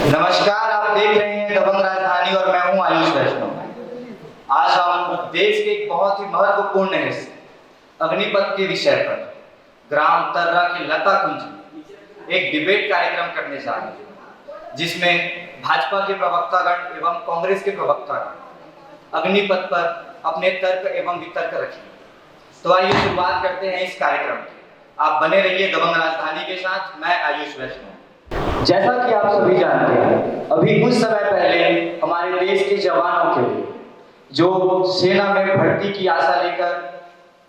नमस्कार, आप देख रहे हैं दबंग राजधानी और मैं हूं आयुष वैष्णव। आज हम देश के एक बहुत ही महत्वपूर्ण हिस्से अग्निपथ के विषय पर ग्राम तर्रा के लता कुंज में एक डिबेट कार्यक्रम करने जा रहे हैं, जिसमें भाजपा के प्रवक्तागण एवं कांग्रेस के प्रवक्तागण अग्निपथ पर अपने तर्क एवं वितर्क रखेंगे। तो आइए शुरुआत करते हैं इस कार्यक्रम की। आप बने रहिए दबंग राजधानी के साथ। मैं आयुष वैष्णव। जैसा कि आप सभी जानते हैं, अभी कुछ समय पहले हमारे देश के जवानों के लिए जो सेना में भर्ती की आशा लेकर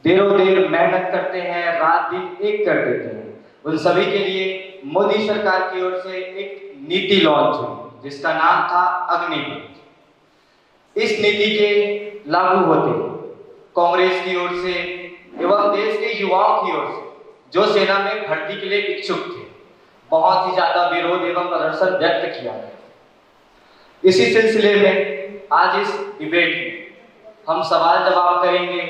देरों देर मेहनत करते हैं, रात दिन एक कर देते हैं, उन सभी के लिए मोदी सरकार की ओर से एक नीति लॉन्च हुई जिसका नाम था अग्निपथ। इस नीति के लागू होते कांग्रेस की ओर से एवं देश के युवाओं की ओर से जो सेना में भर्ती के लिए इच्छुक थे, बहुत ही ज्यादा विरोध एवं प्रदर्शन व्यक्त किया गया। इसी सिलसिले में आज इस डिबेट में हम सवाल जवाब करेंगे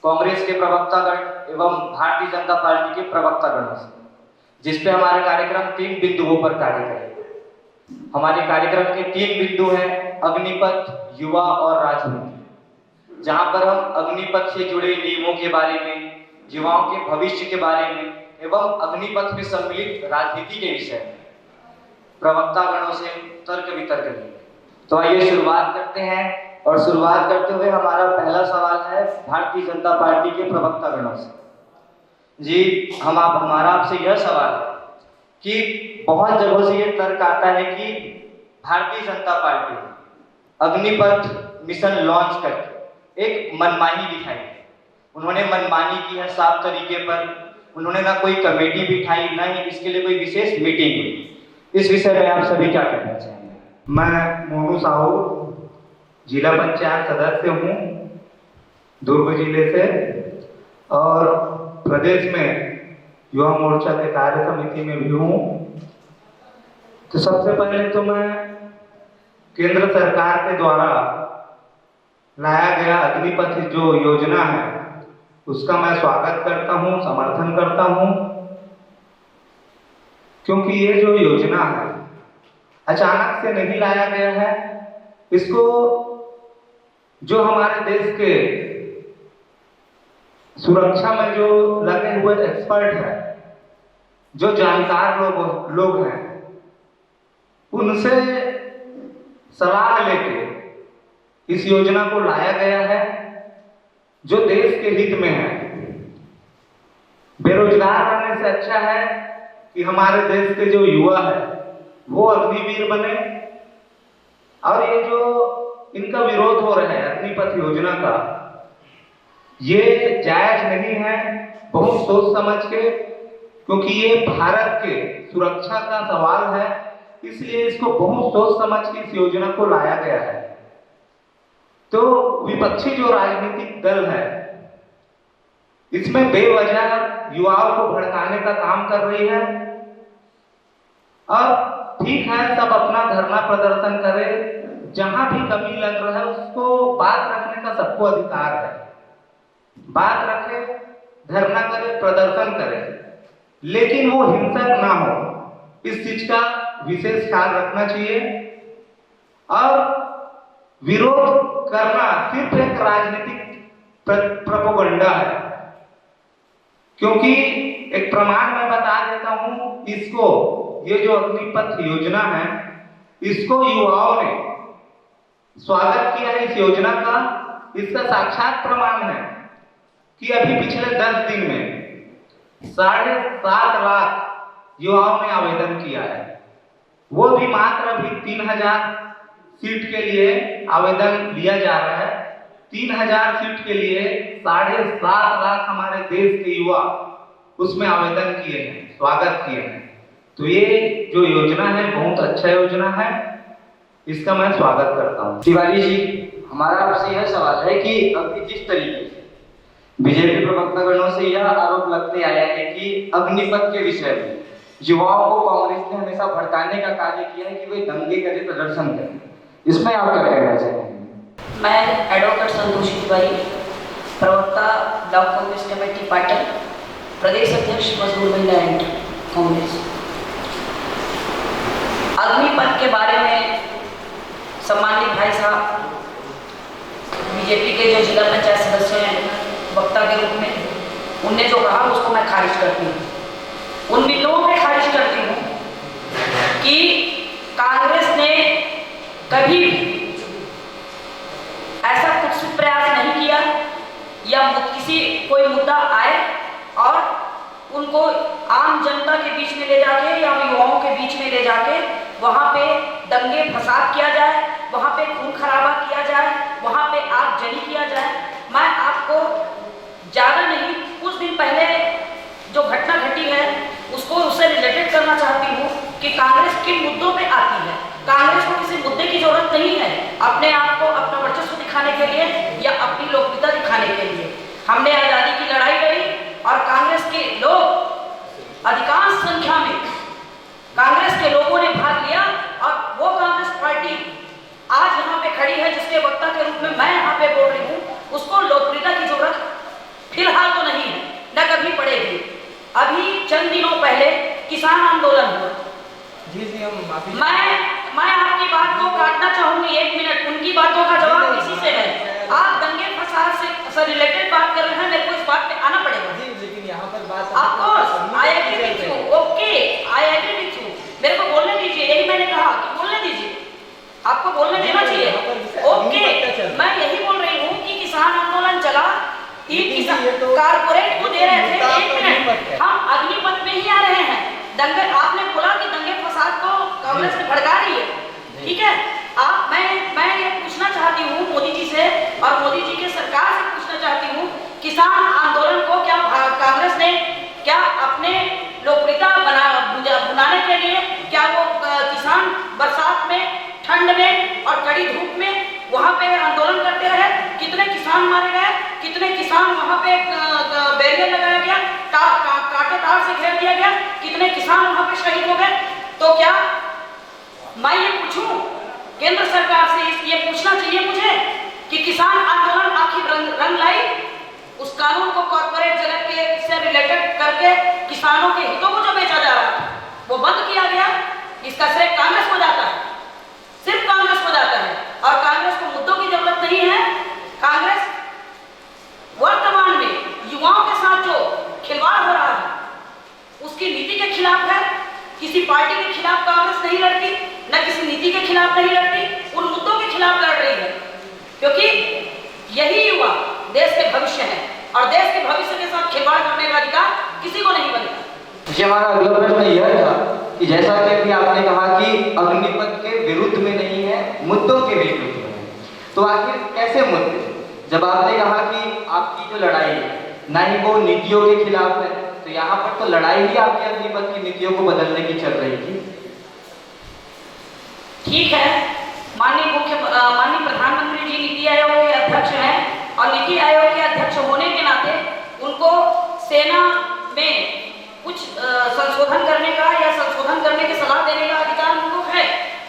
कांग्रेस के प्रवक्तागण एवं भारतीय जनता पार्टी के प्रवक्तागणों से, जिसपे हमारा कार्यक्रम 3 बिंदुओं पर कार्य करेगा। हमारे कार्यक्रम के 3 बिंदु हैं अग्निपथ, युवा और राजनीति, जहां पर हम अग्निपथ से जुड़े नियमों के बारे में, युवाओं के भविष्य के बारे में एवं अग्निपथ में सम्मिलित राजनीति के विषय में प्रवक्तागणों से तर्क वितर्क करेंगे। तो आइए शुरुआत करते हैं, और शुरुआत करते हुए हमारा पहला सवाल है भारतीय जनता पार्टी के प्रवक्तागणों से। जी, हमारा आपसे यह सवाल है कि बहुत जगहों से यह तर्क आता है कि Bharatiya Janata party Agnipath mission launch करके एक मनमानी दिखाई है। उन्होंने मनमानी की है साफ तरीके पर। उन्होंने ना कोई कमेटी बिठाई, ना ही इसके लिए कोई विशेष मीटिंग हुई। इस विषय में आप सभी क्या कहना चाहेंगे? मैं मोनू साहू जिला पंचायत सदस्य हूँ दुर्ग जिले से, और प्रदेश में युवा मोर्चा के कार्य समिति में भी हूँ। तो सबसे पहले तो मैं केंद्र सरकार के द्वारा लाया गया अग्निपथ जो योजना है उसका मैं स्वागत करता हूँ, समर्थन करता हूँ, क्योंकि ये जो योजना है अचानक से नहीं लाया गया है। इसको जो हमारे देश के सुरक्षा में जो लगे हुए एक्सपर्ट हैं, जो जानकार लोग हैं, उनसे सलाह लेके इस योजना को लाया गया है जो देश के हित में है। बेरोजगार बनने से अच्छा है कि हमारे देश के जो युवा है वो अग्निवीर बने। और ये जो इनका विरोध हो रहा है अग्निपथ योजना का, ये जायज नहीं है, बहुत सोच समझ के, क्योंकि ये भारत के सुरक्षा का सवाल है, इसलिए इसको बहुत सोच समझ के इस योजना को लाया गया है। तो विपक्षी जो राजनीतिक दल है इसमें बेवजह युवाओं को भड़काने का काम कर रही है। और ठीक है, सब अपना धरना प्रदर्शन करे, जहां भी कमी लग रहा है उसको बात रखने का सबको अधिकार है। बात रखे, धरना करे, प्रदर्शन करे, लेकिन वो हिंसक ना हो, इस चीज का विशेष ख्याल रखना चाहिए। और विरोध करना सिर्फ एक राजनीतिक प्रोपेगेंडा है, क्योंकि एक प्रमाण मैं बता देता हूं। इसको, ये जो अग्निपथ योजना है, इसको युवाओं ने स्वागत किया है इस योजना का। इसका साक्षात प्रमाण है कि अभी पिछले 10 दिन में 7.5 लाख युवाओं ने आवेदन किया है। वो भी मात्र अभी 3000 सीट के लिए आवेदन लिया जा रहा है। 3000 सीट के लिए 7.5 लाख हमारे देश के युवा उसमें आवेदन किए हैं, स्वागत किए हैं। तो ये जो योजना है बहुत अच्छा योजना है, इसका मैं स्वागत करता हूँ। तिवारी जी, हमारा आपसे यह सवाल है कि अभी जिस तरीके से बीजेपी प्रवक्तागणों से यह आरोप लगते आया है कि अग्निपथ के विषय में युवाओं को कांग्रेस ने हमेशा भड़काने का कार्य किया है कि वे दंगे करें, प्रदर्शन करें, इसमें आप क्या कहना चाहेंगे? मैं एडवोकेट संतोषी तिवारी, प्रवक्ता ब्लॉक कांग्रेस कमेटी पाटन, प्रदेश अध्यक्ष मजदूर महिला एंड कांग्रेस। अग्निपथ के बारे में सम्मानित भाई साहब बीजेपी के जो जिला पंचायत सदस्य हैं वक्ता के रूप में, उनने जो कहा उसको मैं खारिज करती हूँ। उन बिंदुओं पे खारिज करती हूँ कि कांग्रेस ने कभी भी ऐसा कुछ प्रयास नहीं किया या किसी कोई मुद्दा आए और उनको आम जनता के बीच में ले जाके या युवाओं के बीच में ले जाके वहाँ पे दंगे फसाद किया जाए, वहाँ पे खून खराबा किया जाए, वहाँ पे आगजनी किया जाए। मैं आपको ज़्यादा नहीं, कुछ दिन पहले जो घटना घटी है उससे रिलेटेड करना चाहती हूँ कि कांग्रेस किन मुद्दों पे आती है। कांग्रेस को किसी मुद्दे की जरूरत नहीं है अपने आप को अपना वर्चस्व दिखाने के लिए या अपनी लोकप्रियता दिखाने के लिए। हमने आज़ादी की लड़ाई लड़ी और कांग्रेस के लोग अधिकांश संख्या में कांग्रेस के लोगों ने भाग लिया और वो कांग्रेस पार्टी आज यहाँ पे खड़ी है जिसके वक्ता के रूप में मैं यहाँ पे बोल रही हूँ, उसको लोकप्रियता की जरूरत फिलहाल तो नहीं है, न कभी पड़ेगी। अभी चंद दिनों पहले किसान आंदोलन हुआ। मैं आपकी बात को काटना चाहूंगी 1 मिनट, उनकी बातों का जवाब इसी से है। आप दंगे फसाद से रिलेटेड बात कर रहे हैं, मेरे को इस बात पे आना पड़ेगा। लेकिन यहाँ पर बात of course I agree with you, okay I agree with you, मेरे को बोलने दीजिए, यही मैंने कहा कि बोलने दीजिए, आपको बोलने देना चाहिए। ओके, मैं यही बोल रही हूँ कि किसान आंदोलन चला, 3 किसान कारपोरेट को दे रहे थे। 1 मिनट, हम अग्निपथ में ही आ रहे हैं। दंगे, आपने बोला कि दंगे फसाद को कांग्रेस ने भड़का रही है, ठीक है। मैं ये पूछना चाहती हूँ मोदी जी से और मोदी जी के सरकार से पूछना चाहती हूँ, किसान आंदोलन को क्या कांग्रेस ने क्या अपने लोकप्रियता बनाने के लिए क्या वो किसान बरसात में, ठंड में और कड़ी धूप में वहाँ पे आंदोलन करते रहे? कितने किसान मारे गए, कितने किसान वहाँ पे बैरियर लगाया गया, कांटे तार से घेर दिया गया, कितने किसान वहाँ पे शहीद हो गए? तो क्या मैं ये पूछूं केंद्र सरकार से, ये पूछना चाहिए मुझे कि किसान आंदोलन आखिर रंग लाई? उस कानून को कॉर्पोरेट जगत के से रिलेटेड करके किसानों के हितों को जो बेचा जा रहा था वो बंद किया गया। इसका श्रेय कांग्रेस को जाता है, सिर्फ कांग्रेस को जाता है और कांग्रेस को मुद्दों की जरूरत नहीं है। कांग्रेस वर्तमान में युवाओं के साथ जो खिलवाड़ हो रहा है उसकी नीति के खिलाफ है। किसी पार्टी के खिलाफ कांग्रेस नहीं लड़ती, न किसी नीति के खिलाफ नहीं लड़ती, उन मुद्दों के खिलाफ लड़ रही है, क्योंकि यही युवा देश के भविष्य है और देश के भविष्य के साथ खिलवाड़ करने का अधिकार किसी को नहीं बनता। जी, हमारा अगला प्रश्न यह था कि जैसा कि अभी आपने कहा कि अग्निपथ के विरुद्ध में नहीं है, मुद्दों के विरुद्ध में है, तो आखिर कैसे मुद्दे? जब आपने कहा कि आपकी जो लड़ाई है ना ही वो नीतियों के खिलाफ है, तो यहाँ पर तो लड़ाई ही आपकी अग्निपथ की नीतियों को बदलने की चल रही थी। ठीक है, माननीय प्रधानमंत्री जी नीति आयोग के अध्यक्ष हैं और नीति आयोग के अध्यक्ष होने के नाते उनको सेना में कुछ संशोधन करने का या संशोधन करने की सलाह देने का अधिकार उनको है।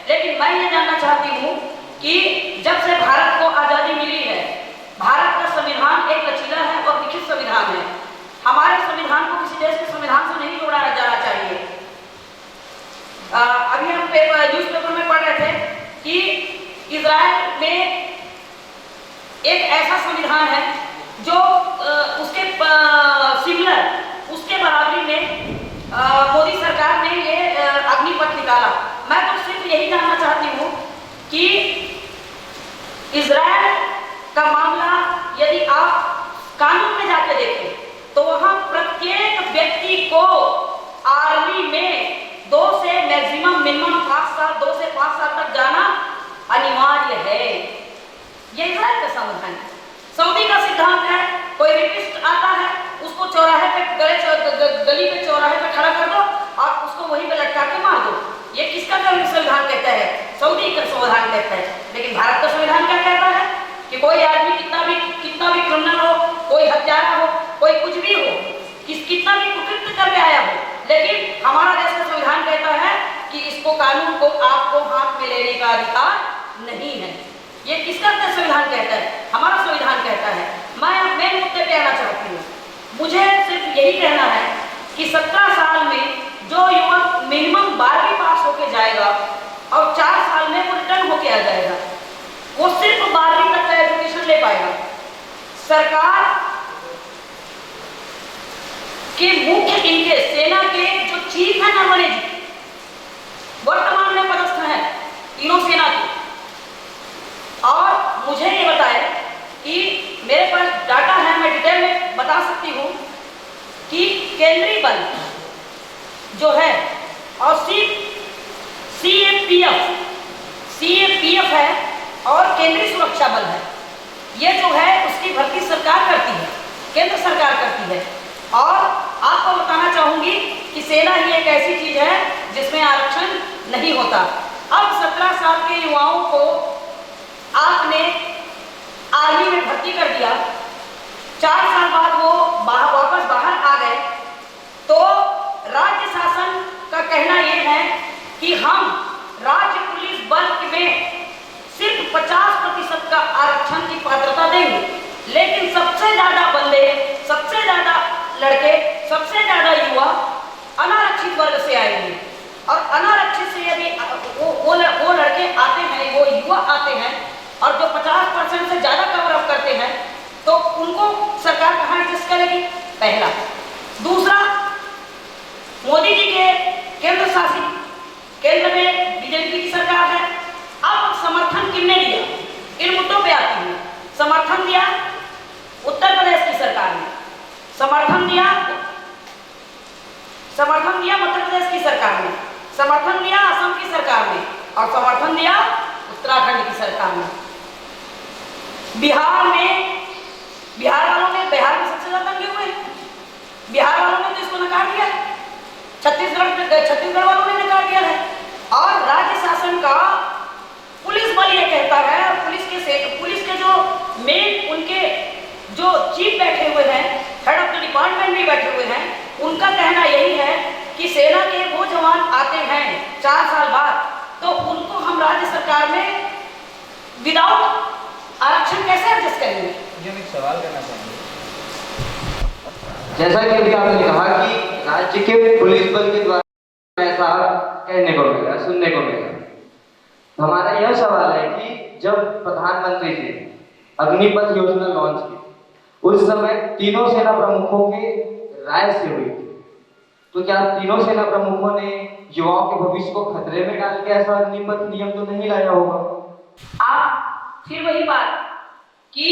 लेकिन मैं ये जानना चाहती हूँ कि जब से भारत को आज़ादी मिली है, भारत का संविधान एक लचीला है और लिखित संविधान है। हमारे संविधान को किसी देश के संविधान से नहीं जोड़ा जाना चाहिए। अभी हम न्यूज़पेपर में पढ़ रहे थे कि इजराइल में एक ऐसा संविधान है जो उसके सिमिलर, उसके बराबरी में मोदी सरकार ने ये अग्निपथ निकाला। मैं तो सिर्फ यही जानना चाहती हूँ कि इजराइल का मामला यदि आप कानून में जाके देखें तो वहाँ प्रत्येक व्यक्ति को आर्मी में 2 से मैक्सिमम मिनिमम 5 साल, 2 से 5 साल तक जाना अनिवार्य है। ये इजराइल का संविधान है। सऊदी का सिद्धांत है, कोई रेपिस्ट आता है उसको चौराहे पे गली पे चौराहे पे खड़ा कर दो और उसको वहीं पे लटका के मार दो। ये किसका संविधान कहता है? सऊदी का संविधान कहता है। लेकिन भारत का संविधान क्या कहता है कि कोई आदमी कितना भी क्रिमिनल हो, कोई हत्यारा हो, कोई कुछ भी हो, कितना भी कुकृत्य करके आया हो, लेकिन हमारा देश का संविधान कहता है कि इसको कानून को आपको हाथ में लेने का अधिकार नहीं है। ये किसका संविधान कहता है? हमारा संविधान कहता है। मैं मेन मुद्दे पे आना चाहती हूँ। मुझे सिर्फ यही कहना है कि 17 साल में जो युवक मिनिमम 12वीं पास होके जाएगा और 4 साल में वो रिटर्न होके आ जाएगा, वो सिर्फ 12वीं तक का एजुकेशन ले पाएगा। सरकार के मुख्य इनके सेना के जो चीफ है नरवणे जी, वर्तमान में पदस्थ है तीनों सेना के, और मुझे ये बताए कि मेरे पास डाटा है, मैं डिटेल में बता सकती हूँ कि केंद्रीय बल जो है और सीएपीएफ है और केंद्रीय सुरक्षा बल है, ये जो है उसकी भर्ती सरकार करती है, केंद्र सरकार करती है। और आपको बताना चाहूंगी कि सेना ही एक ऐसी चीज है जिसमें आरक्षण नहीं होता। अब 17 साल के युवाओं को आपने आर्मी में भर्ती कर दिया, 4 साल बाद वो वापस बाहर आ गए, तो राज्य शासन का कहना यह है कि हम राज्य पुलिस बल में सिर्फ 50% का आरक्षण की पात्रता देंगे, लेकिन सबसे ज्यादा बंदे, सबसे ज्यादा लड़के, सबसे ज्यादा युवा अनारक्षित वर्ग से आएंगे। और अनारक्षित से यदि वो लड़के आते हैं, वो युवा आते हैं और जो 50% से ज्यादा कवर अप करते हैं, तो उनको सरकार कहाँ एडजस्ट करेगी? पहला। दूसरा, मोदी जी के केंद्र शासित, केंद्र में बीजेपी की सरकार है, अब समर्थन किसने दिया? इन मुद्दों पे आती है। समर्थन दिया उत्तर प्रदेश की सरकार ने, समर्थन दिया मध्य प्रदेश की सरकार ने, समर्थन दिया असम की सरकार ने, और समर्थन दिया उत्तराखंड की सरकार ने। बिहार वालों ने सबसे ज्यादा दंगे हुए, बिहार वालों ने तो इसको नकार दिया है, छत्तीसगढ़ वालों ने नकार दिया है। और राज्य शासन का पुलिस बल ये कहता है, और पुलिस के जो मेन उनके जो चीफ बैठे हुए हैं, हेड ऑफ द डिपार्टमेंट भी बैठे हुए हैं, उनका कहना यही है कि सेना के वो जवान आते हैं 4 साल बाद, तो उनको हम राज्य सरकार में विदाउट आरक्षण कैसे एडजस्ट करेंगे? मैं एक सवाल करना चाहूँगा। जैसा कि अभी आपने कहा कि राज्य के पुलिस बल के द्वारा ऐसा कहने को मिला, सुनने को मिला, तो हमारा यह सवाल है कि जब प्रधानमंत्री जी अग्निपथ योजना लॉन्च की, उस समय तीनों सेना प्रमुखों के राय से हुई थी, तो क्या तीनों सेना प्रमुखों ने युवाओं के भविष्य को खतरे में डाल के ऐसा अग्निपथ नियम तो नहीं लाया होगा? आप फिर वही बात कि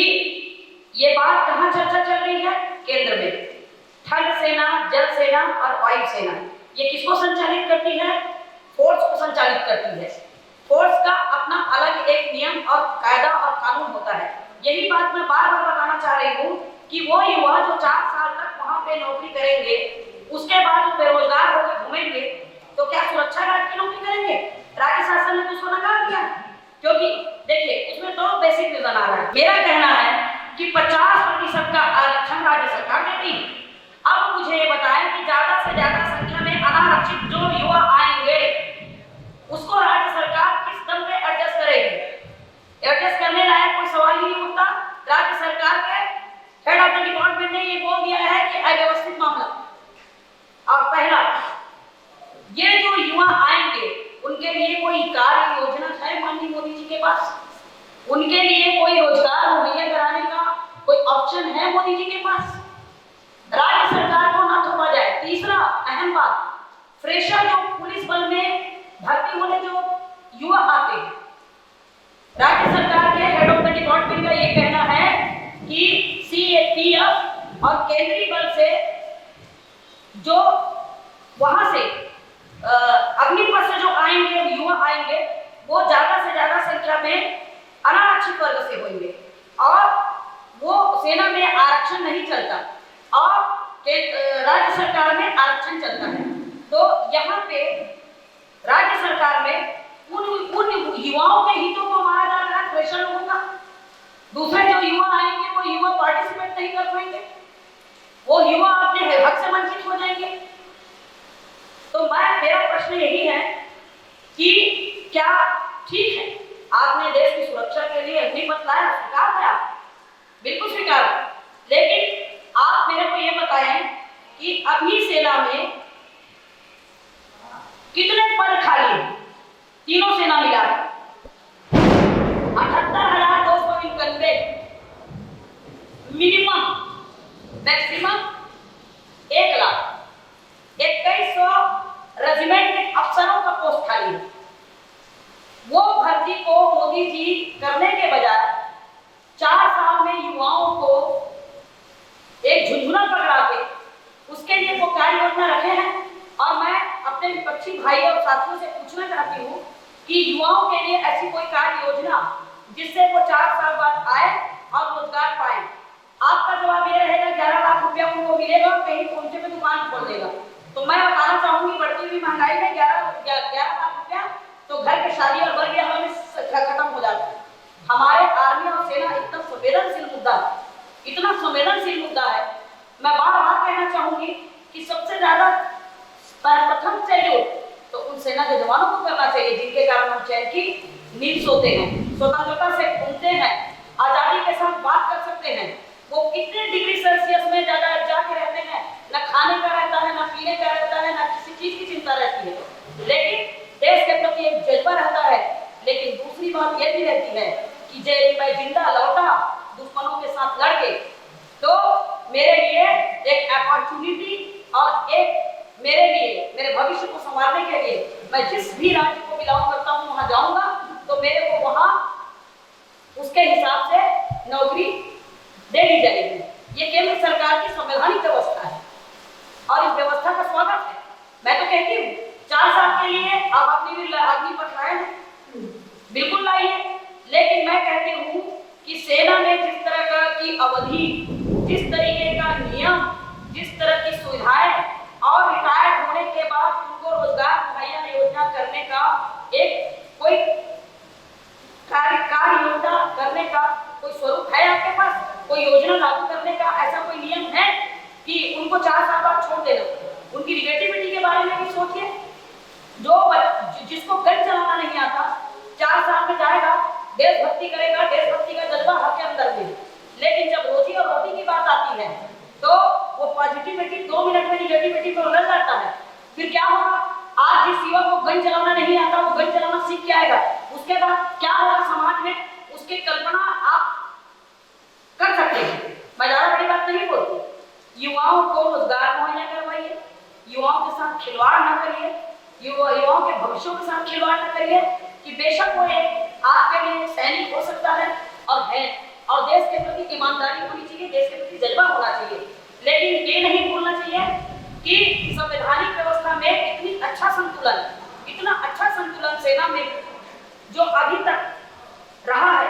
ये बात कहाँ चर्चा चल रही है? केंद्र में। थल सेना, जल सेना और वायु सेना, ये किसको संचालित करती है? फोर्स को संचालित करती है। फोर्स का अपना अलग एक नियम और कायदा और कानून होता है। यही बात मैं बार बार बताना चाह रही हूँ कि वो युवा जो 4 साल तक वहाँ पे नौकरी करेंगे, उसके बाद वो बेरोजगार होकर घूमेंगे, तो क्या सुरक्षा गार्ड की नौकरी करेंगे? राज्य शासन ने तो उसको नकार दिया, क्योंकि देखिए उसमें 2 बेसिक रीजन आ रहा है। मेरा कहना है कि 50% का आरक्षण राज्य सरकार देती है। अब मुझे ये बताएं कि ज्यादा से ज्यादा संख्या में अनारक्षित जो युवा आएंगे, उसको राज्य सरकार किस दम पे एडजस्ट करेगी? एडजस्ट करने लायक कोई सवाल ही नहीं उठता। राज्य सरकार के हेड ऑफ द डिपार्टमेंट ने ये बोल दिया है कि अव्यवस्थित मामला। और पहला, ये जो युवा आएंगे उनके लिए कोई कार्य योजना है माननीय मोदी जी के पास? उनके लिए कोई रोजगार मुहैया कराने का कोई ऑप्शन है मोदी जी के पास? राज्य सरकार को ना थोपा जाए। तीसरा अहम बात, फ्रेशर जो पुलिस बल में भर्ती होने जो युवा आते हैं, राज्य सरकार के हेड ऑफ द डिपार्टमेंट का ये कहना है कि सीएपीएफ और केंद्रीय बल से जो वहां से अग्निपथ से जो आएंगे युवा आएंगे, वो ज्यादा से ज्यादा संख्या में अनारक्षित वर्ग से होंगे, और वो सेना में आरक्षण नहीं चलता और राज्य सरकार में आरक्षण चलता है। तो यहाँ पे राज्य सरकार में उन युवाओं के हितों को मारा जा रहा है, फ्रेशर लोगों का। दूसरे जो युवा आएंगे वो युवा पार्टिसिपेट नहीं कर पाएंगे, वो युवा अपने हक से वंचित हो जाएंगे। तो मेरा प्रश्न यही है कि क्या ठीक है, आपने देश की सुरक्षा के लिए अग्निपथ लाया, स्वीकार है आप, बिल्कुल स्वीकार, लेकिन आप मेरे को ये बताएं कि अभी सेना में कितने पद खाली हैं तीनों सेना मिला 78,291 मिनिमम, मैक्सिमम 1,00,000, 2100 रेजिमेंट के अफसरों का पोस्ट खाली है। वो भर्ती को मोदी जी करने के बजाय 4 साल में युवाओं को एक झुंझुना पकड़ा के उसके लिए वो कार्य योजना रखे हैं। और मैं अपने विपक्षी भाई और साथियों से पूछना चाहती हूँ कि युवाओं के लिए ऐसी कोई कार्य योजना जिससे वो 4 साल बाद आए और रोजगार पाए। आपका जवाब ये रहेगा 11 लाख रुपया उनको मिलेगा और कहीं पहुंचे पे दुकान खोल देगा। तो मैं बताना चाहूंगी बढ़ती हुई महंगाई में 11 लाख रुपया तो घर के शादी और वर्ग में खत्म हो जाता है। हमारे आर्मी और सेना इतना संवेदनशील मुद्दा है। मैं बार बार कहना चाहूंगी कि सबसे ज्यादा प्रथम सैल्यूट तो उन सेना के जवानों को करना चाहिए जिनके कारण हम चैन की नींद सोते हैं, स्वतंत्रता से घूमते हैं, आजादी के साथ बात कर सकते हैं। वो कितने डिग्री सेल्सियस में ज्यादा जाके रहते हैं, न खाने का रहता है, न पीने का रहता है, न किसी चीज की चिंता रहती है, लेकिन देश के प्रति एक जज्बा रहता है। लेकिन दूसरी बात यह भी रहती है कि यदि मैं जिंदा लौटा दुश्मनों के साथ लड़के तो मेरे लिए एक अपॉर्चुनिटी और एक मेरे भविष्य को संवारने के लिए मैं जिस भी राज्य को बिलोंग करता हूँ वहां जाऊंगा तो मेरे को वहां उसके हिसाब से नौकरी दे दी जाएगी। ये केंद्र सरकार की संवैधानिक व्यवस्था है और इस व्यवस्था का स्वागत है। मैं तो कहती हूँ 4 साल के लिए आप अपनी भी अग्नि पर लाए हैं, बिल्कुल लाइए, लेकिन मैं कहती हूँ कि सेना में जिस तरह की अवधि, जिस तरीके का नियम, जिस तरह की सुविधाएं और रिटायर्ड होने के बाद उनको रोजगार मुहैया योजना करने का एक कोई कार्य योजना करने का कोई स्वरूप है आपके पास? कोई योजना लागू करने का ऐसा कोई नियम है कि उनको 4 साल बाद छोड़ देना? उनकी रिलेटिविटी के बारे में भी सोचिए। जिसको गन चलाना नहीं आता 4 साल में जाएगा, देशभक्ति करेगा, देशभक्ति का जज्बा हर के अंदर में, लेकिन जब रोजी और रोटी की बात आती है तो वो पॉजिटिविटी 2 मिनट में निगेटिविटी में बदल जाता है। फिर क्या होगा? आज जिस युवक को गन चलाना नहीं आता वो गन चलाना सीख के आएगा, उसके बाद क्या होगा समाज में, उसकी कल्पना आप कर सकते हैं। मैं ज्यादा बड़ी बात नहीं बोलती। युवाओं को रोजगार मुहैया करवाइए, युवाओं के साथ खिलवाड़ न करिए, युवाओं के भविष्यों के साथ खिलवाड़ न करिए कि बेशक वो एक आपके लिए सैनिक हो सकता है और देश के प्रति ईमानदारी होनी चाहिए, देश के प्रति जज्बा होना चाहिए, लेकिन ये नहीं भूलना चाहिए कि संवैधानिक व्यवस्था में इतना अच्छा संतुलन सेना में जो अभी तक रहा है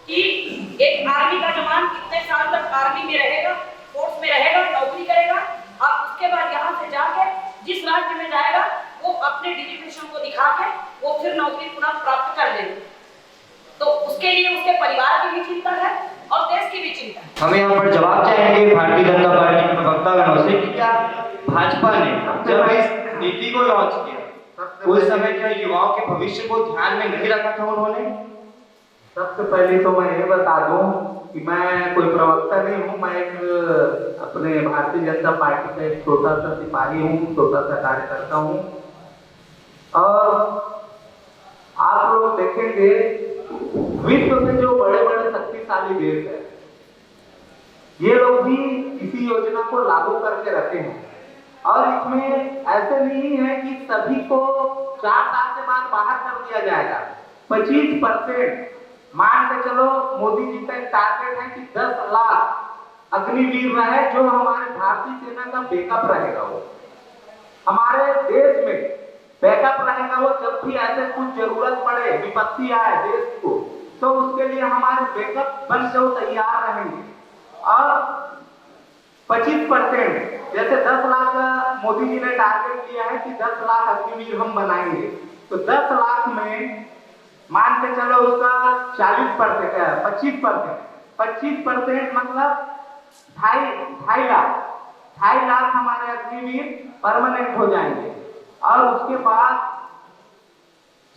कि एक आर्मी का जवान कितने साल तक आर्मी में रहेगा, फोर्स में रहेगा, नौकरी करेगा, और उसके बाद यहाँ से जाके जिस राज्य में जाएगा वो अपने डिजिग्नेशन को दिखा के वो फिर नौकरी पुनः प्राप्त कर लेगा। तो उसके लिए उसके परिवार की भी चिंता है और देश की भी चिंता है। हम यहाँ पर जवाब चाहेंगे भारतीय जनता पार्टी के प्रवक्तागणों से कि क्या भाजपा ने जब इस नीति को लॉन्च किया उस समय क्या युवाओं के भविष्य को ध्यान में नहीं रखा था उन्होंने? सबसे पहले तो मैं ये बता दूं कि मैं कोई प्रवक्ता नहीं हूँ, मैं एक अपने भारतीय जनता पार्टी का एक छोटा सा सिपाही हूँ, छोटा सा कार्यकर्ता हूँ। और आप लोग देखेंगे विश्व में जो बड़े बड़े शक्तिशाली देश है ये लोग भी इसी योजना को लागू करके रखे हैं। और इसमें ऐसे नहीं है कि सभी को 4 साल के बाद बाहर कर दिया जाएगा। 25% मान के चलो, मोदी जी का एक टारगेट है कि 10 लाख अग्निवीर रहे जो हमारे भारतीय सेना का बैकअप रहेगा। वो हमारे देश में बैकअप रहेगा। वो जब भी ऐसे कुछ जरूरत पड़े, विपत्ति आए देश को, तो उसके लिए हमारे बैकअप बन के वो तैयार रहेंगे। और 25% जैसे 10 लाख मोदी जी ने टारगेट लिया है कि 10 लाख अग्निवीर हम बनाएंगे, तो 10 लाख में मान के चलो उसका 40% है, 25% मतलब 2.5 लाख हमारे अग्निवीर परमानेंट हो जाएंगे। और उसके बाद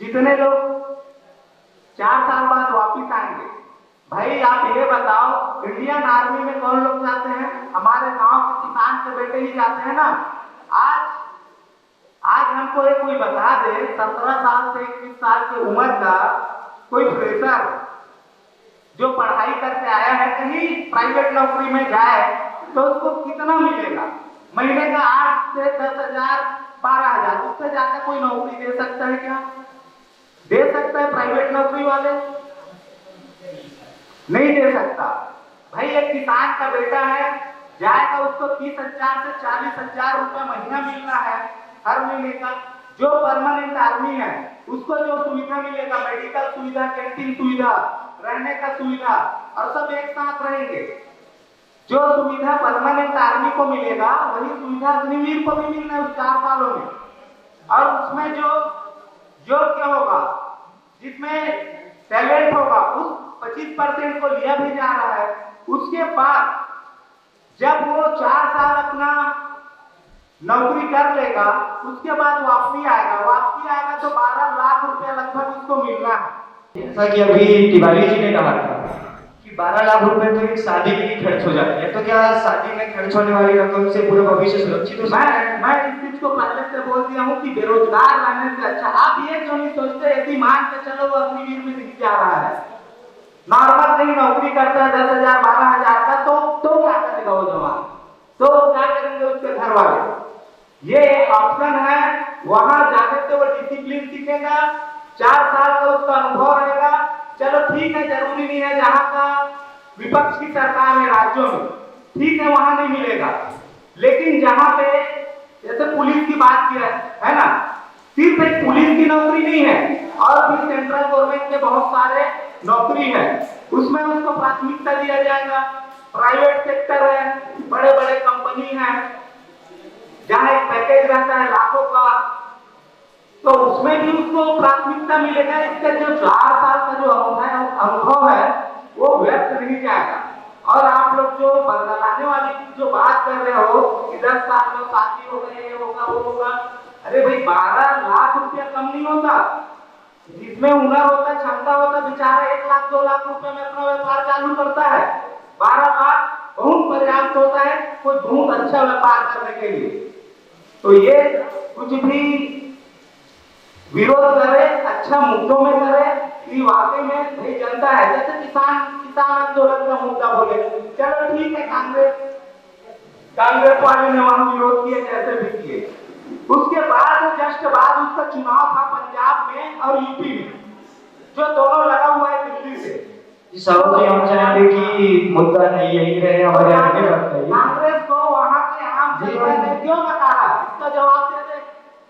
जितने लोग 4 साल बाद वापिस आएंगे, भाई आप ये बताओ इंडियन आर्मी में कौन लोग जाते हैं? हमारे गांव के किसान के बेटे ही जाते हैं ना। आज हमको एक कोई बता दे 17 साल से 21 साल की उम्र का कोई फ्रेशर जो पढ़ाई करके आया है कहीं प्राइवेट नौकरी में जाए तो उसको कितना मिलेगा? महीने का 8 से 10,000 12,000, उससे ज्यादा कोई नौकरी दे सकता है क्या? दे सकता है प्राइवेट नौकरी वाले? नहीं दे सकता। भाई एक किसान का बेटा है, जाएगा उसको 30,000 से 40,000 रुपए महीना मिलना है हर महीने का। जो परमानेंट आर्मी है उसको जो सुविधा मिलेगा, मेडिकल सुविधा, कैंटीन सुविधा, रहने का सुविधा, और सब एक साथ रहेंगे। जो सुविधा परमानेंट आर्मी को मिलेगा वही सुविधा अग्निवीर को भी मिलना है उस 4 सालों में। और उसमें जो योग्य होगा, जिसमें टैलेंट होगा, उस 25% को लिया भी जा रहा है। उसके बाद जब वो 4 साल अपना नौकरी कर लेगा, उसके बाद वापसी आएगा तो 12 लाख रुपया लगभग उसको मिलना है। जैसा कि अभी तिवारी जी ने कहा था कि 12 लाख रुपए तो एक शादी के लिए खर्च हो जाते हैं, तो क्या शादी में खर्च होने वाली रकम से पूरा भविष्य सुरक्षित हो सकता है? मैं इस चीज को पहले से बोल दिया हूँ कि बेरोजगार रहने से अच्छा आप ये क्यों नहीं सोचते, यदि मान के चलो वो अग्निवीर में दिख जा रहा है, नॉर्मल कहीं नौकरी करता है 10,000 12,000 का, तो क्या करेगा वो जवान? तो क्या करेंगे उसके घर वाले? ये एक ऑप्शन है। वहां जाने से वो डिसिप्लिन सीखेगा, 4 साल का उसका अनुभव रहेगा। चलो ठीक है, जरूरी नहीं है जहां का विपक्ष की सरकार है राज्यों में, ठीक है वहां नहीं मिलेगा, लेकिन जहां पे जैसे पुलिस की बात की है ना, सिर्फ एक पुलिस की नौकरी नहीं है और भी सेंट्रल गवर्नमेंट के बहुत सारे नौकरी है, उसमें उसको प्राथमिकता दिया जाएगा। प्राइवेट सेक्टर है, बड़े बड़े कंपनी है जहां एक पैकेज रहता है लाखों का, तो उसमें भी उसको प्राथमिकता मिलेगा। इसका जो 4 साल का जो अनुभव है वो व्यर्थ नहीं जाएगा। और आप लोग जो बदलाने वाली जो बात कर रहे हो कि 10 साल में शादी हो गई, ये होगा वो होगा, अरे भाई 12 लाख रुपया कम नहीं होता। जिसमें हुनर होता, क्षमता होता, बेचारा 1 लाख 2 लाख रुपए में अपना व्यापार चालू करता है। 12 लाख बहुत पर्याप्त होता है कोई बहुत अच्छा व्यापार करने के लिए। तो ये कुछ भी विरोध करे, अच्छा मुद्दों में करे कि वाकई में भाई जनता है, जैसे किसान आंदोलन का मुद्दा बोले, चलो ठीक है, कांग्रेस वाले ने वहां विरोध किए, जैसे भी किए। उसके बाद जस्ट बाद उसका चुनाव था पंजाब में और यूपी में, जो दोनों लगा हुआ है दिल्ली से। सरोज हम चाहेंगे कि मुद्दा नहीं यही रहे, हमारे आगे बढ़ते हैं। कांग्रेस को वहां के आम जनता ने क्यों नकारा, इसका जवाब दे दे।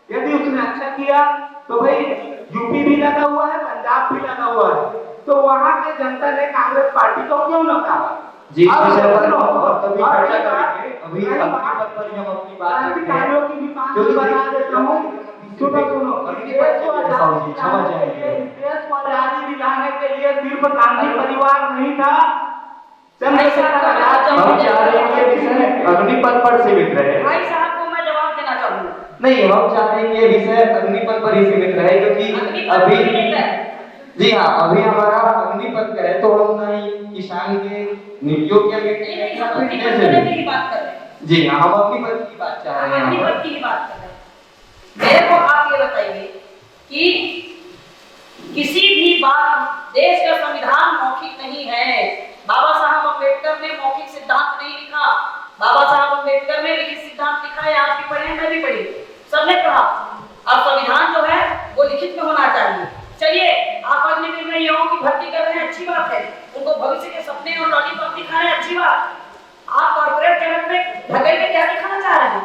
यदि उसने अच्छा किया तो भाई यूपी भी लगा हुआ है, पंजाब भी लगा हुआ है, तो वहां के जनता ने कांग्रेस पार्टी को क्यों नकारा? जी, इस विषय पर कभी चर्चा करेंगे। अभी अग्नि पथ पर हम अपनी बात करते हैं, की भी बात बता देता हूं। सुनो देश को आजादी दिलाने के लिए सिर्फ गांधी परिवार नहीं था, चंद्रशेखर आजाद। हम चाह रहे हैं कि विषय अग्निपथ पर सीमित रहे। भाई साहब को मैं जवाब देना चाहूंगा। नहीं, हम चाह रहे हैं कि ये विषय अग्निपथ पर ही सीमित रहे, क्योंकि अभी जी हाँ, अभी हमारा अग्निपथ का है, तो हम ना ही किसान के नीतियों के आगे की बात कर रहे हैं। जी हाँ, हम अग्निपथ की बात चाह रहे हैं। अग्निपथ की बात कर रहे हैं। मेरे को आप ये बताइए कि किसी भी बात, देश का संविधान मौखिक नहीं है। बाबा साहब अम्बेडकर ने मौखिक सिद्धांत नहीं लिखा, बाबा साहब अम्बेडकर ने लिखित सिद्धांत लिखा है। आप भी पढ़े, मैं भी पढ़ी, सबने पढ़ा। अब संविधान जो है वो लिखित में होना चाहिए। चलिए, आप अग्निवीर में युवाओं की भर्ती कर रहे हैं, अच्छी बात है, उनको भविष्य के सपने और लॉलीपॉप दिखा रहे हैं, अच्छी बात। आप कॉर्पोरेट जगत में ढकेल के क्या दिखाना चाह रहे हैं?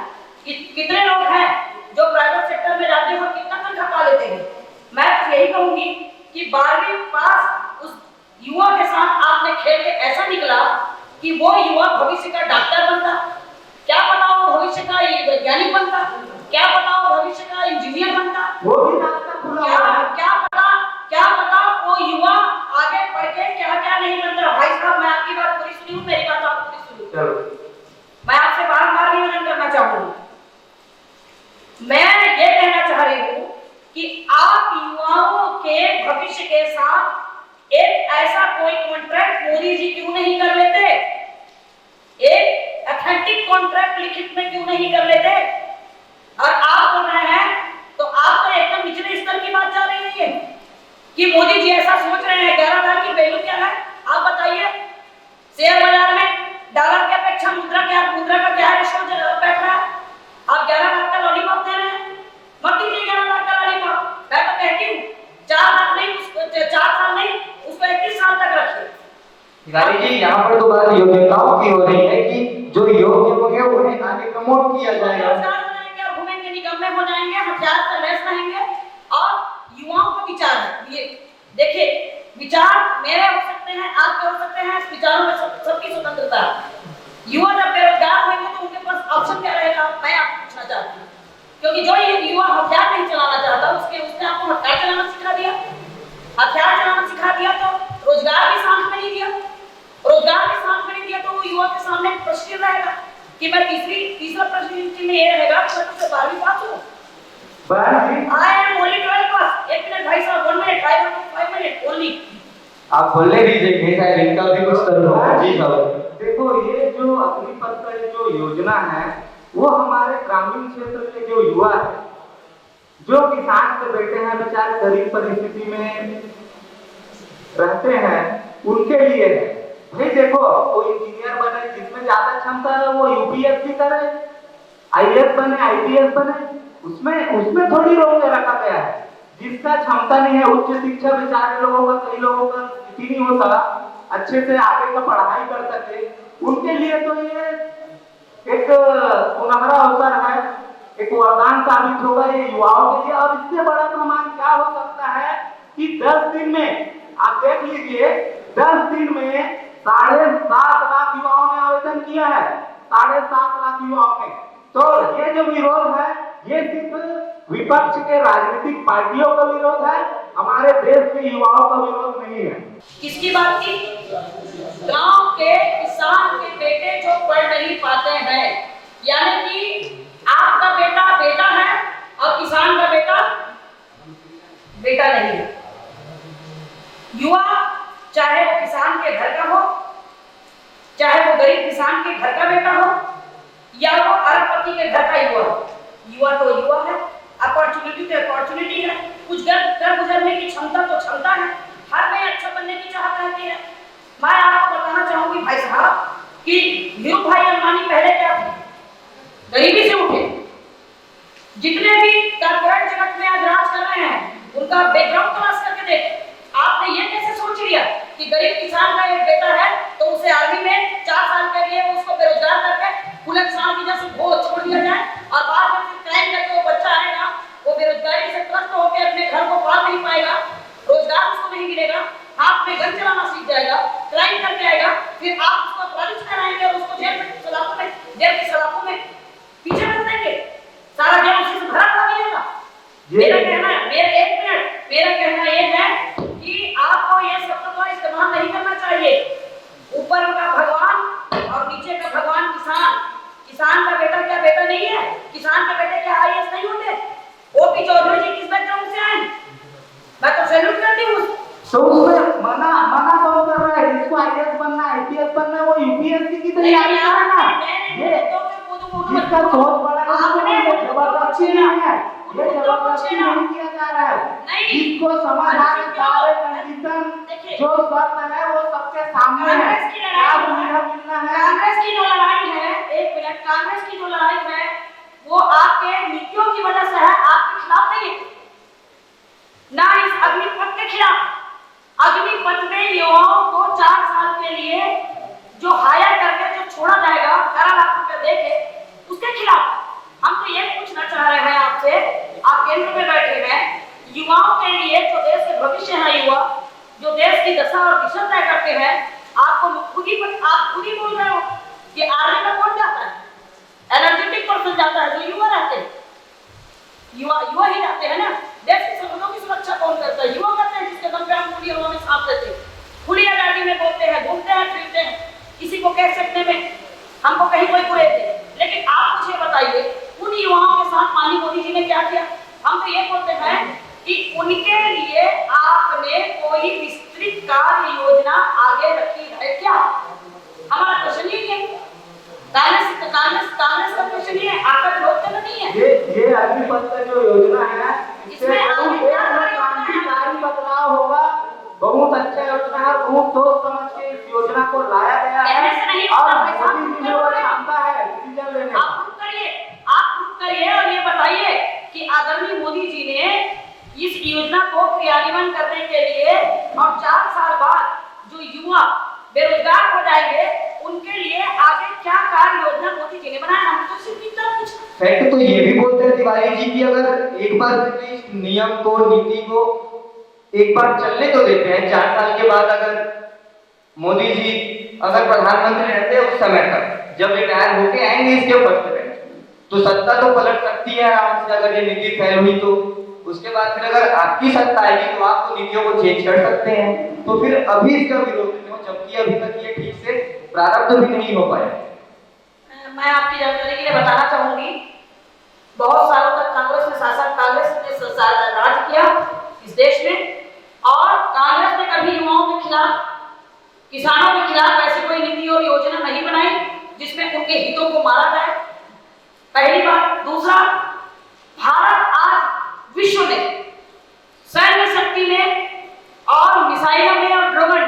कितने लोग हैं जो प्राइवेट सेक्टर में जाते हुए कितना तनख्वाह पा लेते हैं? मैं तो यही कहूंगी कि 12वीं पास उस युवा के साथ आपने खेल के ऐसा निकला कि वो युवा भविष्य का डॉक्टर बनता, क्या पता वो भविष्य का वैज्ञानिक बनता, क्या पता वो भविष्य का इंजीनियर बनता, वो भी क्या पता वो युवा आगे पढ़ के क्या क्या नहीं बनता। भाई साहब, मैं आपकी बात पूरी सुनी हूं, मेरी बात आप पूरी सुनी। मैं आपसे बार-बार निवेदन करना चाहूंगा, मैं ये कहना चाह रही हूं कि आप युवाओं के भविष्य के साथ एक ऐसा कोई कॉन्ट्रैक्ट मोदी जी क्यों नहीं कर लेते, एक ऑथेंटिक कॉन्ट्रैक्ट लिखित में क्यों नहीं कर लेते? और आप बोल रहे हैं समाप्ति हो रही है कि जो योग्य होंगे उन्हें आगे प्रमोट किया जाएगा। रोजगार बनाएंगे और घूमेंगे, निकम्मे हो जाएंगे, हथियार से लैस रहेंगे। और युवाओं को विचार है, ये देखिए विचार मेरे हो सकते हैं, आपके हो सकते हैं, इस विचारों में सबकी स्वतंत्रता है। युवा जब बेरोजगार होंगे तो उनके पास ऑप्शन क्या रहेगा, मैं आपको पूछना चाहती हूँ। क्योंकि जो ये युवा हथियार नहीं चलाना चाहता उसने आपको हथियार चलाना सिखा दिया, हथियार चलाना सिखा दिया तो रोजगार भी साथ में नहीं दिया, रोजगार भी साथ में नहीं दिया तो वो युवा के सामने प्रश्न रहेगा कि मैं तीसरा प्रश्न में ये रहेगा कि मैं तुझसे 12वीं पास हूँ। I am only 12 पास। एक मिनट भाई साहब, 1 मिनट, 5 मिनट ओनली। आप बोलने दीजिए, शायद इनका भी कुछ कर लो। जी साहब, देखो ये जो अग्निपथ का ये जो योजना है वो हमारे ग्रामीण क्षेत्र के जो युवा है, जो किसान के बेटे हैं, बेचारे गरीब परिस्थिति में रहते हैं, उनके लिए है। भाई देखो कोई इंजीनियर बने, जिसमें ज्यादा क्षमता है वो यूपीएससी करे, आईएएस बने, आईपीएस बने, उसमें थोड़ी रोक के रखा गया है। जिसका क्षमता नहीं है, उच्च शिक्षा बेचारे लोगों का, कई लोगों का स्थिति नहीं होता अच्छे से आगे का पढ़ाई कर सके, उनके लिए तो ये एक सुनहरा अवसर है, एक वरदान साबित होगा ये युवाओं के लिए। और इससे बड़ा सम्मान क्या हो सकता है कि 10 दिन में आप देख लीजिए, 10 दिन में 7.5 लाख युवाओं ने आवेदन किया है, 7.5 लाख युवाओं ने। तो ये जो विरोध है ये सिर्फ विपक्ष के राजनीतिक पार्टियों का विरोध है, हमारे देश के युवाओं का विरोध नहीं है। किसकी बात की? गांव के किसान के बेटे जो पढ़ नहीं पाते हैं, यानी कि आपका बेटा बेटा है और किसान का बेटा बेटा नहीं है। युवा चाहे वो किसान के घर का हो, चाहे वो गरीब किसान के घर का बेटा हो, या वो अरबपति के घर का युवा हो, युवा तो युवा है, अपॉर्चुनिटी तो अपॉर्चुनिटी है, कुछ कर गुजरने की क्षमता तो क्षमता है, हर में अच्छा बनने की चाहत रहती है। मैं आपको बताना चाहूंगी भाई साहब कि धीरू भाई अंबानी पहले क्या थे, गरीबी से उठे। जितने भी कॉर्पोरेट जगत में आज राज कर रहे हैं उनका बैकग्राउंड तलाश करके देख। आपने ये कैसे सोच लिया कि गरीब किसान का एक बेटा है तो उसे आर्मी में 4 साल के लिए उसको बेरोजगार करके पुलिस साल की जैसे भोज छोड़ दिया जाए और बाद में फिर क्राइम करके वो बच्चा आएगा, वो बेरोजगारी से त्रस्त होकर अपने घर को पाल नहीं पाएगा, रोजगार उसको नहीं मिलेगा, हाथ में गन चलाना सीख जाएगा, क्राइम करके आएगा, फिर आप उसको अपराधी कराएंगे और उसको जेल के सलाखों में पीछे रख देंगे, सारा जेल उसी से भरा कर दिएगा। मेरा कहना ये है कि आपको ये शब्द का इस्तेमाल नहीं करना चाहिए। ऊपर का भगवान और नीचे का भगवान किसान का बेटा क्या बेटा नहीं है? किसान के बेटे क्या आईएएस नहीं होते? ओपी चौधरी जी किस बैकग्राउंड से आए? मैं तो सैल्यूट करती हूँ। तो उसमें मना कौन कर रहा है? जिसको आईएएस बनना है, आईपीएस बनना है, वो यूपीएससी की तैयारी कर रहा है। ये जिसका सोच बड़ा है, जबरदस्ती नहीं है, ये जबरदस्ती नहीं किया जा रहा है। जिसको समझ आ रहा है सारे कंडीशन जो शर्त है वो सबके सामने है, क्या सुविधा मिलना है। कांग्रेस की जो लड़ाई है, एक मिनट, कांग्रेस की जो लड़ाई है वो आपके नीतियों की वजह से है, आपके खिलाफ नहीं है, ना इस अग्निपथ के खिलाफ। अग्निपथ में युवाओं को 4 साल के लिए जो हायर करके जो छोड़ा जाएगा 12 लाख रुपए देके, उसके खिलाफ हम तो ये पूछना चाह रहे हैं आपसे, आप केंद्र में बैठे हैं, युवाओं के लिए जो देश के भविष्य है, युवा जो देश की दशा और दिशा तय करते हैं, आप खुद ही बोल रहे हो कि आर्मी में कौन जाता है? एनर्जेटिक पर्सन जाता है, जो युवा रहते हैं, युवा ही जाते हैं ना। देश की संपत्तियों की सुरक्षा कौन करता है? युवा करते हैं, जिसके दम पे हम खुली हवा में सांस लेते हैं, खुली आजादी में बोलते हैं, घूमते हैं, फिरते हैं, किसी को कह सकने में हमको कहीं कोई बुरे थे। लेकिन आप मुझे बताइए उन युवाओं के साथ माननीय मोदी जी ने क्या किया? हम तो ये बोलते हैं कि उनके लिए आपने कोई विस्तृत कार्य योजना आगे रखी है क्या? हमारा क्वेश्चन ही है, कांग्रेस का क्वेश्चन ही है, आपका विरोध करना नहीं है। ये अग्निपथ का जो योजना है इसमें क्रांतिकारी बदलाव होगा, बहुत अच्छा योजना है, बहुत सोच समझ के इस योजना को लाया गया है और मोदी जी में क्षमता है डिसीजन लेने का। आप प्रूव करिए और ये बताइए कि आदरणीय मोदी जी ने इस योजना को क्रियान्वयन करने के लिए और 4 साल बाद जो युवा बेरोजगार हो जाएंगे उनके लिए आगे क्या कार्य योजना मोदी जी ने बनाया, हम तो सिर्फ इतना पूछा। फैक्ट तो ये भी बोलते हैं तिवारी जी की अगर एक बार इस नियम को, नीति को एक बार चलने तो देते हैं, 4 साल के बाद अगर मोदी जी अगर प्रधानमंत्री रहते हैं उस समय तक, जब रिटायर होके आएंगे इसके पद पे, तो सत्ता तो पलट सकती है आराम से अगर ये नीति फेल हुई तो। उसके बाद फिर अगर आपकी सत्ता आएगी तो आप तो नीतियों को चेंज कर सकते हैं, तो फिर अभी इसका विरोध क्यों, जबकि अभी तक ये ठीक से प्रारंभ भी नहीं हो पाया। मैं आपकी जानकारी के लिए बताना चाहूंगी, बहुत सालों तक कांग्रेस ने राज किया इस देश में, और कांग्रेस ने कभी युवाओं के खिलाफ, किसानों के खिलाफ ऐसी कोई नीति और योजना नहीं बनाई जिसमें उनके हितों को मारा जाए, पहली बात। दूसरा, भारत आज विश्व में सैन्य शक्ति में और मिसाइलों में और ड्रोन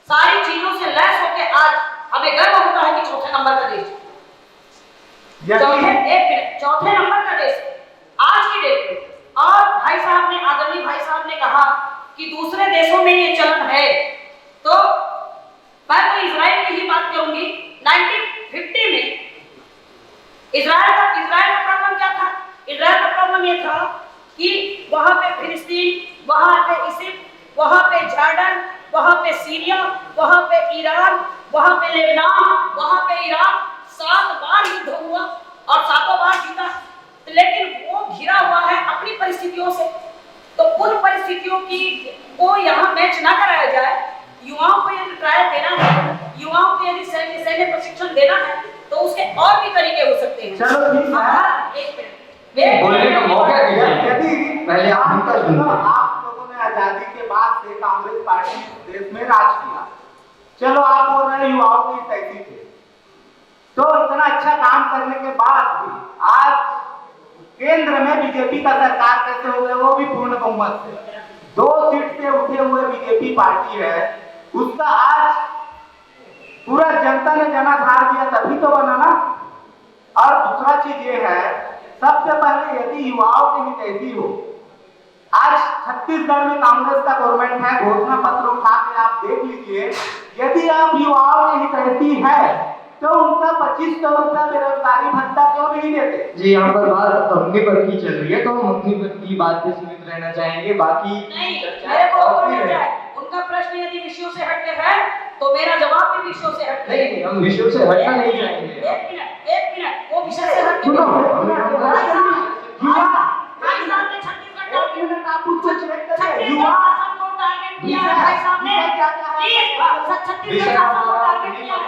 सारी चीजों से लैस होकर आज हमें गर्व होता है कि चौथे नंबर का देश, चौथे नंबर का देश आज की डेट में। और भाई साहब ने, आदरणीय भाई साहब ने कहा कि दूसरे देशों में ये चलन है, तो मैं तो इजराइल की ही बात करूंगी। 1950 में इजराइल का प्रॉब्लम क्या था? इजराइल का प्रॉब्लम ये था कि वहां पे फिलिस्तीन, वहां पे इजिप्ट, वहां पे जॉर्डन, वहां पे सीरिया, वहां पे ईरान, वहां पे लेबनान, वहां पे इराक, 7 बार युद्ध हुआ और 7 बार जीता, लेकिन वो घिरा हुआ है अपनी परिस्थितियों से। तो उन परिस्थितियों को यहाँ मैच ना कराया जाए। युवाओं को यदि ट्रायल देना है, युवाओं को यदि सैन्य प्रशिक्षण देना है, तो उसके और भी तरीके हो सकते हैं। चलो ठीक है, एक मिनट बोलने का मौका दीजिए। यदि पहले आप उनका सुनिए। आप लोगों ने आजादी के बाद से कांग्रेस पार्टी देश में राज किया, चलो आप बोल रहे हैं युवाओं की तैसी थे, तो इतना अच्छा काम करने के बाद भी आज केंद्र में बीजेपी का सरकार कैसे हो गया, वो भी पूर्ण बहुमत से 2 सीट से उठे हुए बीजेपी पार्टी है, उसका आज पूरा जनता ने जनाधार दिया तभी तो बना ना। और दूसरा चीज ये है, सबसे पहले यदि युवाओं के हित ऐसी हो, आज छत्तीसगढ़ में कांग्रेस का गवर्नमेंट है, घोषणा पत्र उठा के आप देख लीजिए, यदि आप युवाओं के हित ऐसी है तो उनका 2500 रुपया बेरोजगारी भत्ता क्यों नहीं देते? जी, यहाँ पर बात अग्निपथ की चल रही है, तो हम अग्निपथ की बात पे सीमित रहना चाहेंगे, बाकी नहीं, मेरे को बोलना चाहिए। उनका प्रश्न यदि विषयों से हटके है तो मेरा जवाब भी विषयों से हटके है। नहीं, हम विषयों से हटना नहीं चाहेंगे। एक मिनट, वो विषय से हटके सुनो, भाई साहब ने छत्तीसगढ़ टारगेट, आप उसको चेक करें, युवा शासन को टारगेट किया है भाई साहब ने, छत्तीसगढ़ शासन को टारगेट किया है।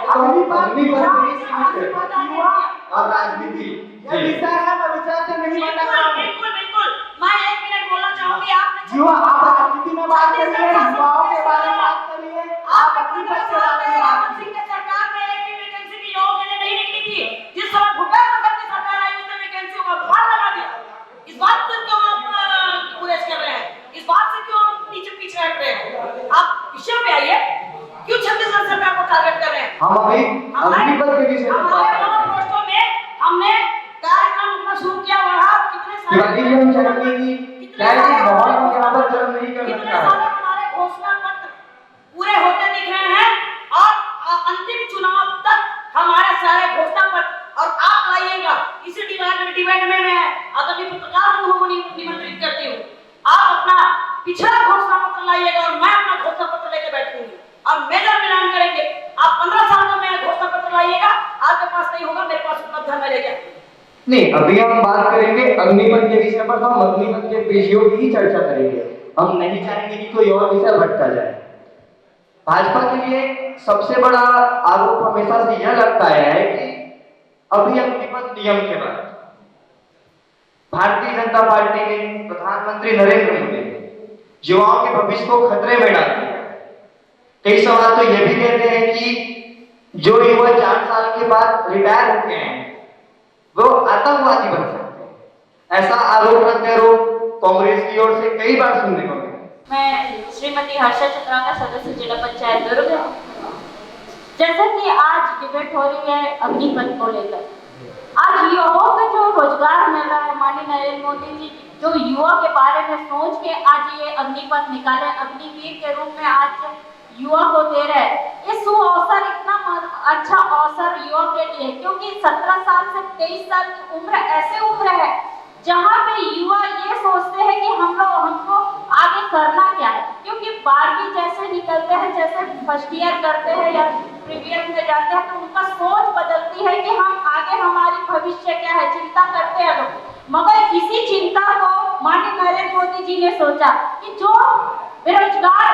और राजनीति ये विषय है, मैं विषय से नहीं बता रहा हूँ। बिल्कुल, मैं 1 मिनट बोलना चाहूंगी। आपने युवा, आप राजनीति में बात करिए, युवाओं के बारे में बात करिए, आप अपनी बात से बात करिए। रावत सिंह के सरकार में एक भी वैकेंसी की युवाओं के लिए नहीं निकली थी। जिस समय भूपेश बघेल की सरकार आई उसने वैकेंसी को बाहर लगा दिया। इस बात पर क्यों आप गुरेज कर रहे हैं? इस बात से क्यों आप पीछे हट रहे हैं? आप विषय पे आइए, क्यों छत्तीसगढ़ सरकार को टारगेट कर रहे हैं? हम अभी अग्निपथ के विषय में बात कर रहे हैं। पोस्टों में हमने कार्यक्रम अपना शुरू किया, वहां कितने सारे हम चाहेंगे कि क्या है कि माहौल को यहाँ पर गर्म नहीं कर सकता है। हमारे घोषणा पत्र पूरे होते दिख रहे हैं और अंतिम चुनाव तक हमारे सारे घोषणा पत्र, और आप लाइएगा इसी डिबेट में मैं आदरणीय पत्रकार बंधुओं को निमंत्रित करती हूँ। आप अपना पिछला घोषणा पत्र लाइएगा और मैं अपना घोषणा पत्र लेके बैठूंगी और मेजर मिलान करेंगे। आप 15 साल का मेरा घोषणा पत्र लाइएगा, आपके पास नहीं होगा, मेरे पास उपलब्ध है, मैं लेके नहीं, अभी हम बात करेंगे अग्निपथ के विषय पर, तो हम अग्निपथ के पेशियों की ही चर्चा करेंगे। हम नहीं चाहेंगे कि कोई और विषय भटका जाए। भाजपा के लिए सबसे बड़ा आरोप हमेशा से यह लगता है कि अभी अग्निपथ नियम के बाद भारतीय जनता पार्टी ने, प्रधानमंत्री नरेंद्र मोदी ने युवाओं के भविष्य को खतरे में डाल दिया। कई सवाल तो यह भी कहते हैं कि जो युवा 4 साल के बाद रिटायर होते हैं वो आतंकवादी बन सकते हैं। ऐसा आरोप प्रत्यारोप कांग्रेस की ओर से कई बार सुनने को मिला। मैं श्रीमती हर्षा चतुरांगा, सदस्य जिला पंचायत दुर्ग। जैसा कि आज डिबेट हो रही है अग्निपथ को लेकर, आज युवाओं में जो रोजगार मिल रहा है, माननीय नरेंद्र मोदी जी जो युवा के बारे में सोच के आज ये अग्निपथ निकाले, अग्निवीर के रूप में आज युवा को दे रहे हैं, ये सुअवसर इतना अच्छा अवसर युवा के लिए, क्योंकि 17 साल से 23 साल की उम्र ऐसे उम्र है जहाँ पे युवा ये सोचते हैं कि हमको आगे करना क्या है। क्योंकि 12वीं जैसे निकलते हैं, जैसे फर्स्ट ईयर करते हैं या प्रीवियस में जाते हैं, तो उनका सोच बदलती है कि हम आगे हमारी भविष्य क्या है, चिंता करते हैं लोग। मगर इसी चिंता को माननीय नरेंद्र मोदी जी ने सोचा कि जो बेरोजगार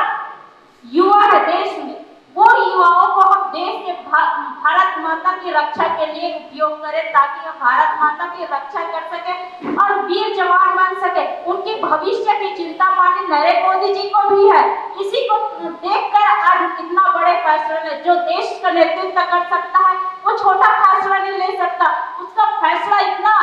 युवा है देश में, वो युवाओं को हम देश के भारत माता की रक्षा के लिए उपयोग करें, ताकि हम भारत माता की रक्षा कर सके और वीर जवान बन सके। उनकी भविष्य की चिंता माननीय नरेंद्र मोदी जी को भी है। इसी को देखकर आज इतना बड़े फैसले ले, जो देश का नेतृत्व कर सकता है वो छोटा फैसला नहीं ले सकता। उसका फैसला इतना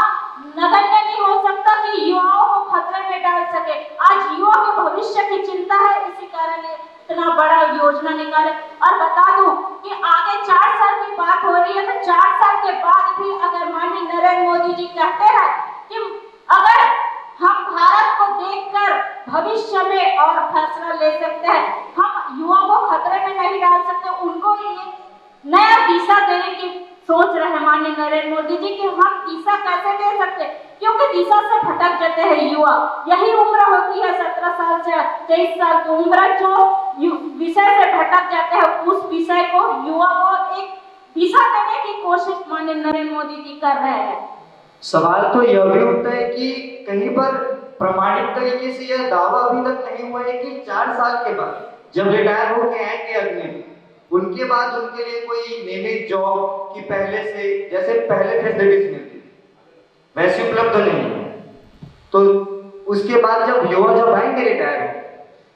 नगण्य नहीं हो सकता कि युवाओं को खतरे में डाल सके। आज युवा के भविष्य की चिंता है, इसी कारण इतना बड़ा योजना निकाले। और बता दूं कि आगे 4 साल की बात हो रही है, तो 4 साल के बाद भी अगर माननीय नरेंद्र मोदी जी कहते हैं कि अगर हम भारत को देखकर भविष्य में और फैसला ले सकते हैं, हम युवा को खतरे में नहीं डाल सकते, उनको ये नया दिशा देने की सोच रहे हैं माननीय नरेंद्र मोदी जी कि हम दिशा कैसे दे सकते, क्योंकि दिशा से भटक जाते हैं युवा। यही उम्र होती है 17 साल से 23 साल की उम्र, जो विषय से भटक जाते हैं, उस विषय को युवा को एक दिशा देने की कोशिश माननीय नरेंद्र मोदी जी कर रहे हैं। सवाल तो यह भी उठता है कि कहीं पर प्रमाणित तरीके से यह दावा अभी तक नहीं हुआ है कि 4 साल के बाद जब रिटायर होके आएंगे अग्नि, उनके बाद उनके लिए कोई नियमित जॉब की पहले से जैसे पहले फैसिलिटीज मिलती वैसे उपलब्ध नहीं है। तो उसके बाद जब आएंगे रिटायर,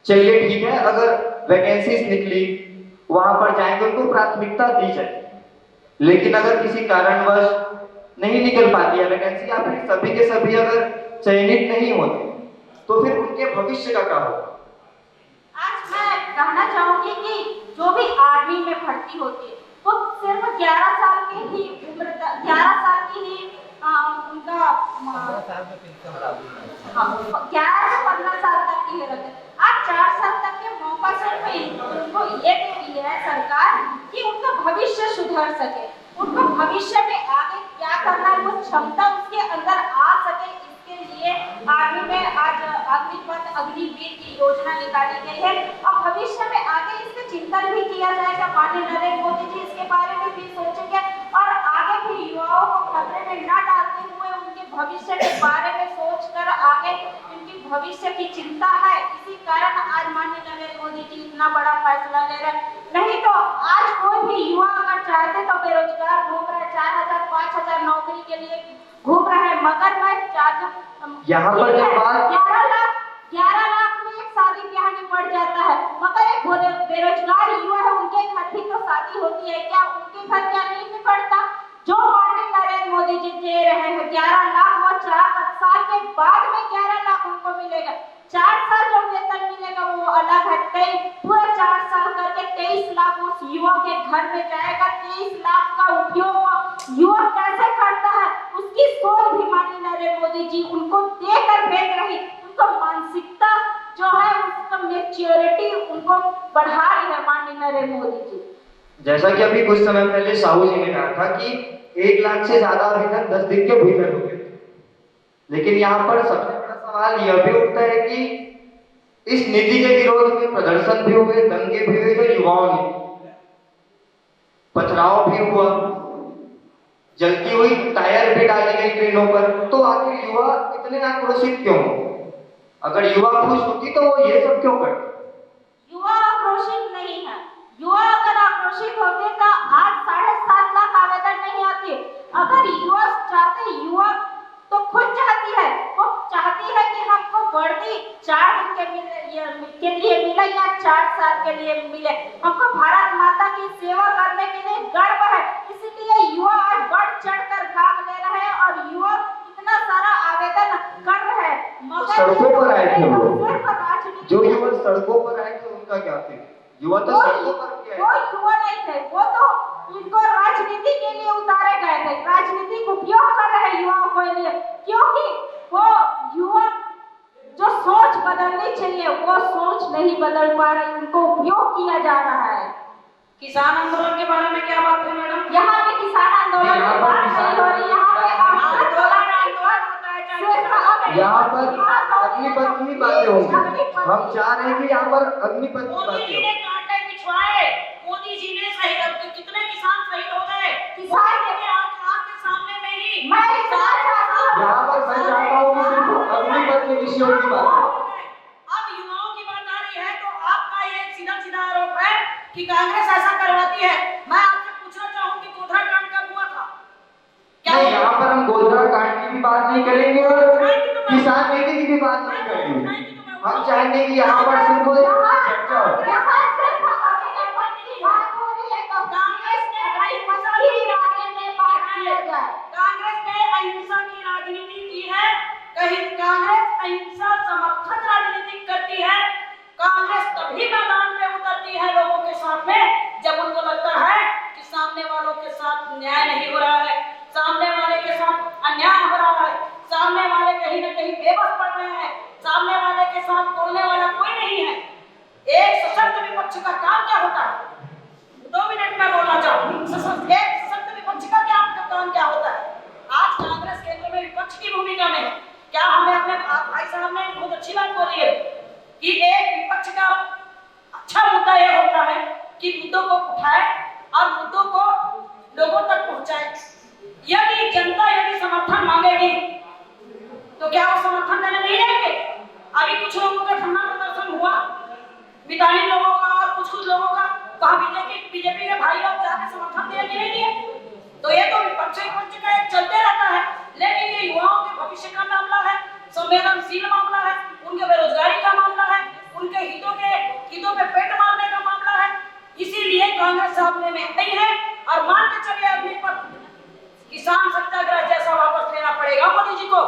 चलिए ठीक है, अगर वैकेंसीज निकली वहां पर जाएंगे, उनको प्राथमिकता दी जाए। लेकिन अगर किसी कारणवश नहीं निकल पाती है वैकेंसी, या फिर सभी के सभी अगर चयनित नहीं होते, तो फिर उनके भविष्य का क्या होगा? आज मैं कहना चाहूंगी कि जो भी आर्मी में भर्ती होती है वो सिर्फ 11 साल की ही उम्र, 11 साल की ही उनका 11 से 15 साल तक की रहते हैं। आज 4 साल तक के मौका सिर्फ उनको ये दे दी है सरकार कि उनका भविष्य सुधर सके, उनको भविष्य में आगे क्या करना है वो क्षमता उसके अंदर आ सके। इसके लिए आर्मी में आज अग्निपथ अग्निवीर की योजना निकाली गई है और भविष्य में आगे इसका चिंतन भी किया जाएगा। माननीय नरेंद्र मोदी जी इसके बारे में भी सोचेंगे और आगे भी युवाओं को खतरे में न डालते हुए उनके भविष्य के बारे में सोचकर आगे उनकी भविष्य की चिंता है। इसी कारण आज माननीय नरेंद्र मोदी जी इतना बड़ा फैसला ले रहे हैं। नहीं तो आज कोई भी युवा अगर चाहते तो बेरोजगार घूम रहे, 4000 5000 नौकरी के लिए घूम रहे हैं। मगर मैं चाहती हूँ यहाँ पर जब बात 11 लाख में एक शादी ब्याह निपट जाता है, मगर एक बेरोजगार युवा है, उनके घर भी तो शादी होती है, क्या उनके घर क्या नहीं निपटता? जो माननीय नरेंद्र मोदी जी दे रहे हैं 11 लाख, वो 4 साल के बाद में 11 लाख उनको मिलेगा। 4 साल जो वेतन मिलेगा वो अलग है, पूरा 4 साल करके 23 लाख उस युवा के घर में जाएगा। 23 लाख का उपयोग युवा कैसे करता है उसकी सोच भी माननीय नरेंद्र मोदी जी उनको देकर भेज रही। उनको मानसिकता जो है उसका मैच्योरिटी उनको बढ़ा रही है माननीय नरेंद्र मोदी जी। जैसा कि अभी कुछ समय पहले साहू जी ने कहा था कि 1 लाख से ज्यादा आवेदन 10 दिन के भीतर हो गए, लेकिन यहाँ पर सबसे बड़ा सवाल यह भी उठता है कि इस नीति के विरोध में प्रदर्शन भी हुए, दंगे भी हुए, जो युवाओं ने पथराव भी हुआ, जलती हुई टायर भी डाली गई ट्रेनों पर। तो आखिर युवा इतने आक्रोशित क्यों? अगर युवा खुश होती तो वो ये सब क्यों करते? युवा आक्रोशित नहीं है। युवा अगर आक्रोशित होते तो आज 7.5 लाख आवेदन नहीं आते। अगर युवा चाहते, युवा तो खुद चाहती है, वो चाहती है कि हमको वर्दी 4 दिन के लिए मिले या 4 साल के लिए मिले। हमको भारत माता की सेवा करने के लिए गर्व है, इसलिए युवा आज बढ़ चढ़कर भाग ले रहे हैं और युवा इतना सारा आवेदन कर रहे हैं। मगर सड़कों पर आए थे वो, राजनीति जो युवा सड़कों पर आए थे उनका क्या थे? युवा तो सड़कों पर भी वो युवा नहीं थे, वो तो इनको राजनीति के लिए उतारे गए थे, राजनीतिक उपयोग कर रहे हैं युवाओं के लिए, क्योंकि वो युवा जो सोच बदलनी चाहिए वो सोच नहीं बदल पा रही, उनको उपयोग किया जा रहा है। किसान आंदोलन के बारे में क्या बात है मैडम? यहाँ पे किसान आंदोलन की बात नहीं हो रही, यहाँ पे आंदोलन होता है चाहे यहाँ पर अग्निपथ की बातें होंगी। हम चाह रहे हैं कि यहाँ पर अग्निपथ की मोदी जी बातें ने कांटे बिछवाए, मोदी जी ने शहीद, कितने किसान शहीद हो गए किसान के आंख के सामने में ही। मैं यहाँ पर मैं चाहता हूँ कि सिर्फ अग्निपथ के विषयों की बात है। अब युवाओं की बात आ रही है तो आपका ये सीधा सीधा आरोप है कि कांग्रेस ऐसा करवाती है। मैं आपसे पूछना चाहूंगी गोधरा कांड कब हुआ था? नहीं, यहाँ पर हम गोधरा कांड की भी बात नहीं करेंगे और किसान नीति की भी बात नहीं करेंगे। हम चाहेंगे कि यहाँ पर सिर्फ चर्चा हो। कांग्रेस ने अहिंसा की राजनीति की है, कहीं कांग्रेस अहिंसा समर्थक राजनीति करती है। कांग्रेस तभी मैदान में उतरती है लोगों के सामने जब उनको लगता है कि सामने वालों के साथ न्याय नहीं हो रहा है, सामने वाले के साथ अन्याय हो रहा है, सामने वाले कहीं ना कहीं बेबस पड़ रहे हैं, सामने वाले के साथ बोलने वाला कोई नहीं है। एक सशक्त विपक्ष का काम क्या होता है? 2 मिनट में बोलना चाहूंगी। एक सशक्त विपक्ष का काम क्या होता है? आज कांग्रेस केंद्र में विपक्ष की भूमिका में है। क्या हमें अपने भाई साहब ने बहुत अच्छी बात बोली है कि एक विपक्ष का अच्छा मुद्दा यह होता है कि मुद्दों को उठाए और मुद्दों को लोगों तक पहुंचाए। यदि जनता समर्थन मांगेगी तो क्या वो समर्थन देने नहीं जाएंगे? अभी कुछ लोगों का धरना प्रदर्शन हुआ, मितानी लोगों का और कुछ लोगों का, कहा बीजेपी के भाई लोग जाके समर्थन दिया कि नहीं दिए? तो ये तो विपक्ष का एक चलते रहता है, लेकिन ये युवाओं के भविष्य का मामला है, संवेदनशील मामला है, उनके बेरोजगारी का मामला है, उनके हितों पे पेट मारने का मामला है। इसीलिए कांग्रेस सामने में आई है और मान के चलिए अग्नि पर किसान सत्याग्रह जैसा वापस लेना पड़ेगा मोदी जी को।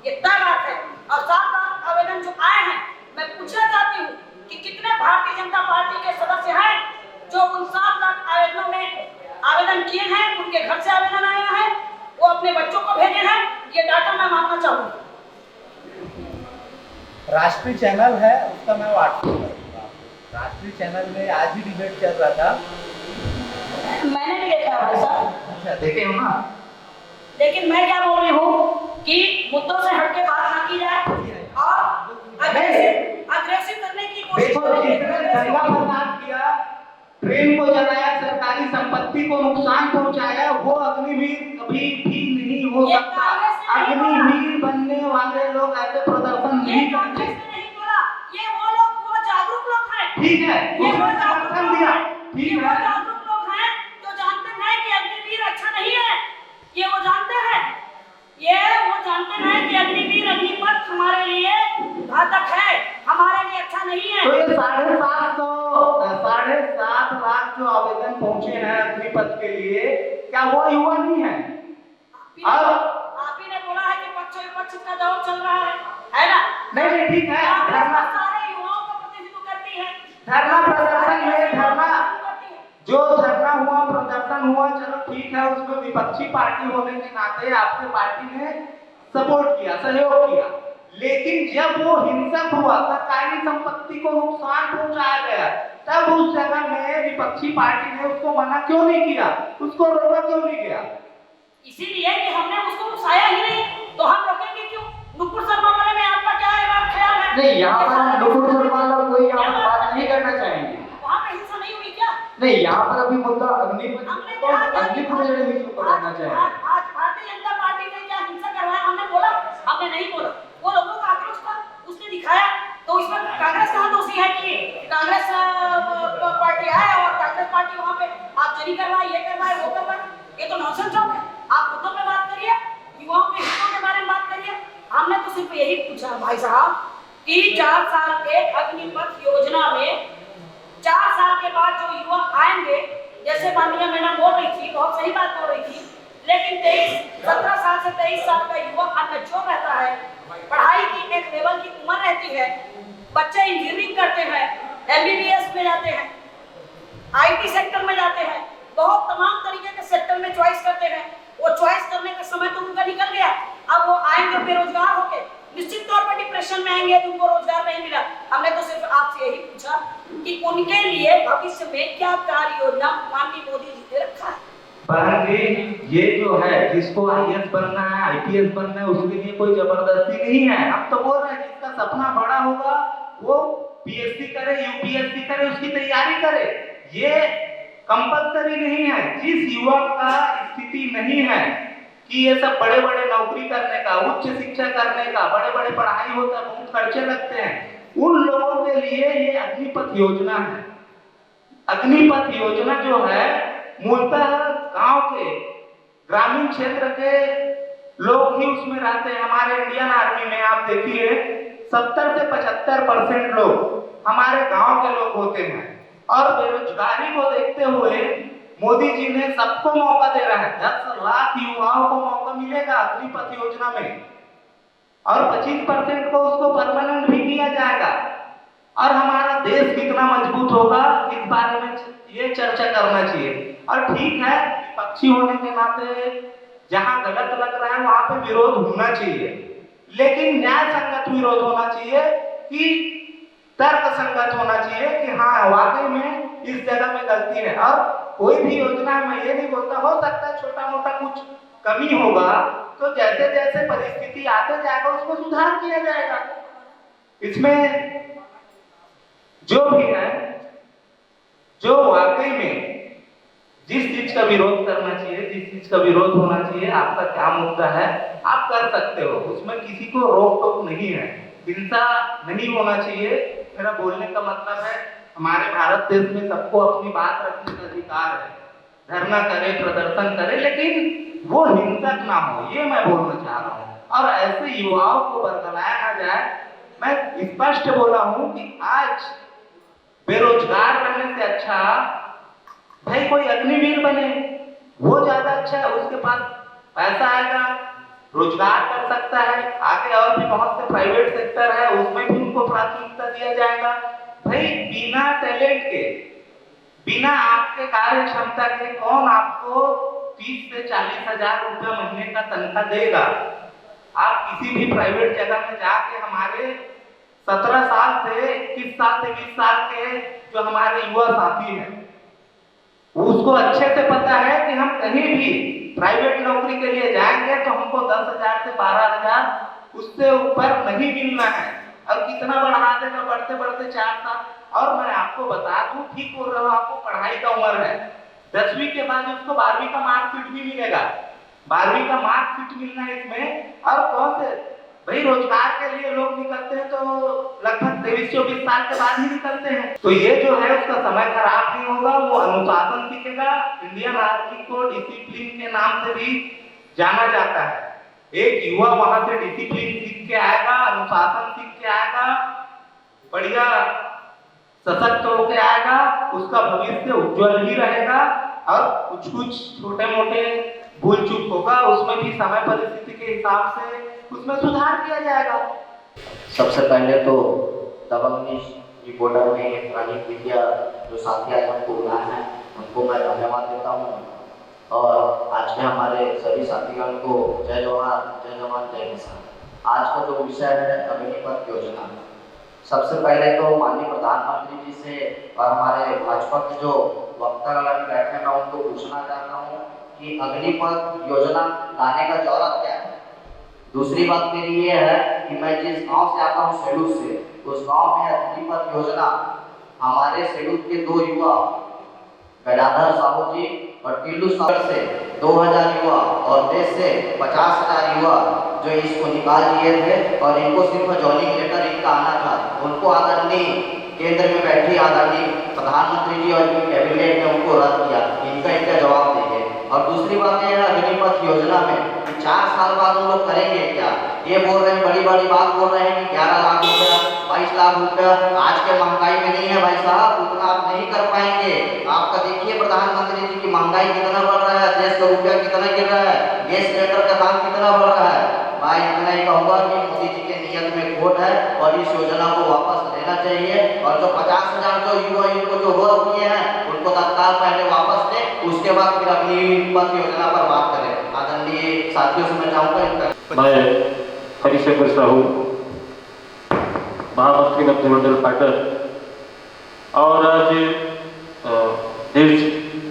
ये तय बात है। और 7 लाख आवेदन जो आए हैं, मैं पूछना चाहती हूँ कि कितने भारतीय जनता पार्टी के सदस्य हैं जो उन 7 लाख आवेदनों में आवेदन किए हैं, उनके घर से आवेदन आया है, वो अपने बच्चों को भेजे हैं? ये डाटा मैं मांगना चाहूंगी। राष्ट्रीय चैनल है उसका मैं व्हाट्सएप करूंगा। राष्ट्रीय चैनल में आज ही डिबेट चल रहा था। मैंने भी देखा भाई साहब। अच्छा, देखे हो ना? लेकिन मैं क्या बोल रही हूँ कि मुद्दों से हटके बात ना की जाए और अग्रेसिव करने की कोशिश देखो, जिसने दंगा फसाद किया, ट्रेन को जलाया, सरकारी संपत्ति को नुकसान पहुंचाया, वो अग्निवीर कभी भी नहीं हो सकता। अग्निवीर बनने वाले लोग ऐसे प्रदर्शन नहीं करते। नहीं बोला, ये वो लोग, वो जागरूक लोग हैं। ठीक है, ये वो समर्थन दिया, ठीक ये वो है। जागरूक लोग हैं जो जानते हैं कि अग्निवीर अच्छा नहीं है। ये वो जानते हैं, कि अग्निवीर अग्निपथ हमारे लिए घातक है, हमारे लिए अच्छा नहीं है। तो ये 7.5 लाख जो आवेदन पहुंचे हैं अग्निपथ के लिए, क्या वो युवा नहीं है? आप ही ने बोला है कि पक्ष विपक्ष का दौर चल रहा है ना? नहीं, ठीक है। सारे युवाओं का प्रतिनिधित्व करती है। धरना प्रदर्शन में जो धरना हुआ, प्रदर्शन हुआ, चलो ठीक है, उसमें विपक्षी पार्टी होने के नाते आपके पार्टी ने सपोर्ट किया, सहयोग किया। लेकिन जब वो हिंसक हुआ, सरकारी संपत्ति को नुकसान पहुंचाया गया, तब उस जगह में विपक्षी पार्टी ने उसको मना क्यों नहीं किया, उसको रोका क्यों नहीं गया? इसीलिए कि हमने उसको उकसाया ही नहीं, तो हम रोकेंगे क्यों? नुपुर शर्मा वाले में आपका क्या ख्याल है? नहीं, यहाँ पर हम नुपुर शर्मा वाला कोई यहाँ पर बात नहीं करना चाहेंगे। वहाँ पे हिंसा नहीं हुई क्या? नहीं, यहाँ पर अभी मुद्दा अग्निपथ से जुड़े विषय पर करना चाहेंगे। आज भारतीय जनता पार्टी ने क्या हिंसा करवाया? हमने बोला? हमने नहीं बोला। वो लोगों का आक्रोश था, उसने दिखाया। तो इसमें कांग्रेस कहाँ दोषी है कि कांग्रेस पार्टी आए और कांग्रेस पार्टी वहाँ पे आप चोरी करवाए, ये करवाए, वो करवाए? ये तो नॉनसेंस जोक है। आप मुद्दों पे बात करिए, युवाओं के हितों के बारे में बात करिए। हमने तो सिर्फ यही पूछा भाई साहब कि 4 साल के अग्निपथ योजना में 4 साल के बाद जो युवा आएंगे, जैसे माननीय मैडम बोल रही थी, बहुत सही बात बोल रही थी, लेकिन 17 साल से 23 साल का युवा अनमेच्योर रहता है, पढ़ाई की एक लेवल की उम्र रहती है, बच्चे इंजीनियरिंग करते हैं, MBBS में जाते हैं, IT सेक्टर में जाते हैं, बहुत तमाम तरीके के सेक्टर में चॉइस करते हैं। वो चॉइस करने का समय तो उनका निकल गया। अब वो आएंगे बेरोजगार होके, निश्चित तौर पर डिप्रेशन में आएंगे, तो उनको रोजगार नहीं मिला। हमने तो सिर्फ आपसे यही पूछा कि उनके लिए भविष्य में क्या कार्य योजना माननीय मोदी जी ने रखा है। बहन जी, ये जो है जिसको आईएएस बनना है, आईपीएस बनना है, उसके लिए कोई जबरदस्ती नहीं है। हम तो बोल रहे हैं जिसका सपना बड़ा होगा वो पीएससी करे, यूपीएससी करे, उसकी तैयारी करे। ये कंपल्सरी नहीं है। जिस युवा का स्थिति नहीं है कि ये सब बड़े बड़े नौकरी करने का, उच्च शिक्षा करने का, बड़े बड़े पढ़ाई होता है, बहुत खर्चे लगते हैं, उन लोगों के लिए ये अग्निपथ योजना है। अग्निपथ योजना जो है मूलतः गांव के, ग्रामीण क्षेत्र के लोग ही उसमें रहते हैं। हमारे इंडियन आर्मी में आप देखिए 70 से 75% लोग हमारे गांव के लोग होते हैं। और बेरोजगारी को देखते हुए मोदी जी ने सबको मौका दे रहा है। 10 लाख युवाओं को मौका मिलेगा अग्निपथ योजना में, और 25% को उसको परमानेंट भी किया जाएगा। और हमारा देश कितना मजबूत होगा इस बारे में ये चर्चा करना चाहिए। और ठीक है, विपक्षी होने के नाते जहां गलत लग रहा है वहां पे विरोध होना चाहिए, लेकिन न्याय संगत विरोध होना चाहिए, कि तर्क संगत होना चाहिए कि हाँ वाकई में इस जगह में गलती है। और कोई भी योजना मैं ये नहीं बोलता, हो सकता है छोटा मोटा कुछ कमी होगा तो जैसे जैसे परिस्थिति आते जाएगा उसको सुधार किया जाएगा। इसमें जो भी है, जो वाकई में जिस चीज का विरोध करना चाहिए, जिस चीज का विरोध होना चाहिए, आपका क्या मुद्दा है आप कर सकते हो, उसमें किसी को रोक टोक नहीं है। हिंसा नहीं होना चाहिए। मेरा बोलने का मतलब है हमारे भारत देश में सबको अपनी बात रखने का अधिकार है, धरना करे, प्रदर्शन करे, लेकिन वो हिंसक ना हो, ये मैं बोलना चाह रहा हूँ। और ऐसे युवाओं को बरगलाया ना जाए। मैं स्पष्ट बोला हूँ कि आज बेरोजगार रहने से अच्छा भाई कोई अग्निवीर बने, वो ज्यादा अच्छा है। उसके पास पैसा आएगा, रोजगार कर सकता है, आगे और भी बहुत से प्राइवेट सेक्टर है उसमें भी उनको प्राथमिकता दिया जाएगा। भाई बिना टैलेंट के, बिना आपके कार्य क्षमता के कौन आपको 30 से 40 हजार रुपया महीने का तनख्वाह देगा। आप किसी भी प्राइवेट जगह में जाके हमारे 17 साल से 21 साल से 20 साल के जो हमारे युवा साथी हैं उसको अच्छे से पता है कि हम कहीं भी प्राइवेट नौकरी के लिए जाएंगे तो हमको 10,000 से 12,000 उससे ऊपर नहीं मिलना है। और कितना बढ़ा देगा बढ़ते बढ़ते 4 साल। और मैं आपको बता दूं, ठीक बोल रहा हूं, आपको पढ़ाई का उम्र है, 10वीं के बाद उसको 12वीं का मार्कशीट भी मिलेगा। 12वीं का मार्कशीट मिलना है इसमें। और कौन से भाई रोजगार के लिए लोग निकलते हैं तो लगभग 23-24 साल के बाद ही निकलते हैं। तो ये जो है उसका समय खराब नहीं होगा, वो अनुशासन सीखेगा। इंडियन आर्मी को डिसिप्लिन के नाम से भी जाना जाता है। एक युवा वहां से डिसिप्लिन सीख के आएगा, अनुशासन सीख के आएगा, बढ़िया सशक्त होके आएगा, उसका भविष्य उज्जवल ही रहेगा। और कुछ कुछ छोटे मोटे भूल चूक होगा उसमें भी समय परिस्थिति के हिसाब से उसमें सुधार किया जाएगा। सबसे पहले तो दबंग न्यूज रिपोर्टर में इलेक्ट्रॉनिक मीडिया जो साथी आज हमको बुलाए हैं उनको मैं धन्यवाद देता हूं। और आज के हमारे सभी साथीगण को जय जवान, जय जवान, जय किसान। आज का जो विषय है अग्निपथ योजना। सबसे पहले तो माननीय प्रधानमंत्री जी से और हमारे भाजपा के जो वक्तागण बैठे मैं उनको पूछना चाहता हूँ कि अग्निपथ योजना लाने का जरूरत क्या है। दूसरी बात मेरी ये है कि मैं जिस गांव से आता हूँ शेड्यूल से, उस गांव में अग्निपथ योजना हमारे शेड्यूल के 2 युवा गदाधर साहू जी और टिल्लू सागर से 2000 युवा और देश से 50,000 युवा जो इसको निकाल दिए थे और इनको सिर्फ ज्वाइनिंग लेटर इनका आना था। उनको आदरणीय केंद्र में बैठी आदरणीय प्रधानमंत्री जी और कैबिनेट ने उनको रद्द किया। इनका जवाब देंगे। और दूसरी बात यह है अग्निपथ योजना में 4 साल बाद हम लोग करेंगे क्या। ये बोल रहे हैं, बड़ी बड़ी बात बोल रहे हैं कि 11 लाख रुपया, 22 लाख रुपया। आज के महंगाई में नहीं है भाई साहब, उतना आप नहीं कर पाएंगे। आपका देखिए प्रधानमंत्री जी की महंगाई कितना बढ़ रहा है, देश का रुपया कितना गिर रहा है, गैस सिलेंडर का दाम कितना बढ़ रहा है। भाई इतना ही कहूँगा कि मोदी जी के नियत में खोट है और इस योजना को वापस लेना चाहिए। और जो 50,000 जो युवा इनको जो हो रही है उनको तत्काल पहले वापस दे, उसके बाद फिर अग्निपथ योजना पर बात करें। आदरणीय साथियों से मैं चाहूँगा मैं हरिशंकर साहू, महामंत्री मंत्रिमंडल पाठक, और आज न्यूज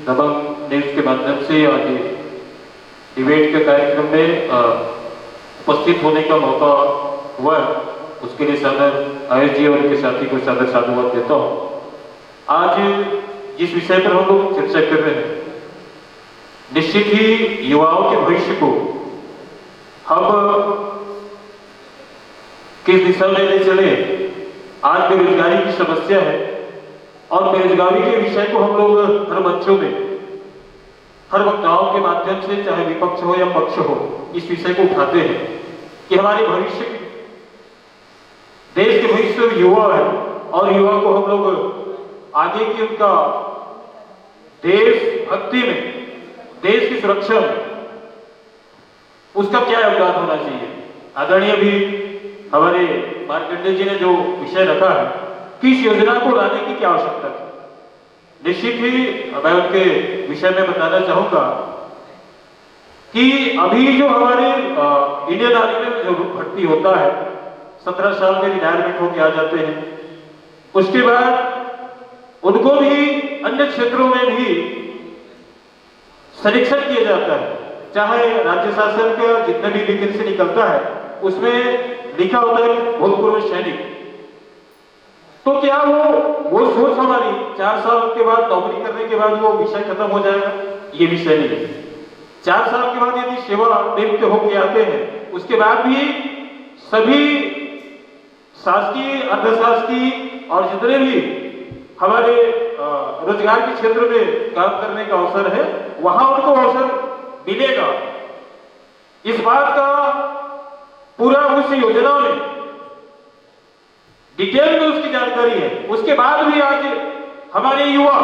दबंग न्यूज के माध्यम से आज डिबेट के कार्यक्रम में उपस्थित होने का मौका हुआ, उसके लिए सादर आयुष जी और उनके साथी को सादर साधुवाद देता हूँ। आज जिस विषय पर हम लोग चर्चा कर रहे हैं, निश्चित ही युवाओं के भविष्य को हम किस दिशा में ले चले। आज बेरोजगारी की समस्या है और बेरोजगारी के विषय को हम लोग हर मंचों में, हर वक्ताओं के माध्यम से, चाहे विपक्ष हो या पक्ष हो, इस विषय को उठाते हैं कि हमारे भविष्य, देश के भविष्य में युवा है और युवा को हम लोग आगे की उनका देश भक्ति में, देश की सुरक्षा में उसका क्या योगदान होना चाहिए। आदरणीय भी हमारे मार्कंडेय जी ने जो विषय रखा है कि इस योजना को लाने की क्या आवश्यकता है, निश्चित ही मैं उनके विषय में बताना चाहूंगा कि अभी जो हमारे इंडियन आर्मी में जो भर्ती होता है, 17 साल में रिटायरमेंट होके आ जाते हैं, उसके बाद उनको भी अन्य क्षेत्रों में भी सिलेक्शन किया जाता है। चाहे राज्य शासन का जितने भी वैकेंसी निकलता है उसमें लिखा होता है भूतपूर्व सैनिक। तो क्या वो सोच हमारी 4 साल के बाद नौकरी करने के बाद वो विषय खत्म हो जाएगा? ये विषय नहीं है। 4 साल के बाद यदि सेवा नियुक्त होकर आते हैं, उसके बाद भी सभी शासकीय, अर्धशासकीय और जितने भी हमारे रोजगार के क्षेत्र में काम करने का अवसर है, वहां उनको अवसर मिलेगा। इस बात का पूरा उस योजना में डिटेल में उसकी जानकारी है। उसके बाद भी आज हमारे युवा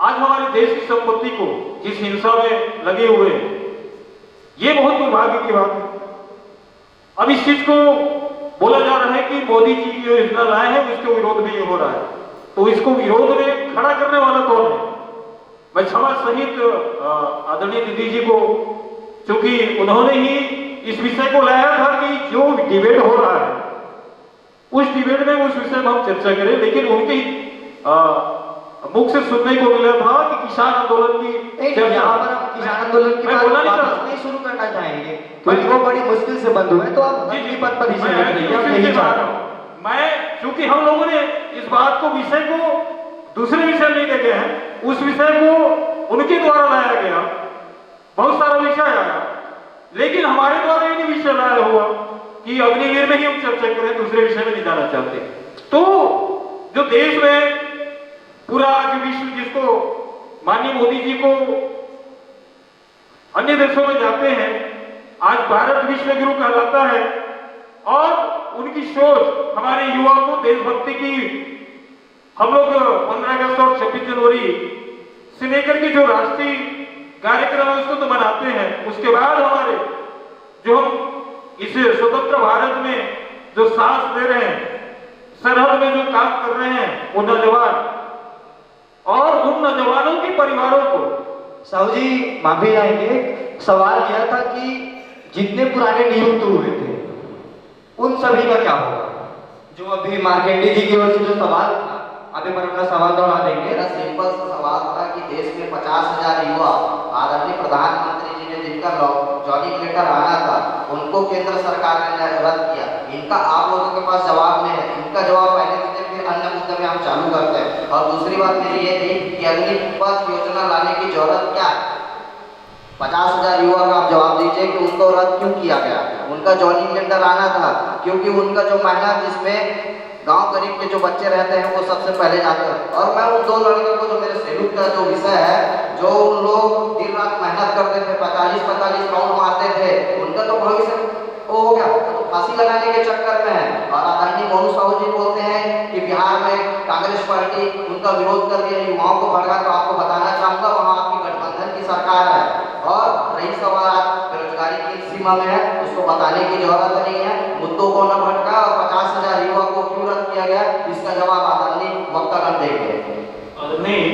आज हमारे देश की संपत्ति को जिस हिंसा में लगे हुए हैं, ये बहुत दुर्भाग्य की बात है। अब इस चीज को बोला जा रहा है कि मोदी जी की योजना लाए हैं, उसके विरोध में ये हो रहा है। तो इसको विरोध में खड़ा करने वाला कौन है? मैं क्षमा सहित आदरणीय दीदी जी को, क्योंकि उन्होंने ही इस विषय को लाया था कि जो डिबेट हो रहा है उस डिबेट में उस विषय में हम चर्चा करें, लेकिन उनके मुख से सुनने को मिला था कि किसान आंदोलन की यहाँ पर हम किसान आंदोलन की बात वापस नहीं शुरू करना चाहेंगे, क्योंकि वो बड़ी मुश्किल से बंद हुए। तो आप पद पर मैं, क्योंकि हम लोगों ने इस बात को, विषय को दूसरे विषय नहीं देखे हैं, उस विषय को उनके द्वारा लाया गया। बहुत सारा विषय आया, लेकिन हमारे द्वारा ये नहीं विषय लाया हुआ कि अग्निवीर में ही हम चर्चा करें, दूसरे विषय में नहीं जाना चाहते। तो जो देश में पूरा आज विश्व, जिसको माननीय मोदी जी को अन्य देशों में जाते हैं, आज भारत विश्व गुरु कहलाता है। और उनकी सोच हमारे युवा को देशभक्ति की, हम लोग 15 अगस्त और 26 जनवरी से लेकर के जो राष्ट्रीय कार्यक्रम है उसको तो मनाते हैं। उसके बाद हमारे जो हम इस स्वतंत्र भारत में जो सांस ले रहे हैं, सरहद में जो काम कर रहे हैं, वो नौजवान और उन नौजवानों के परिवारों को। साहू जी माफी चाहेंगे, सवाल यह था कि जितने पुराने नियुक्त हुए थे उन सभी का क्या होगा? जो अभी मार्कंडेय जी की ओर से जो सवाल था, अभी पर अपना सवाल दोहरा देंगे। मेरा सिंपल सा सवाल था कि देश में 50,000 युवा आदरणीय प्रधानमंत्री जी ने जिनका जॉइनिंग लेटर आना था, उनको केंद्र सरकार ने रद्द किया। इनका आप लोगों के पास जवाब में है, इनका जवाब पहले दीजिए, फिर अन्य मुद्दे में हम चालू करते हैं। और दूसरी बात मेरी ये थी कि अग्निपथ योजना लाने की जरूरत क्या है? 50,000 युवा का आप जवाब दीजिए कि उनको रद्द क्यों किया गया? उनका जॉइनिंग लेटर आना था, क्योंकि उनका जो महीना जिसमें गांव गरीब के जो बच्चे रहते हैं वो सबसे पहले जाते हैं। और मैं उन 2 लड़कों को, जो मेरे सैल्यूट का जो विषय है, जो उन लोग दिन रात मेहनत करते थे, 45-45 राउंड मारते थे, उनका तो भविष्य वो हो गया, तो फांसी लगाने के चक्कर में है। और आदरणीय मोनू साहू जी बोलते हैं कि बिहार में कांग्रेस पार्टी उनका विरोध कर रही है, युवाओं को भड़का। तो आपको बताना चाहूंगा, वहाँ आपकी गठबंधन की सरकार है। और रही सवाल आप बेरोजगारी की सीमा में है, उसको बताने की जरूरत नहीं है। मुद्दों को न भटका और 50,000 युवा को क्यों रद्द किया गया, इसका जवाब आदरणीय वक्तागण देंगे। नहीं,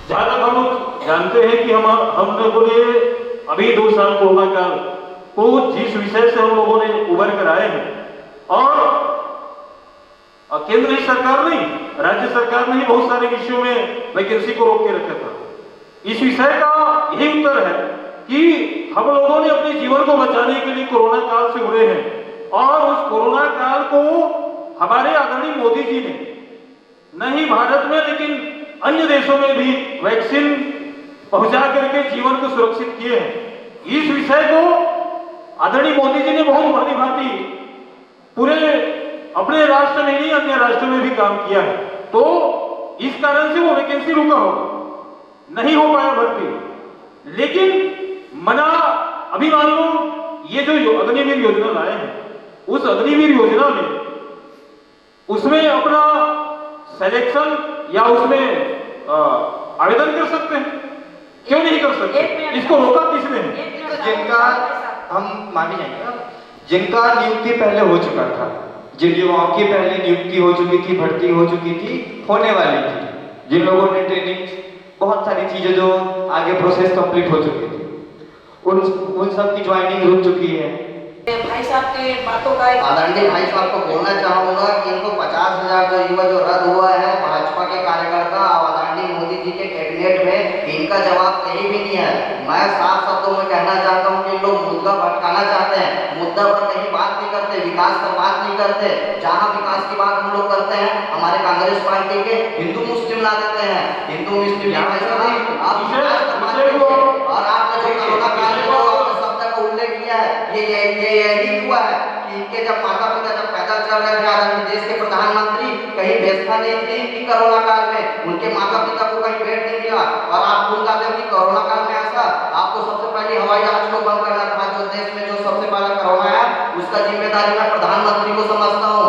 जहां तक हम लोग जानते हैं कि हम लोगों ने अभी 2 साल कोरोना काल को जिस विषय से हम लोगों ने उभर कर आए हैं, और केंद्र की सरकार नहीं, राज्य सरकार ने ही बहुत सारे विषयों में वैकेंसी को रोक के रखा था। इस विषय का यही उत्तर है कि हम लोगों ने अपने जीवन को बचाने के लिए कोरोना काल से उड़े हैं, और उस कोरोना काल को हमारे आदरणीय मोदी जी ने न ही भारत में लेकिन अन्य देशों में भी वैक्सीन पहुंचा करके जीवन को सुरक्षित किए हैं। इस विषय को आदरणीय मोदी जी ने बहुत भली भांति पूरे अपने राष्ट्र में नहीं अन्य राष्ट्रों में भी काम किया है, तो इस कारण से वो वैकेंसी रुका होगा, नहीं हो पाया भर्ती। लेकिन मना अभी मान लो ये जो अग्निवीर योजना लाए हैं, उस अग्निवीर योजना में उसमें अपना सिलेक्शन या उसमें आवेदन कर सकते हैं, क्यों नहीं कर सकते? इसको रोका किसने है? जिनका हम माने जाएंगे, जिनका नियुक्ति पहले हो चुका था, जिन युवाओं की पहले नियुक्ति हो चुकी थी, भर्ती हो चुकी थी, होने वाली थी, जिन लोगों ने ट्रेनिंग, बहुत सारी चीजें जो आगे प्रोसेस कंप्लीट हो चुकी थी, उन सब की ज्वाइनिंग रुक चुकी है। भाई साहब के बातों का आदरणीय भाई साहब को बोलना चाहूंगा कि इनको 50,000 जो युवा जो रद्द हुआ है भाजपा के कार्यकर्ता और आदरणीय मोदी जी के कैबिनेट में, इनका जवाब कहीं भी नहीं है। मैं साफ शब्दों में कहना चाहता हूं कि लोग मुद्दा भटकाना चाहते हैं, मुद्दा पर कहीं बात नहीं करते, विकास पर बात नहीं करते। जहां विकास की बात हम लोग करते हैं, हमारे कांग्रेस पार्टी के हिंदू मुस्लिम ला देते हैं, हिंदू मुस्लिम आप विकास पर बात करिए। और आपने जो कोरोना काल में शब्द का उल्लेख किया है, ये यही हुआ है कि इनके जब माता पिता जब पैदल चल रहे थे, आदरणीय देश के प्रधानमंत्री, कहीं व्यवस्था नहीं थी कि कोरोना काल में उनके माता पिता को कहीं बेड नहीं मिला, और आप भूल जाते हो कि कोरोना काल में ऐसा आपको सबसे पहले हवाई जहाज को बंद करना था। जो देश में जो सबसे पहला कोरोना है, उसका जिम्मेदारी मैं प्रधानमंत्री को समझता हूँ।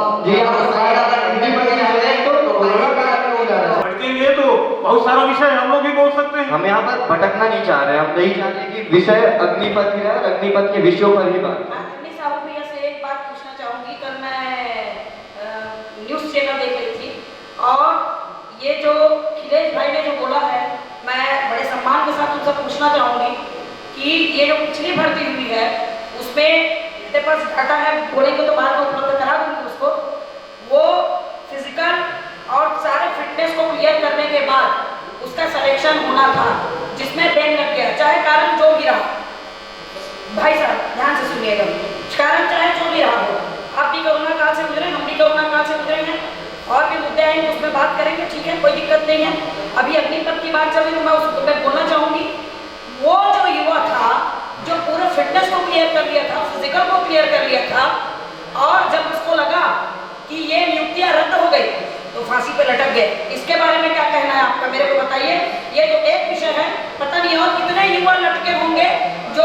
भटकेंगे तो बहुत सारा विषय हम लोग भी बोल सकते हैं। हम यहाँ पर भटकना नहीं चाह रहे, हम नहीं चाहते कि विषय अग्निपथ ही रहे, अग्निपथ के विषयों पर ही बात। आदरणीय साहब भैया से एक बात पूछना चाहूंगी। कल मैं न्यूज चैनल देख रही थी, और ये जो खिलेश भाई ने जो बोला है, मैं बड़े सम्मान के साथ उनसे पूछना चाहूंगी कि ये जो पिछली भर्ती हुई है, उसमें मेरे पास डाटा है, बोलेंगे तो बाद में उपलब्ध करा दूंगी उसको। वो फिजिकल और सारे फिटनेस को क्लियर करने के बाद उसका सिलेक्शन होना था, जिसमें बैन लग गया, चाहे कारण जो भी रहा। भाई साहब ध्यान से सुनिएगा, कारण चाहे जो भी रहा हो, आप भी कोरोना काल से गुजरे, हम भी कोरोना काल से गुजरे हैं, और भी मुद्दे आएंगे उसमें बात करेंगे, ठीक है, कोई दिक्कत नहीं है। अभी अग्निपथ की बात चल रही, तो मैं उसको मैं बोलना चाहूंगी, वो जो युवा था जो पूरे फिटनेस को क्लियर कर लिया था, फिजिकल को क्लियर कर लिया था, और जब उसको लगा कि ये नियुक्तियां रद्द हो गई तो फांसी पे लटक गए। इसके बारे में क्या कहना है आपका, मेरे को बताइए। ये जो एक विषय है, पता नहीं और कितने युवा लटके होंगे जो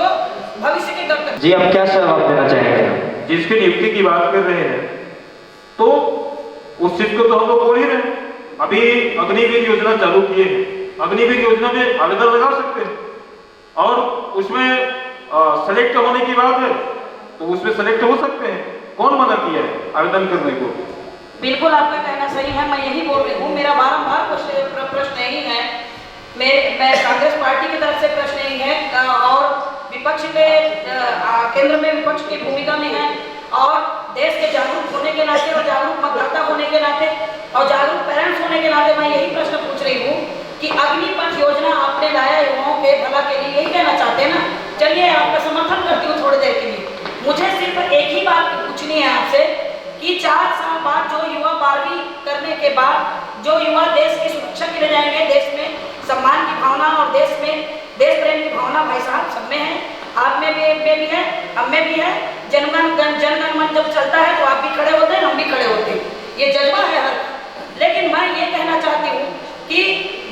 भविष्य के गंतव्य। जी आप क्या जवाब देना चाहेंगे? जिसकी नियुक्ति की बात कर रहे हैं, तो उस चीज को तो हम लोग बोल ही रहे। अभी अग्निवीर योजना चालू किए हैं, अग्निवीर योजना में आवेदन लगा सकते हैं, और उसमें सेलेक्ट होने की बात है तो उसमें सेलेक्ट हो सकते हैं। कौन मना किया है आवेदन करने को? बिल्कुल आपका कहना सही है, मैं यही बोल रही हूँ। मेरा बारंबार प्रश्न यही है, मैं कांग्रेस पार्टी की तरफ से प्रश्न यही है, और विपक्ष के केंद्र में विपक्ष की भूमिका में है, और देश के जागरूक होने के नाते और जागरूक मतदाता होने के नाते और जागरूक पेरेंट्स होने के नाते मैं यही प्रश्न पूछ रही हूँ कि अग्निपथ योजना आपने लाया युवाओं के भला के लिए, यही कहना चाहते हैं ना? चलिए आपका समर्थन करती हूँ थोड़ी देर के लिए। मुझे सिर्फ एक ही बात पूछनी है आपसे कि 4 साल बाद जो युवा 12वीं करने के बाद जो युवा देश की सुरक्षा के लिए जाएंगे, देश में सम्मान की भावना और देश में देश प्रेम की भावना भाई साहब सब में है, आप में भी है, हम में भी है। जनगण मन जब चलता है तो आप भी खड़े होते हैं, हम भी खड़े होते हैं, ये जज्बा है हर। लेकिन मैं ये कहना चाहती हूँ कि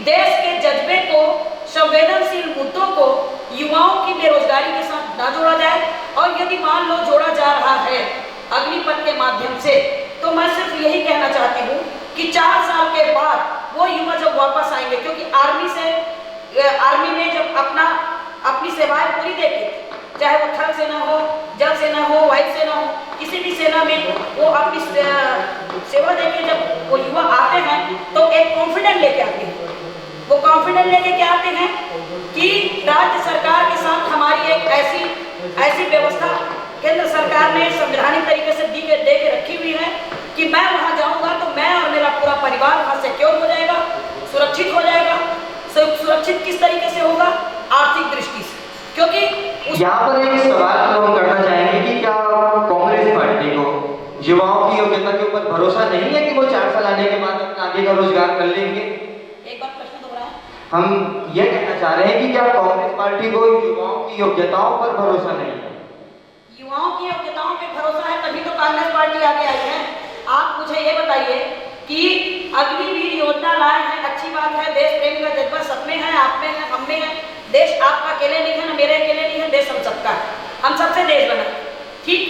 देश के जज्बे को, संवेदनशील मुद्दों को युवाओं की बेरोजगारी के साथ ना जोड़ा जाए, और यदि मान लो जोड़ा जा रहा है अग्निपथ के माध्यम से, तो मैं सिर्फ यही कहना चाहती हूँ कि 4 साल के बाद वो युवा जब वापस आएंगे, क्योंकि आर्मी में जब अपनी सेवाएं पूरी देके, चाहे वो थल सेना हो, जल सेना हो, वायु सेना हो, किसी भी सेना में वो अपनी सेवा देके जब वो युवा आते हैं तो एक कॉन्फिडेंस लेके आते हैं। वो कॉन्फिडेंस लेके क्या आते हैं कि राज्य सरकार के साथ हमारी एक ऐसी व्यवस्था केंद्र सरकार ने संवैधानिक तरीके से दे के रखी हुई है कि मैं वहां जाऊंगा तो मैं और मेरा पूरा परिवार वहां सिक्योर हो जाएगा, सुरक्षित हो जाएगा। सुरक्षित किस तरीके से होगा? आर्थिक दृष्टि से, क्योंकि यहाँ पर एक सवाल तो हम करना चाहेंगे कि क्या कांग्रेस पार्टी को युवाओं की योग्यता के ऊपर भरोसा नहीं है कि वो 4 साल आने के बाद अपना आगे का रोजगार कर लेंगे? एक बार प्रश्न दोहराएं। हम ये कहना चाह रहे हैं कि क्या कांग्रेस पार्टी को युवाओं की योग्यताओं पर भरोसा नहीं है? युवाओं की योग्यताओं पे भरोसा है तभी तो कांग्रेस पार्टी आगे आई है। आप मुझे ये बताइए कि अग्निवीर योजना लाए हैं, अच्छी बात है, देश प्रेम का जज्बा सब में है, आप में है, हम में है। देश आपका अकेले नहीं है, ना मेरे अकेले नहीं है, देश हम सबका है, हम सबसे देश बना। ठीक,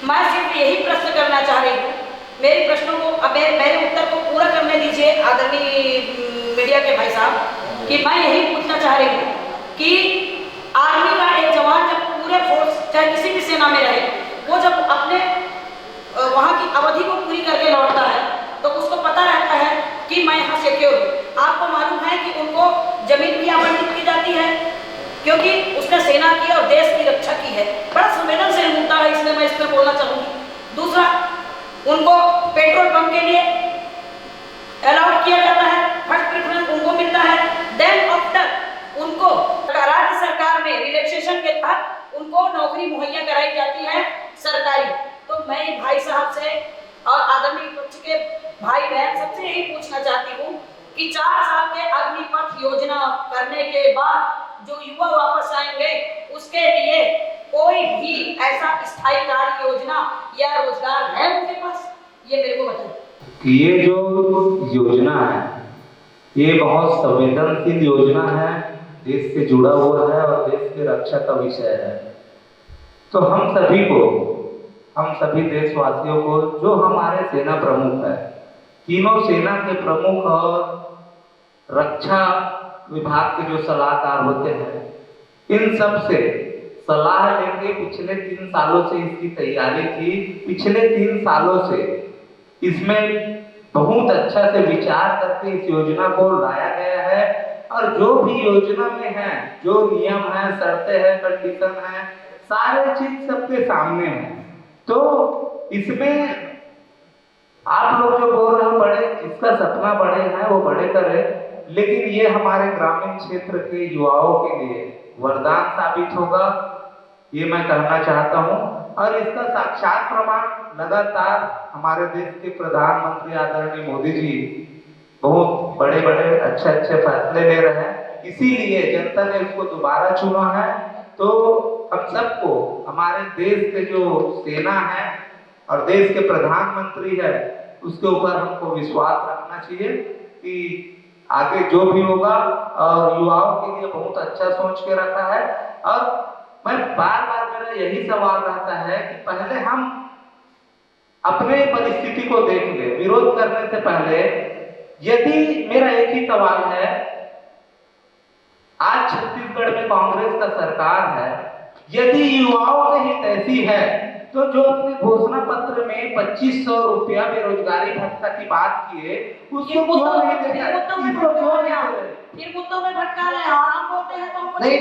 मैं सिर्फ यही प्रश्न करना चाह रही हूँ। मेरे प्रश्नों को अब मेरे उत्तर को पूरा करने दीजिए आदरणीय मीडिया के भाई साहब, कि मैं यही पूछना चाह रही हूँ कि आर्मी का एक जवान जब पूरे फोर्स चाहे किसी भी सेना में रहे, वो जब अपने वहाँ की अवधि को पूरी करके लौटता है तो उसको पता रहता है कि मैं यहाँ सिक्योर हूँ। आपको मालूम है कि उनको जमीन भी आवंटित की जाती है क्योंकि उसने सेना की और देश की रक्षा की है। बड़ा संवेदनशील मुद्दा है, इसलिए मैं इस पर बोलना चाहूँगी। दूसरा, उनको पेट्रोल पंप के लिए अलाउड किया जाता है, फर्स्ट प्रेफरेंस उनको मिलता है। देन आफ्टर उनको राज्य सरकार में रिलैक्सेशन के तहत उनको नौकरी मुहैया कराई जाती है सरकारी। तो मैं भाई साहब से और आदरणीय पक्ष के भाई बहन सबसे यही पूछना चाहती हूँ कि 4 साल के अग्निपथ योजना करने के बाद जो युवा वापस आएंगे उसके लिए कोई भी ऐसा स्थायी कार्य योजना या रोजगार है उनके पास? ये मेरे को बताओ। ये जो योजना है ये बहुत संवेदनशील योजना है, देश से जुड़ा हुआ है और देश की रक्षा का विषय है। तो हम सभी देशवासियों को, जो हमारे सेना प्रमुख है, तीनों सेना के प्रमुख और रक्षा विभाग के जो सलाहकार होते हैं, इन सब से सलाह लेके पिछले 3 सालों से इसकी तैयारी की। पिछले 3 सालों से इसमें बहुत अच्छा से विचार करके इस योजना को लाया गया है और जो भी योजना में है, जो नियम है, शर्तें हैं, कंडीशन है, सारे चीज सबके सामने है। तो इसमें आप लोग जो बोल रहे हो बड़े, जिसका सपना बड़े हैं वो बड़े करे, लेकिन ये हमारे ग्रामीण क्षेत्र के युवाओं के लिए वरदान साबित होगा, ये मैं कहना चाहता हूँ। और इसका साक्षात प्रमाण लगातार हमारे देश के प्रधानमंत्री आदरणीय मोदी जी बहुत बड़े बड़े अच्छे फैसले ले रहे हैं, इसीलिए जनता ने उसको दोबारा चुना है। तो हम सबको, हमारे देश के जो सेना है और देश के प्रधानमंत्री है, उसके ऊपर हमको विश्वास रखना चाहिए कि आगे जो भी होगा, और युवाओं के लिए बहुत अच्छा सोच के रखा है। और मैं बार बार मेरा यही सवाल रहता है कि पहले हम अपने परिस्थिति को देख ले, विरोध करने से पहले। यदि मेरा एक ही सवाल है, आज छत्तीसगढ़ में कांग्रेस का सरकार है, यदि युवाओं के हित ऐसी है तो जो अपने घोषणा पत्र में 2500 रुपया बेरोजगारी भत्ता की बात किए, उसको क्यों नहीं देखा? फिर मुद्दों में भटका रहे हैं और हम बोलते हैं तो नहीं,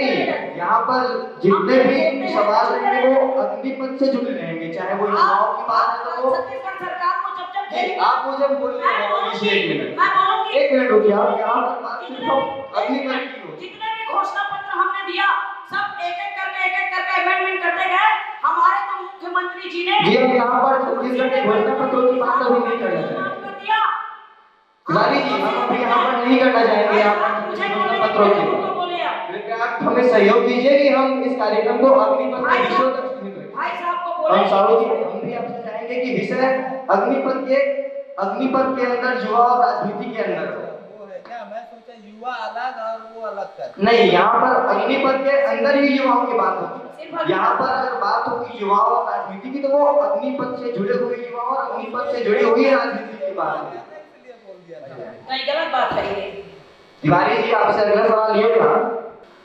यहाँ पर जितने भी सवाल रहेंगे वो अग्निपथ से जुड़े रहेंगे, चाहे वो युवाओं की बात है तो वो। छत्तीसगढ़ सरकार को जब आप मुझे बोलने दीजिए 1 मिनट रुकिए। आप यहाँ पर बात सिर्फ अग्निपथ की हो। जितने भी घोषणा पत्र हमने दिया सब एक एक करके अमेंडमेंट करते गए। हमारे तो मुख्यमंत्री जी ने जी, हम यहाँ पर छत्तीसगढ़ के घोषणा पत्रों की बात अभी नहीं करना चाहेंगे तिवारी जी, हम अभी यहाँ पर नहीं करना चाहेंगे यहाँ पर घोषणा पत्रों की बात। कृपया आप हमें सहयोग दीजिए कि हम इस कार्यक्रम को अग्निपथ के विषयों तक सीमित रखें। भाई साहब को बोले, हम भी आपसे चाहेंगे कि विषय अग्निपथ के अंदर युवा और राजनीति के अंदर हो। मैं सोचा युवा अलग और वो अलग कर। नहीं, यहाँ पर अग्निपथ के अंदर ही युवाओं की बात होगी। यहाँ पर अगर बात होगी युवा और राजनीति की तो वो अग्निपथ से जुड़े हुए युवा और अग्निपथ से जुड़ी हुई राजनीति की बात है। नहीं, गलत बात है ये। तिवारी जी, आपसे अगला सवाल ये था,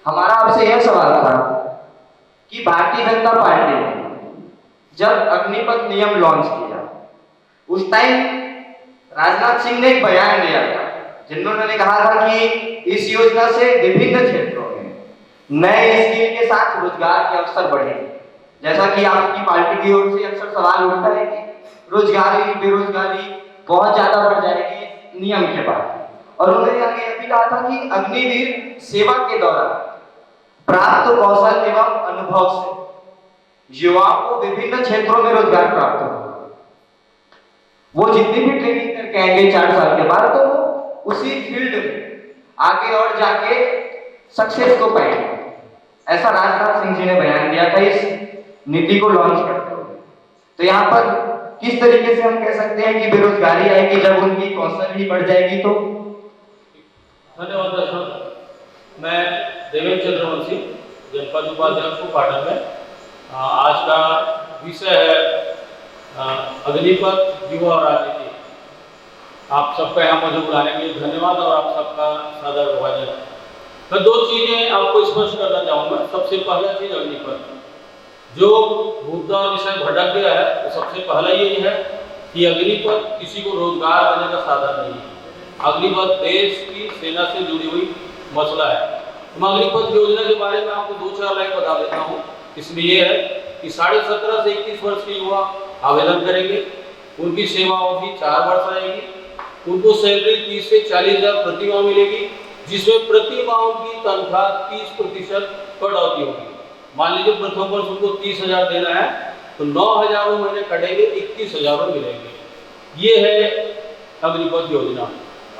हमारा आपसे यह सवाल था कि भारतीय जनता पार्टी ने जब अग्निपथ नियम लॉन्च किया, उस टाइम राजनाथ सिंह ने एक बयान दिया था जिनमें उन्होंने कहा था कि इस योजना से विभिन्न क्षेत्रों में नए स्किल के साथ रोजगार के अवसर बढ़ेंगे। जैसा कि आपकी पार्टी की ओर से अक्सर सवाल उठता है कि रोजगारी बेरोजगारी बहुत ज्यादा बढ़ जाएगी नियम के बाद, और उन्होंने आगे यह भी कहा था कि अग्निवीर सेवा के दौरान प्राप्त कौशल एवं अनुभव से युवाओं को विभिन्न क्षेत्रों में रोजगार प्राप्त होगा। वो जितनी भी ट्रेनिंग करके आएंगे 4 साल के बाद, तो वो उसी फील्ड में आगे और जाके सक्सेस को पाएंगे। ऐसा राजनाथ सिंह जी ने बयान दिया था इस नीति को लॉन्च करते हुए। तो यहाँ पर किस तरीके से हम कह सकते हैं कि बेरोजगारी आएगी जब उनकी कौशल ही बढ़ जाएगी? तो धन्यवाद दर्शक, मैं देवेंद्र चंद्रवंशी, जनपद उपाध्यक्ष हूँ पाटन में। आज का विषय है अग्निपथ युवा और राजनीति। आप सबका यहाँ मुझे बुलाने के लिए धन्यवाद और आप सबका सादर अभिवादन। मैं 2 चीजें आपको स्पष्ट करना चाहूँगा। सबसे पहला चीज अग्निपथ, जो मुद्दा विषय भटक गया है, तो सबसे पहला ये है कि अग्निपथ किसी को रोजगार देने का साधन नहीं है। अग्निपथ देश की सेना से जुड़ी हुई मसला है। मैं अग्निपथ योजना के बारे में आपको 2-4 लाइन बता देता हूँ। इसमें यह है कि 17.5 से 21 वर्ष के युवा आवेदन करेंगे, उनकी सेवा अवधि 4 वर्ष रहेगी, उनको सैलरी 30 से 40 हजार प्रति माह मिलेगी, जिसमें प्रति माह उनकी तनख्वाह 30% कटौती होगी। मान लीजिए प्रथम वर्ष उनको 30,000 देना है, तो 9,000 महीने कटेंगे, 21,000 मिलेंगे। ये है अग्निपथ योजना।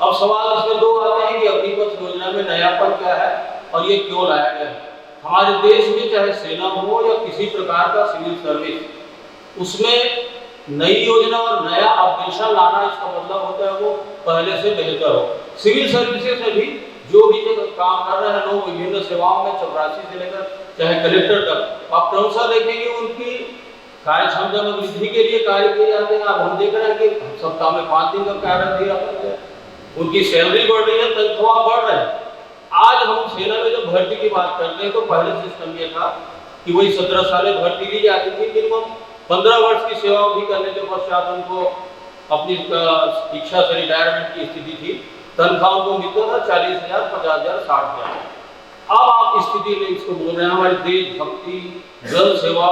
अब सवाल इसमें 2 आते हैं कि अग्निपथ योजना में नयापन क्या है और ये क्यों लाया गया है। हमारे देश में चाहे सेना हो या किसी प्रकार का सिविल सर्विस, उसमें नई योजना और नया अपडेशन लाना, इसका मतलब होता है वो पहले से बेहतर हो। सिविल सर्विसेज में भी जो भी काम कर रहे हैं लोग विभिन्न सेवाओं में, चपरासी से लेकर चाहे कलेक्टर तक, आप क्रमशः देखेंगे उनकी कार्य क्षमता में वृद्धि के लिए कार्य किए जाते हैं। अब हम देख रहे हैं कि सप्ताह में 5 दिन का कार्य दिया जाता है, उनकी सैलरी बढ़ रही है, तनख्वाह बढ़ रहे हैं। आज हम सेना में जब भर्ती की बात करते हैं तो पहले सिस्टम ये था कि वही 17 साल भर्ती ली जाती थी, मिनिमम 15 वर्ष की सेवा भी करने के पश्चात उनको अपनी इच्छा से रिटायरमेंट की स्थिति थी। तनख्वाह उनको मिलता था 40,000, 50,000, 60,000। अब आप स्थिति में इसको बोल रहे हैं हमारी देशभक्ति, जल सेवा,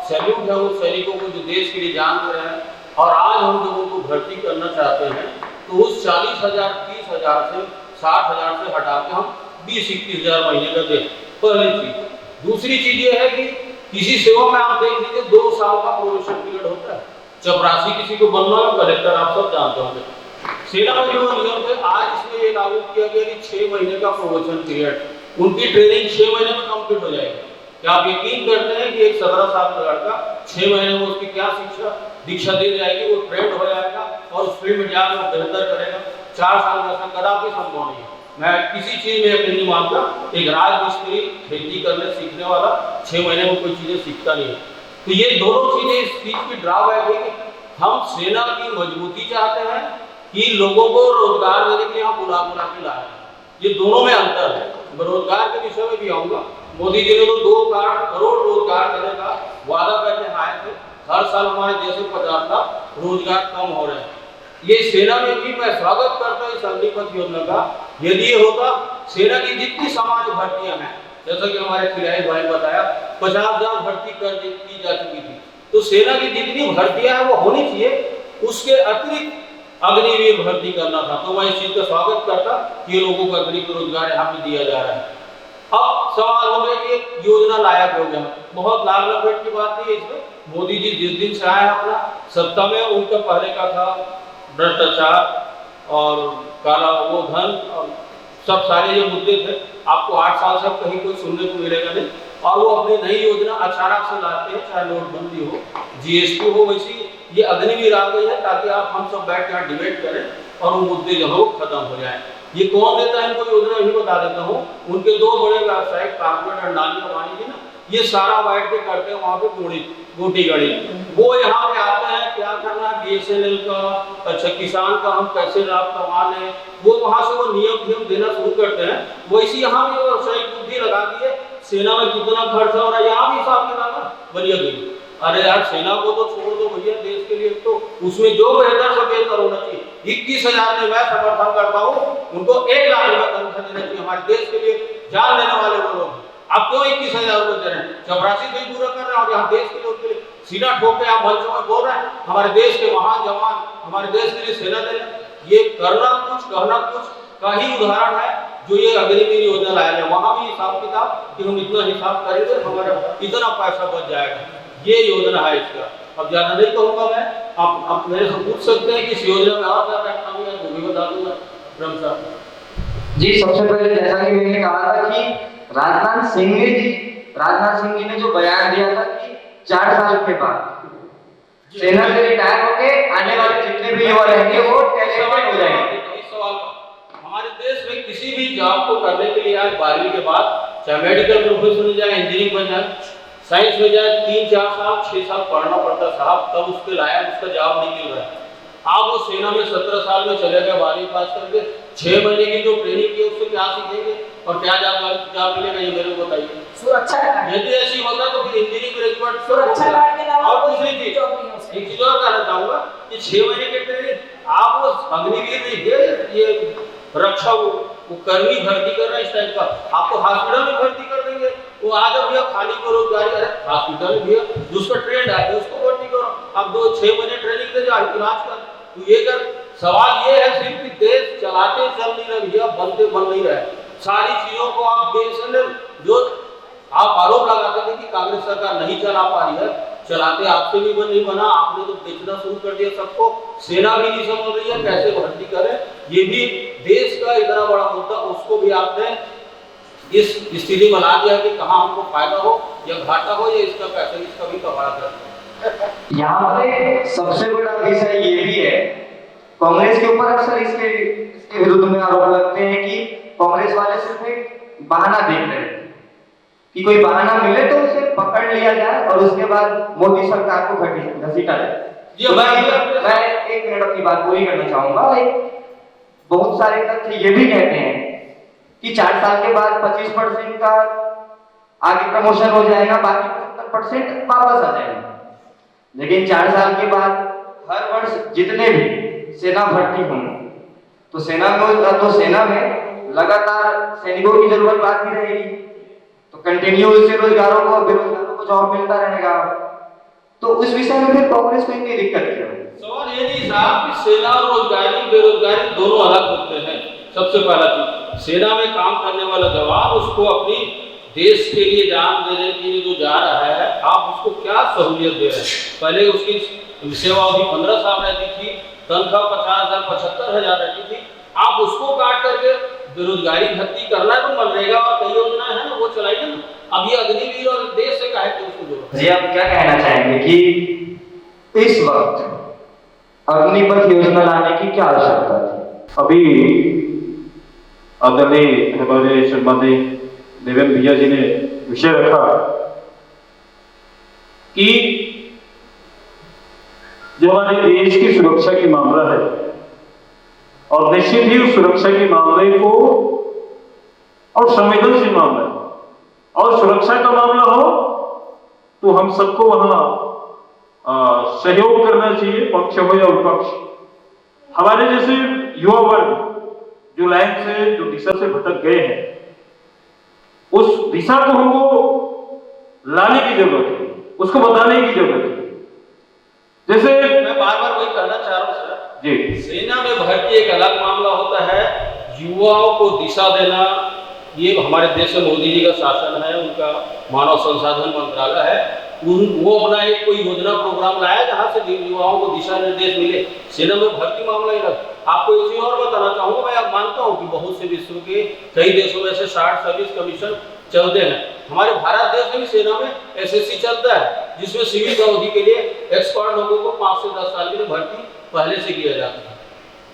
सैल्यूट है उस सैनिकों को जो देश के लिए जान दे रहे हैं। और आज हम जब उनको भर्ती करना चाहते हैं तो उस 40,000, 30,000 से 60,000 से हटा के हम 20-21,000 महीने का दें। पहली चीज। दूसरी चीज ये है कि किसी सेवा में आप देख लीजिए 2 साल का प्रोबेशन पीरियड होता है। चपरासी किसी को बनना है, कलेक्टर आप सब जानते होंगे। सेना में जो नियम थे, आज इसमें ये लागू किया गया कि 6 महीने का प्रोबेशन पीरियड, उनकी ट्रेनिंग 6 महीने में कंप्लीट हो जाएगी। क्या आप यकीन करते हैं कि एक 17 साल का लड़का 6 महीने में उसकी क्या दीक्षा दी जाएगी, वो ट्रेंड हो जाएगा और उस फील्ड में जाकर वो बेहतर करेगा। 4 साल में ऐसा कदापि संभव नहीं है। मैं किसी चीज में यकीन नहीं मानता। एक राजमिस्त्री खेती करने सीखने वाला 6 महीने में कोई चीजें सीखता नहीं है। तो ये दोनों चीजें इस चीज की ड्रॉबैक है कि हम सेना की मजबूती चाहते हैं कि लोगों को रोजगार देने के लिए हम बुला के लाए हैं। ये दोनों में अंतर है। मैं रोजगार के विषय में भी आऊंगा। मोदी जी ने तो 2 करोड़ रोजगार देने का वादा करके आए थे। हर साल हमारे देश में 50 लाख रोजगार कम हो रहे हैं। ये सेना में भी मैं स्वागत करता हूँ इस अग्निपथ योजना का। यदि ये होता, सेना की जितनी सामान्य भर्तियां हैं, जैसा कि हमारे खिलाड़ी भाई ने बताया 50,000 भर्ती की जा चुकी थी, तो सेना की जितनी भर्तियां हैं वो होनी चाहिए, उसके अतिरिक्त अग्निवीर भर्ती करना था। तो मैं इस चीज का स्वागत करता कि ये लोगों को अतिरिक्त रोजगार यहाँ पे दिया जा रहा है। अब सवाल हो गया कि योजना लायक हो गया। बहुत लाभ लपेट की बात नहीं है इसमें। मोदी जी जिस दिन से आए अपना सत्ता में, उनका पहले का था भ्रष्टाचार और काला वो धन और सब सारे जो मुद्दे थे, आपको 8 साल से कहीं कोई सुनने को मिलेगा नहीं। और वो अपनी नई योजना अचानक से लाते हैं, चाहे नोटबंदी हो, जीएसटी हो, वैसी ये अग्निवीर आ गई है ताकि आप हम सब बैठ कर डिबेट करें और वो मुद्दे जो है वो खत्म हो जाए। ये कौन देता है इनको योजना, भी बता देता हूँ। उनके 2 बड़े व्यावसायिक कारपोरेट अंडानी अंबानी जी ना, ये सारा बैठ के करते हैं वहाँ पे गोटी गड़ी। वो यहाँ पे आते हैं क्या करना है, BSNL का, अच्छा किसान का हम कैसे लाभ कमा लें, वो वहाँ से वो नियम देना शुरू करते हैं। वैसे यहाँ भी व्यावसायिक बुद्धि लगा दी है। सेना में कितना खर्चा हो रहा है यहाँ भी हिसाब किताब बढ़िया गई। अरे यार सेना को तो छोड़ दो भैया, देश के लिए तो उसमें जो बेहतर से बेहतर होना चाहिए। 21,000 में मैं समर्थन करता हूँ उनको 1 लाख रुपए तनख्वाह देना चाहिए। हमारे देश के लिए जान देने वाले वो लोग, आप क्यों 21,000 रुपए दे रहे हैं? चपरासी से ही पूरा कर रहे हैं और यहाँ देश के लिए उनके लिए सीना ठोक के आप मंचों में बोल रहे हैं हमारे देश के महान जवान हमारे देश के लिए सेना दे रहे हैं। ये करना कुछ कहना कुछ का ही उदाहरण है जो ये अग्निवीर योजना लाया है। वहां भी हिसाब किताब कि हम इतना हिसाब करेंगे हमारा इतना पैसा बच जाएगा, ये योजना है इसका। अब ज्यादा नहीं कहूंगा मैं, आप मेरे से पूछ सकते हैं कि इस योजना में और क्या क्या कमी है, वो भी बता दूंगा। ब्रह्म साहब जी, सबसे पहले जैसा कि मैंने कहा था कि राजनाथ सिंह जी ने जो बयान दिया था कि 4 साल के बाद सेना से रिटायर होके आने वाले जितने भी युवा रहेंगे वो टैलेंटेड हो जाएंगे। इस सवाल का हमारे देश में किसी भी जॉब को करने के लिए आज 12वीं के बाद चाहे मेडिकल प्रोफेशन में जाए, इंजीनियरिंग में जाए, साइंस में जाए, 3-4 साल 6 साल पढ़ना पड़ता साहब, तब उसके लायक उसका जॉब नहीं मिल रहा है। आप वो सेना में 17 साल में चले गए 12वीं पास करके, 6 महीने की जो ट्रेनिंग की उससे क्या सीखेंगे और क्या जॉब मिलेगा, ये मेरे को बताइए। सुरक्षा गार्ड, यदि ऐसी होता तो फिर इंजीनियरिंग ग्रेजुएट सुरक्षा गार्ड के अलावा और कोई दूसरी चीज जॉब नहीं हो सकती। एक चीज और कहना चाहूंगा कि 6 महीने के ट्रेनिंग आप वो अग्निवीर नहीं थे, ये रक्षा वो कर्मी भर्ती कर रहे हैं इस टाइप का, आपको हॉस्पिटल में भर्ती कर देंगे। वो आज भैया खाली बेरोजगारी है, हॉस्पिटल में भैया जिसका ट्रेंड है उसको भर्ती करो, अब 2-6 महीने ट्रेनिंग दे जाओ इलाज कर। तो ये कर सवाल ये है सिर्फ कि देश चलाते चल नहीं रहे भैया, बनते बन नहीं रहे। सारी चीजों को आप बेसनल जो आप आरोप लगाते थे कि कांग्रेस सरकार नहीं चला पा रही है, चलाते आपसे भी नहीं बना, आपने तो बेचना शुरू कर दिया सबको, सेना भी नहीं समझ रही है कैसे भर्ती करें। ये भी देश का इतना बड़ा मुद्दा, उसको भी आपने इस स्थिति में ला दिया कि कहाँ हमको फायदा हो या घाटा हो या इसका पैसा इसका भी कमाल कर। यहाँ पे सबसे बड़ा विषय ये भी है, कांग्रेस के ऊपर अक्सर इसके विरुद्ध में आरोप लगते हैं कि कांग्रेस वाले सिर्फ एक बहाना देख रहे हैं कि कोई बहाना मिले तो उसे पकड़ लिया जाए और उसके बाद मोदी सरकार को घसीटा जाए। जी, तो मैं 1 मिनट अपनी बात पूरी करना चाहूंगा। बहुत सारे तथ्य ये भी कहते हैं कि 4 साल के बाद 25% का आगे प्रमोशन हो जाएगा, बाकी 75% वापस आ जाएगा। लेकिन 4 साल के बाद हर वर्ष जितने भी सेना भर्ती होंगे तो सेना में लगातार सैनिकों की जरूरत बाकी रहेगी, तो कंटिन्यू उससे बेरोजगारों को जॉब मिलता रहेगा। तो उस विषय में फिर कांग्रेस को इतनी दिक्कत क्यों है? सवाल ये नहीं साहब कि सेना और रोजगारी बेरोजगारी दोनों अलग होते हैं। सबसे पहला चीज, सेना में काम करने वाला जवान उसको अपनी देश के लिए जान देने के लिए जो जा रहा है, आप उसको क्या सहूलियत दे रहे हैं? पहले उसकी सेवा अवधि 15 साल रहती थी, तनख्वाह 50,000 75,000 रहती थी, आप उसको काट करके बेरोजगारी भर्ती करना है तो मनरेगा और कई योजनाएं हैं ना वो चलाइए ना। अब ये अग्निवीर और देश से काहे तो उसको जोड़ो। जी, आप क्या कहना चाहेंगे कि इस वक्त अग्निपथ योजना लाने की क्या आवश्यकता थी? अभी आदरणीय हमारे सम्माननीय देवेंद्र भैया जी ने विषय रखा कि जो हमारे देश की सुरक्षा की मामला है और निश्चित ही उस सुरक्षा के मामले को और संवेदनशील मामला है और सुरक्षा का मामला हो तो हम सबको वहां सहयोग करना चाहिए, पक्ष हो या विपक्ष। हमारे जैसे युवा वर्ग जो लाइन से जो दिशा से भटक गए हैं, उस दिशा को हमको लाने की जरूरत है, उसको बताने की जरूरत है। जैसे मैं बार-बार वही कहना चाह रहा हूं सर जी, सेना में भर्ती एक अलग मामला होता है, युवाओं को दिशा देना ये हमारे देश में मोदी जी का शासन है, उनका मानव संसाधन मंत्रालय है, वो अपना एक कोई योजना प्रोग्राम लाया जहां से युवाओं को दिशा निर्देश मिले। सेना में भर्ती मामला ही अलग। आपको एक चीज और बताना चाहूंगा, मैं अब मानता हूं कि बहुत से विश्व के कई देशों में से 60 सर्विस कमीशन चलते हैं। हमारे भारत देश में भी सेना में एसएससी चलता है, जिसमें सिविल अवधि के लिए एक्सपर्ट लोगों को 5 से 10 साल के लिए भर्ती पहले से किया जाता है।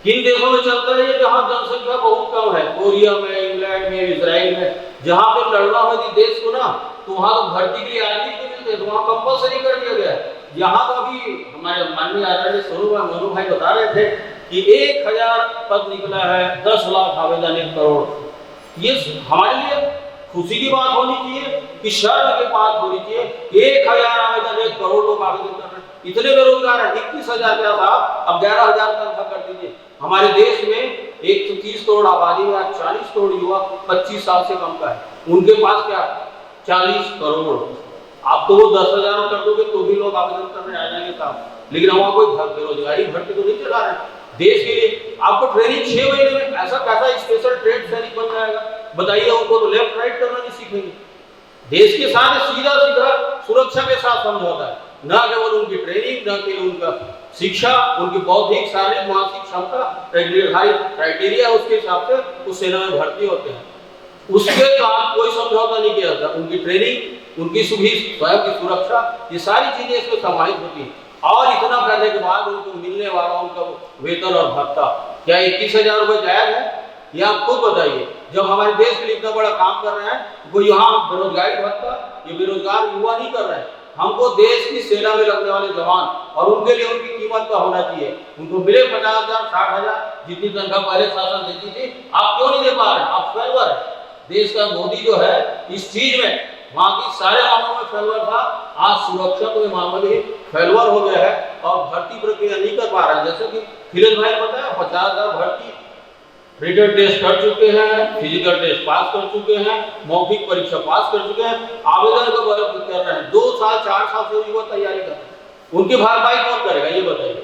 किन देशों में चलता है ये? जहां जनसंख्या बहुत कम है, कोरिया में, इंग्लैंड में, इजराइल में, जहां पे लड़ना हो देश को ना, तो वहां तो भर्ती के लिए आदमी नहीं मिलते, तो वहां कंपलसरी कर दिया गया है। यहाँ तो अभी हमारे माननीय आदरणीय सोनू भाई बता रहे थे कि 1000 पद निकला है, 10 लाख आवेदन 1 करोड़। ये हमारे लिए खुशी की बात होनी चाहिए कि शर्म की बात होनी चाहिए। 1000 आवेदन 1 करोड़ लोग आवेदन कर रहे हैं, इतने बेरोजगार हैं। 21,000 क्या था, अब 11,000 तनख्वाह कर दीजिए। हमारे देश में 130 करोड़ आबादी में आज 40 करोड़ युवा 25 साल से कम का है, उनके पास क्या 40 करोड़। आप तो वो 10,000 कर दोगे तो भी लोग आवेदन करने आ जाएंगे साहब, लेकिन वहाँ कोई बेरोजगारी भर्ती तो नहीं चला रहे हैं। देश के लिए आपको ट्रेनिंग 6 महीने में ऐसा कैसा स्पेशल ट्रेड सैनिक बन जाएगा, बताइए। उनको तो लेफ्ट राइट करना नहीं सीखेंगे। देश के साथ सीधा सीधा सुरक्षा के साथ समझौता है, न केवल उनकी ट्रेनिंग, न केवल उनका शिक्षा, उनकी बौद्धिक शारीरिक मानसिक क्षमता निर्धारित क्राइटेरिया उसके हिसाब से उस सेना में भर्ती होते हैं। उसके साथ कोई समझौता नहीं किया जाता। उनकी ट्रेनिंग, उनकी स्वयं की सुरक्षा, ये सारी चीजें इसमें समाहित होती हैं। और इतना करने के बाद उनको मिलने वाला उनका वेतन और भत्ता क्या 21,000 रुपये जायज है? ये आप खुद बताइए। जब हमारे देश के लिए इतना बड़ा काम कर रहे हैं, वो यहाँ बेरोजगारी भत्ता ये बेरोजगार युवा नहीं कर रहे हैं। हमको देश की सेना में लगने वाले जवान और उनके लिए उनकी कीमत का होना चाहिए। उनको मिले 50,000 60,000 जितनी तनख्वाह पहले शासन देती थी, आप क्यों नहीं दे पा रहे? आप फेलवर है। देश का मोदी जो है इस चीज में वहाँ की सारे मामलों में फेलवर था, आज सुरक्षा के मामले में फेलवर हो गया है और भर्ती प्रक्रिया नहीं कर पा रहा है। जैसे कि फिरोज भाई ने बताया 50,000 भर्ती रिटन टेस्ट कर चुके हैं, फिजिकल टेस्ट पास कर चुके हैं, मौखिक परीक्षा पास कर चुके हैं, आवेदन का कर रहे हैं। 2 साल 4 साल से युवा तैयारी कर रहे हैं। उनकी भरपाई कौन करेगा ये बताइए?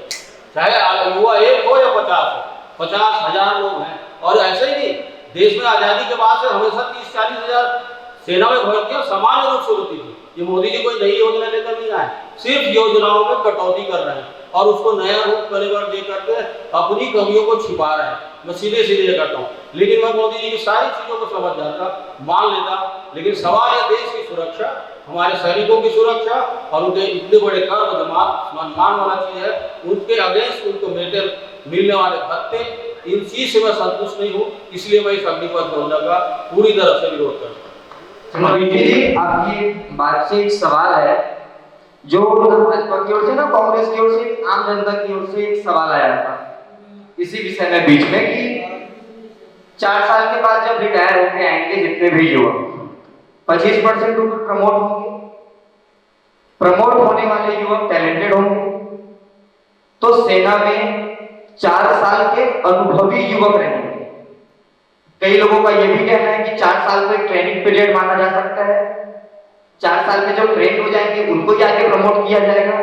चाहे युवा 1 हो या 50 हो, 50,000 लोग हैं। और ऐसे ही नहीं, देश में आजादी के बाद से हमेशा 30-40 हजार सेना में भर्तियां सामान्य रूप से होती थी। ये मोदी जी कोई नई योजना लेकर नहीं आए, सिर्फ योजनाओं में कटौती कर रहे हैं और उसको नया रूप कलेवर दे करके अपनी कमियों को छिपा रहे हैं। मैं सीधे सीधे करता हूँ, लेकिन मैं मोदी जी की सारी चीजों को समझ जाता, मान लेता, लेकिन सवाल है देश की सुरक्षा, हमारे सैनिकों की सुरक्षा और उनके इतने बड़े कर्म सम्मान वाला चीज है, उनके अगेंस्ट उनको मिलने वाले भत्ते, इन चीज से मैं संतुष्ट नहीं हूँ। इसलिए मैं इस अग्निपथ योजना का पूरी तरह से विरोध करता हूँ। जी, आपकी बात से एक सवाल है जो भाजपा की ओर से ना कांग्रेस की ओर से आम जनता की ओर से एक सवाल आया था इसी विषय में बीच में कि 4 साल के बाद जब रिटायर होके आएंगे जितने भी युवक 25% ऊपर प्रमोट होंगे। प्रमोट होने वाले युवक टैलेंटेड होंगे तो सेना में 4 साल के अनुभवी युवक रहेंगे। कई लोगों का यह भी कहना है कि 4 साल को एक ट्रेनिंग पीरियड माना जा सकता है। 4 साल के जो ट्रेन हो जाएंगे उनको ही आगे प्रमोट किया जाएगा।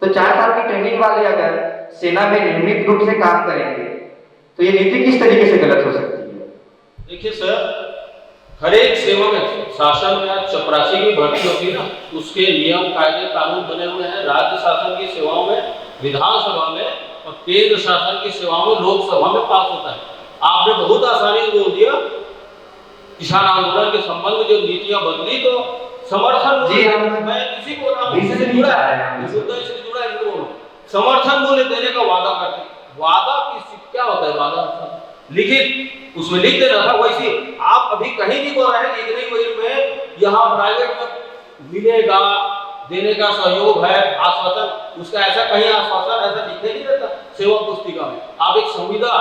तो 4 साल की ट्रेनिंग वाले अगर सेना में नियमित रूप से काम करेंगे तो ये नीति किस तरीके से गलत हो सकती है? देखिए सर, हर एक सेवा में शासन में चपरासी की भर्ती होती है ना, उसके नियम कायदे कानून बने हुए हैं। राज्य शासन की सेवाओं में, विधानसभा में और केंद्र शासन की सेवाओं में, लोकसभा में पास होता है। आपने बहुत आसानी से बोल दिया, किसान आंदोलन के संबंध में जो नीतियां बदली तो समर्थन जी मैं किसी को समर्थन मूल्य देने का वादा करते। वादा क्या होता है? वादा लिखित उसमें लिख देना था। वैसे आप अभी कहीं नहीं बोल रहे हैं कि इतनी वजह में यहाँ प्राइवेट में मिलेगा, देने का सहयोग है, आश्वासन, उसका ऐसा कहीं आश्वासन ऐसा लिखे नहीं रहता सेवा पुस्तिका में। आप एक संविदा,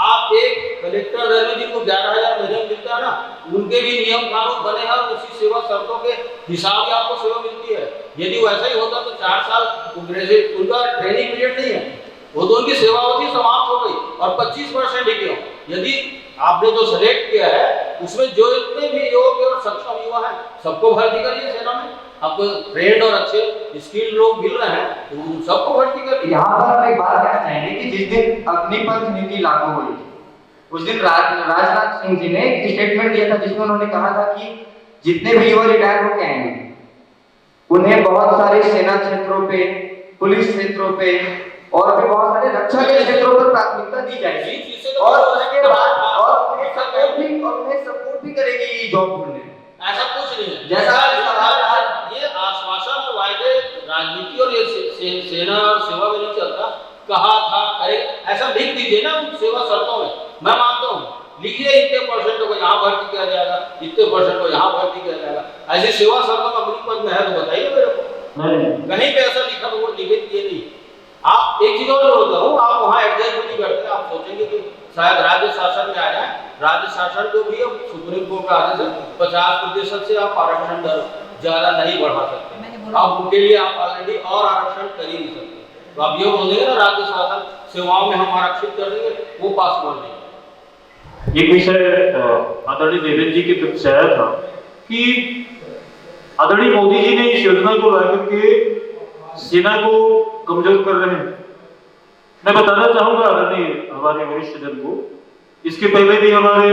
आप एक कलेक्टर रहे जिनको 11,000 वेतन मिलता है ना, उनके भी नियम कानून बने हैं, उसी सेवा शर्तों के हिसाब से आपको सेवा मिलती है। यदि वैसा ही होता तो 4 साल उनका ट्रेनिंग पीरियड नहीं है, वो तो उनकी सेवावधि समाप्त हो गई और 25% ही क्यों? यदि आपने जो सेलेक्ट किया है उसमें जो इतने भी योग्य और सक्षम युवा है सबको भर्ती करिए सेना में। आपको ट्रेंड और अच्छे स्किल्ड लोग मिल रहे हैं तो उन सबको भर्ती करिए। यहाँ पर हम एक बात कहना चाहेंगे कि जिस दिन अग्निपथ नीति लागू हुई उस दिन राजनाथ सिंह जी ने एक स्टेटमेंट दिया था जिसमें उन्होंने कहा था कि जितने भी युवा रिटायर होके आएंगे उन्हें बहुत सारे सेना क्षेत्रों पे, पुलिस क्षेत्रों पे और भी बहुत सारे रक्षा के क्षेत्रों पर प्राथमिकता दी जाएगी और उसके बाद और उन्हें सपोर्ट भी करेगी ये जॉब ढूंढने। ऐसा कुछ नहीं है। जैसा ये आश्वासन और वायदे राजनीति और ये सेना और सेवा में नहीं चलता। कहा था अरे ऐसा लिख दीजिए ना सेवा शर्तों में, मैं मानता हूँ, लिखिए इतने परसेंट को यहाँ भर्ती किया जाएगा, इतने परसेंट को यहाँ भर्ती किया जाएगा। ऐसी सेवा शर्तों का अग्निपथ में है तो बताइए मेरे को, कहीं पे ऐसा लिखा तो वो लिखित ये नहीं। आप एक चीज और बोलता हूँ, आप वहाँ एडजस्ट भी नहीं करते। आप सोचेंगे कि शायद राज्य शासन में आ जाए, राज्य शासन को भी अब सुप्रीम कोर्ट का आदेश है 50% से आप आरक्षण दर ज्यादा नहीं बढ़ा सकते। अब उनके लिए आप ऑलरेडी और आरक्षण कर ही नहीं सकते। तो आप ये बोल देंगे ना राज्य शासन सेवाओं में हम आरक्षित कर देंगे, वो पास कर देंगे। एक विषय आदरणीय देवेंद्र जी की तरफ से आया था कि आदरणीय मोदी जी ने इस योजना को लाकर के सेना को कमजोर कर रहे हैं। मैं बताना चाहूंगा आदरणीय हमारे वरिष्ठ जन को, इसके पहले भी हमारे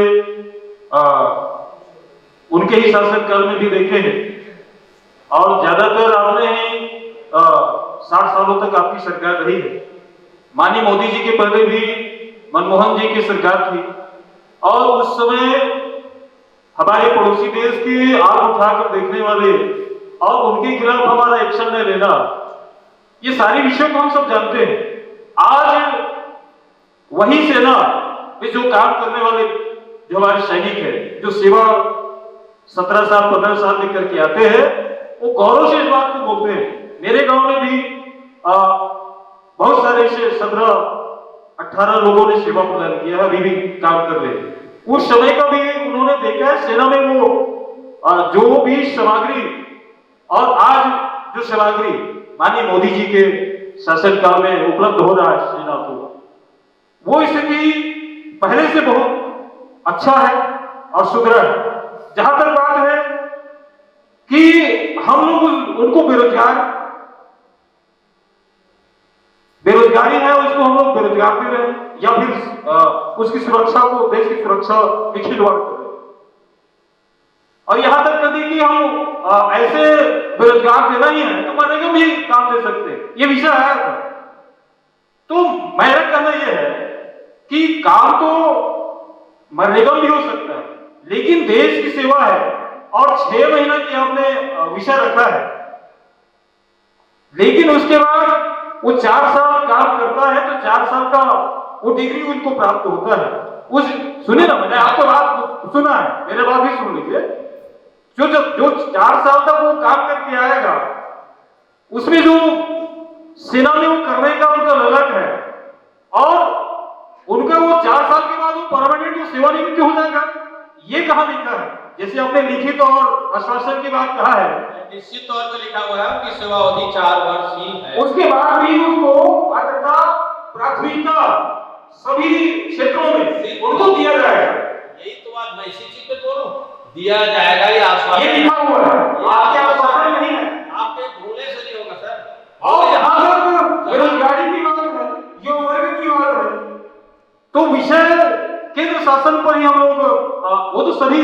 उनके ही शासनकाल में भी देखे हैं और ज्यादातर आपने 60 सालों तक आपकी सरकार रही है। माननीय मोदी जी के पहले भी मनमोहन जी की सरकार थी और उस समय हमारे पड़ोसी देश की आग उठाकर देखने वाले और उनके खिलाफ हमारा एक्शन न लेना, ये सारी विषयों को हम सब जानते हैं। आज वही सेना में जो काम करने वाले जो हमारे सैनिक है, जो सेवा 17 साल 15 साल लेकर के आते हैं, वो गौरव से इस बात को बोलते हैं। मेरे गांव में भी बहुत सारे ऐसे 17-18 लोगों ने सेवा प्रदान किया है, अभी भी काम कर रहे हैं। उस समय का भी उन्होंने देखा है सेना में वो जो भी सामग्री और आज जो सामग्री माननीय मोदी जी के शासनकाल में उपलब्ध हो रहा है सेना को, वो स्थिति पहले से बहुत अच्छा है और सुधरा है। जहां तक बात है कि हम लोग उनको बेरोजगारी है उसको हम लोग बेरोजगार दे रहे हैं या फिर उसकी सुरक्षा को, देश की सुरक्षा में खिलवाड़ कर रहे हैं। और यहां तक कभी कि हम ऐसे बेरोजगार देना ही है तो मनरेगा भी काम दे सकते हैं, ये विषय आया था। तो मेरा कहना यह है कि काम तो मनरेगा भी हो सकता है, लेकिन देश की सेवा है और 6 महीने की आपने विषय रखा है, लेकिन उसके बाद वो 4 साल काम करता है तो 4 साल का वो डिग्री उनको प्राप्त होता है। उस सुनिए ना, मैंने आपको बात सुना है, मेरे बात भी सुन लीजिए। जो 4 साल तक वो काम करके आएगा उसमें जो सेना में वो करने का उनका ललक है और उनका वो 4 साल के बाद वो परमानेंट वो सेवानिवृत्ति हो जाएगा, ये कहां लिखा है? जैसे आपने लिखित और आश्वासन की बात कहा है, निश्चित तौर पर लिखा हुआ है उनकी सेवा अवधि 4 वर्ष ही है। उसके बाद भी उसको पात्रता प्राथमिकता सभी क्षेत्रों में उनको दिया जाएगा। यही तो बात मैं इसी चीज पे बोलूं, दिया जाएगा ये आश्वासन, ये लिखा हुआ है, आपके आश्वासन नहीं है, आपके भूले से नहीं होगा सर। और जहां तक बेरोजगारी की बात है, युवा वर्ग की बात है, तो विषय केंद्र शासन पर ही हम लोग वो तो सभी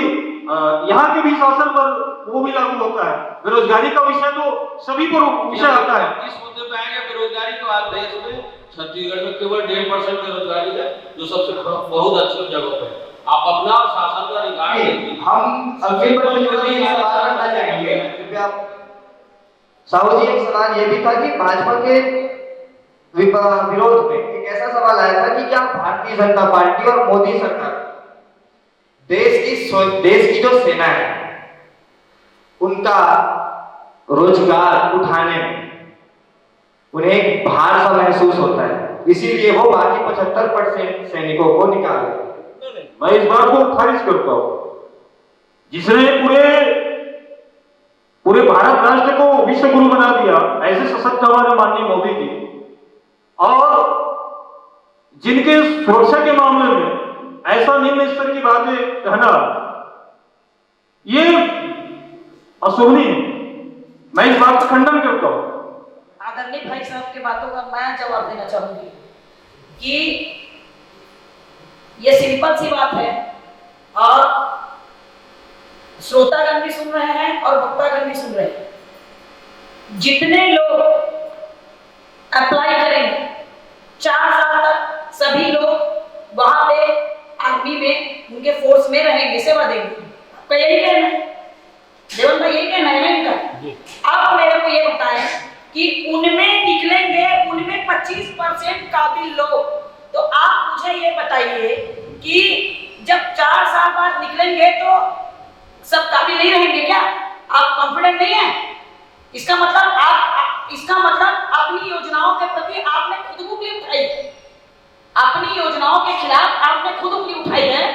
यहाँ के भी शासन पर वो भी लागू होता है। बेरोजगारी का विषय तो सभी पर विषय आता है। इस मुद्दे पे आएंगे बेरोजगारी तो आज देश में छत्तीसगढ़ में केवल 1.5% बेरोजगारी है, जो सबसे बहुत अच्छी जगह पे। आप अपना शासन का रिकॉर्ड देखिए। हम अगली बार जो भी सवाल करना चाहेंगे, कृपया साहू जी, एक सवाल ये भी था कि भाजपा के विरोध में एक ऐसा सवाल आया था कि क्या भारतीय जनता पार्टी और मोदी सरकार देश की जो सेना है उनका रोजगार उठाने में उन्हें भार सा महसूस होता है, इसीलिए वो बाकी 75% सैनिकों को निकाल रहे हैं। मैं इस बात को खारिज करता हूं। जिसने पूरे भारत राष्ट्र को विश्व गुरु बना दिया, ऐसे सशक्त हमारे माननीय मोदी जी, और जिनके सुरक्षा के मामले में ऐसा निम्न स्तर की बातें कहना, ये अशोभनीय है। मैं इस बात का खंडन करता हूं। आदरणीय भाई साहब की बातों का मैं जवाब देना चाहूंगी कि ये सिंपल सी बात है और श्रोतागण भी सुन रहे हैं और वक्तागण भी सुन रहे हैं। जितने लोग अप्लाई करेंगे 4 साल तक सभी लोग वहां पे आर्मी में उनके फोर्स में रहेंगे, सेवा देंगे। आपका यही कहना है देवन भाई, यही कहना है ना इनका? आप मेरे को ये बताएं कि उनमें निकलेंगे, उनमें 25% काबिल लोग, तो आप मुझे ये बताइए कि जब 4 साल बाद निकलेंगे तो सब काबिल नहीं रहेंगे क्या? आप कॉन्फिडेंट नहीं है? इसका मतलब अपनी योजनाओं के प्रति आपने खुद उंगली उठाई है, अपनी योजनाओं के खिलाफ आपने खुद उंगली उठाई है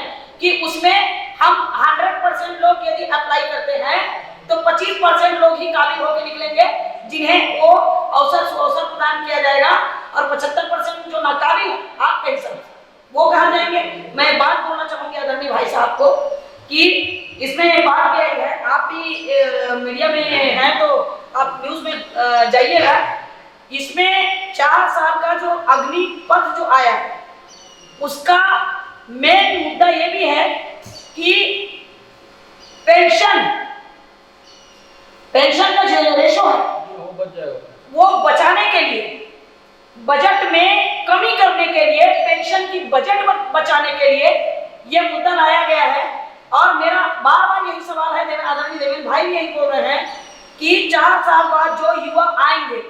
कि उसमें हम 100% लोग यदि अप्लाई करते हैं तो 25% लोग ही काबिल होकर निकलेंगे जिन्हें वो अवसर प्रदान किया जाएगा, और 75% जो नाकाबिल आप कैसे वो कहा जाएंगे। मैं बात बोलना चाहूंगी इसमें एक बात भी आई है, आप भी मीडिया में हैं तो आप न्यूज में जाइएगा। इसमें 4 साल का जो अग्निपथ जो आया है उसका मेन मुद्दा ये भी है कि पेंशन का जो रेशो है वो बचाने के लिए, बजट में कमी करने के लिए, पेंशन की बजट बचाने के लिए ये मुद्दा लाया गया है। और मेरा बार बार यही सवाल है, आदरणीय देवेंद्र भाई भी यही बोल रहे हैं कि 4 साल बाद जो युवा आएंगे,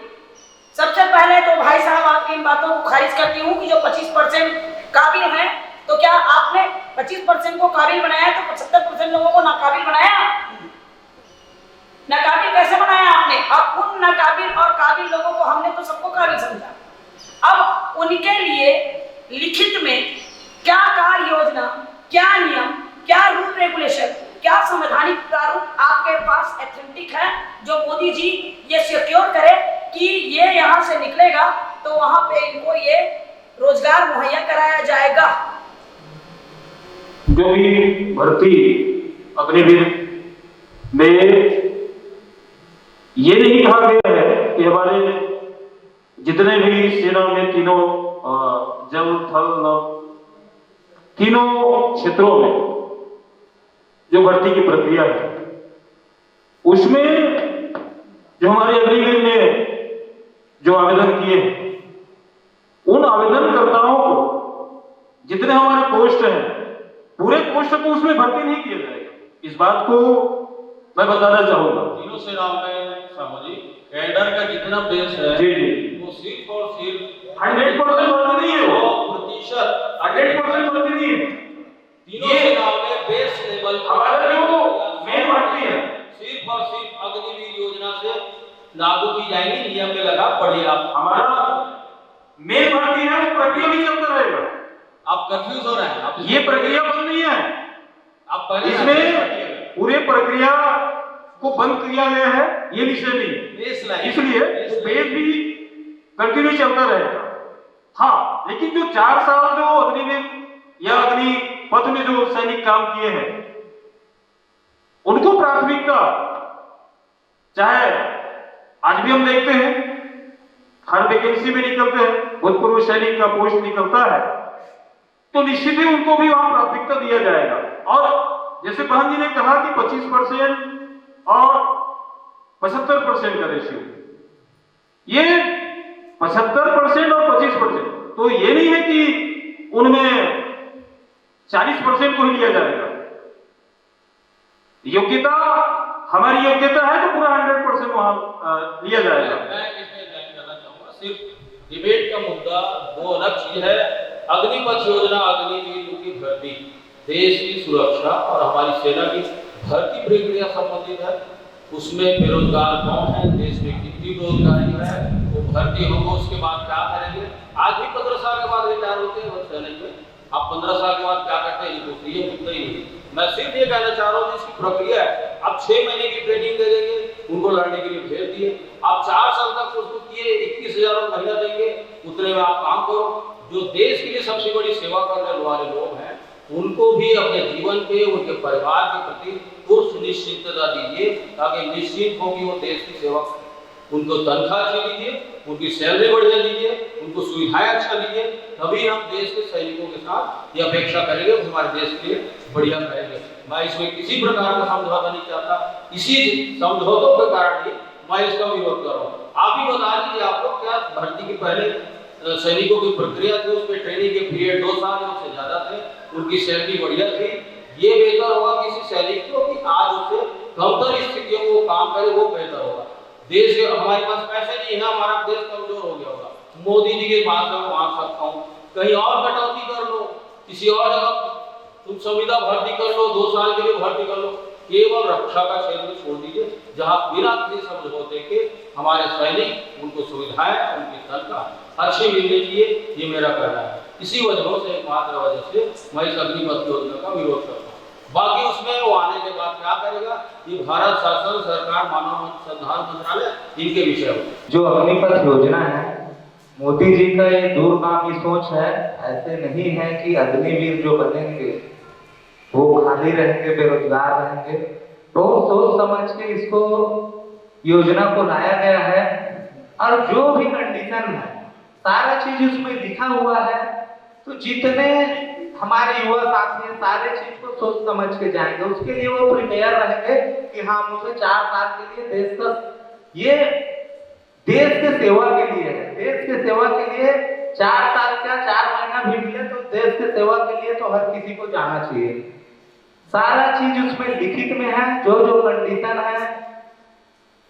सबसे पहले तो भाई साहब आपकी इन बातों को खारिज करती हूँ कि जो 25% काबिल हैं, तो क्या आपने 25% को काबिल बनाया तो 75% लोगों को नाकाबिल बनाया? नाकाबिल कैसे बनाया आपने? अब उन नाकाबिल और काबिल लोगों को हमने तो सबको काबिल समझा। अब उनके लिए लिखित में क्या कार्य योजना, क्या नियम, क्या रूल रेगुलेशन, क्या संवैधानिक प्रारूप आपके पास एथेंटिक है जो मोदी जी ये सिक्योर करे कि ये यहाँ से निकलेगा तो वहां पे इनको ये रोजगार मुहैया कराया जाएगा? जो भी भर्ती अग्निवीर में ये नहीं कहा गया है कि हमारे जितने भी सेना में तीनों जल थल नभ तीनों क्षेत्रों में जो भर्ती की प्रक्रिया है उसमें जो हमारे अग्निवीर ने जो आवेदन किए हैं उन आवेदनकर्ताओं को जितने हमारे पोस्ट हैं पूरे पोस्ट को उसमें भर्ती नहीं किया जाएगा। इस बात को मैं बताना चाहूंगा। तीनों सेनाओं में सामूहिक कैडर का जितना बेस है जी जी वो सिर्फ और सिर्फ 100% भर्ती नहीं है, 100% 100% भर्ती नहीं है। तीनों सेनाओं में बेस लेवल हमारा जो मेन भर्ती है सिर्फ और सिर्फ अग्निवीर योजना से लागू की जाएगी। नियम में लगा पढ़िए आप। हमारा मेन भर्ती है वो प्रक्रिया भी चलता रहेगा। आप कंफ्यूज हो रहे हैं, आप ये प्रक्रिया बंद नहीं है। आप पहले इसमें पूरे प्रक्रिया को बंद किया गया है, ये विषय नहीं, इसलिए बेस भी कंटिन्यू चलता रहेगा। हाँ, लेकिन जो 4 साल जो अग्निवीर या अग्निपथ में जो सैनिक काम किए हैं उनको प्राथमिकता, चाहे आज भी हम देखते हैं हर वैकेंसी में निकलते हैं, भूतपूर्व सैनिक का पोस्ट निकलता है तो निश्चित ही उनको भी वहां प्राथमिकता दिया जाएगा। और जैसे बहन जी ने कहा कि 25% और 75% का रेशियो, ये 75% और 25%, तो ये नहीं है कि उनमें 40% को ही लिया जाएगा। योग्यता, हमारी योग्यता है तो पूरा 100% वहां लिया जाएगा। मैं इसमें नहीं करना चाहूंगा, सिर्फ डिबेट का मुद्दा 2 अलग चीज है। अग्निपथ योजना अग्निवीरों की भर्ती देश की सुरक्षा और हमारी सेना की भर्ती प्रक्रिया संबंधित है। उसमें बेरोजगार कौन है, देश में कितनी रोजगारी है, वो भर्ती होगा उसके बाद क्या करेंगे। आज भी 15 साल के बाद रिटायर होते हैं सैनिक में, आप 15 साल के बाद क्या करते हैं इनको ये मुद्दा ही नहीं। मैं सिर्फ ये कहना चाह रहा हूँ इसकी प्रक्रिया है। आप 6 महीने की ट्रेनिंग दे देंगे, उनको लड़ने के लिए भेज दिए। आप 4 साल तक उसको किए 21,000 महीना देंगे, उतने में आप काम करो। जो देश के लिए सबसे बड़ी सेवा करने वाले लोग हैं उनको भी अपने जीवन पे, उनके परिवार के प्रति पूर्ण निश्चितता दीजिए ताकि निश्चित हो कि वो देश की सेवा करें। उनको तनख्वाह अच्छी दीजिए, उनकी सैलरी बढ़िया दीजिए, उनको सुविधाएं अच्छा दीजिए, तभी हम देश के सैनिकों के साथ ये अपेक्षा करेंगे हमारे देश के लिए बढ़िया करेंगे। मैं इसमें किसी प्रकार का समझौता नहीं चाहता, इसी समझौतों के कारण ही मैं इसका विरोध कर रहा हूँ। आप ही बता दीजिए, आपको क्या भर्ती के पहले सैनिकों की प्रक्रिया थी, उसमें ट्रेनिंग के पीरियड 2 साल से ज्यादा थे, उनकी सैलरी बढ़िया थी। ये बेहतर होगा किसी सैनिक को कि आज उसे कमतर स्थितियों में वो काम करे, वो बेहतर होगा। देश के हमारे पास पैसे नहीं है, हमारा देश कमजोर हो गया होगा। मोदी जी के पास मैं मांग सकता हूँ कहीं और कटौती कर लो, किसी और जगह तुम संविदा भर्ती कर लो, 2 साल के लिए भर्ती कर लो। केवल रक्षा का क्षेत्र छोड़ दीजिए जहां बिना किसी समझौते के हमारे सैनिक, उनको सुविधाएं, उनकी तनख्वाह अच्छी मिलनी चाहिए, ये मेरा कहना है। इसी वजहों से, एकमात्र वजह से मैं इस अग्निपथ योजना का विरोध करता हूँ। बाकी उसमें वो आने के बाद क्या करेगा, ये भारत शासन, सरकार, मानव संसाधन मंत्रालय, इनके विषय होते। जो अग्निपथ योजना है, मोदी जी का ये दूरगामी सोच है। ऐसे नहीं है कि अग्निवीर जो बनेंगे वो खाली रहेंगे, बेरोजगार रहेंगे। बहुत सोच समझ के इसको योजना को लाया गया है और जो भी कंडीशन है सारा चीज उसमें लिखा हुआ है। तो जितने हमारे युवा साथी हैं सारे चीज को सोच समझ के जाएंगे, उसके लिए वो प्रिपेयर रहेंगे कि हाँ मुझे 4 साल के लिए देश का, ये देश के सेवा के लिए है। देश के सेवा के लिए 4 साल क्या 4 महीना भी मिले तो देश के सेवा के लिए तो हर किसी को जाना चाहिए। सारा चीज उसमें लिखित में है, जो जो कंडीशन है।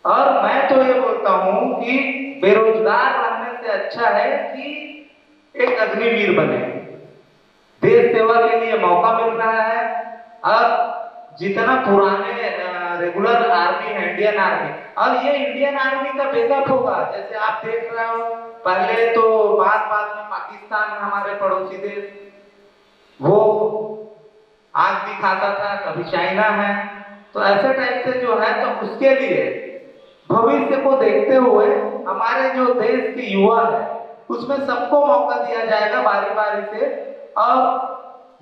और मैं तो ये बोलता हूँ कि बेरोजगार रहने से अच्छा है कि एक अग्निवीर बने। देश सेवा के लिए मौका मिल रहा है और जितना पुराने रेगुलर आर्मी है इंडियन आर्मी, और ये इंडियन आर्मी का बैकअप होगा। जैसे आप देख रहे हो पहले तो बाद में पाकिस्तान हमारे पड़ोसी देश वो आग दिखाता था, कभी चाइना है, तो ऐसे टाइप से जो है तो उसके लिए भविष्य को देखते हुए हमारे जो देश के युवा है उसमें सबको मौका दिया जाएगा बारी बारी से। और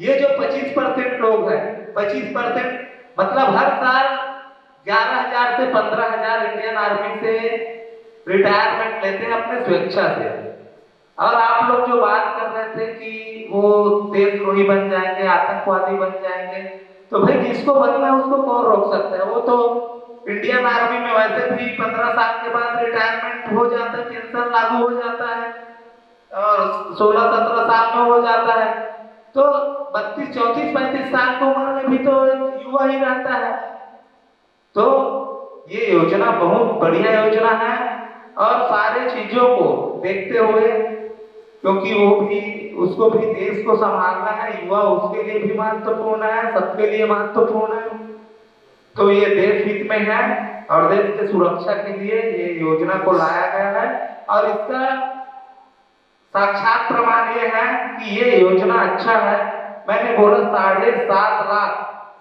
ये जो 25% लोग हैं, 25% मतलब हर साल 11,000 से 15,000 इंडियन आर्मी से रिटायरमेंट लेते हैं अपने स्वेच्छा से। और आप लोग जो बात कर रहे थे कि वो देशद्रोही बन जाएंगे, आतंकवादी बन जाएंगे, तो भाई जिसको बनना है उसको कौन रोक सकता है। वो तो इंडियन आर्मी में वैसे भी 15 साल के बाद रिटायरमेंट हो जाता है, पेंशन लागू हो जाता है और 16-17 साल में हो जाता है। तो 32, 34, 35 साल की उम्र में भी तो युवा ही रहता है। तो ये योजना बहुत बढ़िया योजना है और सारे चीजों को देखते हुए, क्योंकि वो भी उसको भी देश को संभालना है, युवा उसके लिए भी महत्वपूर्ण है, सबके लिए महत्वपूर्ण है। तो ये देश हित में है और देश की सुरक्षा के लिए ये योजना को लाया गया है। और इसका साक्षात प्रमाण ये है कि ये योजना अच्छा है। मैंने बोला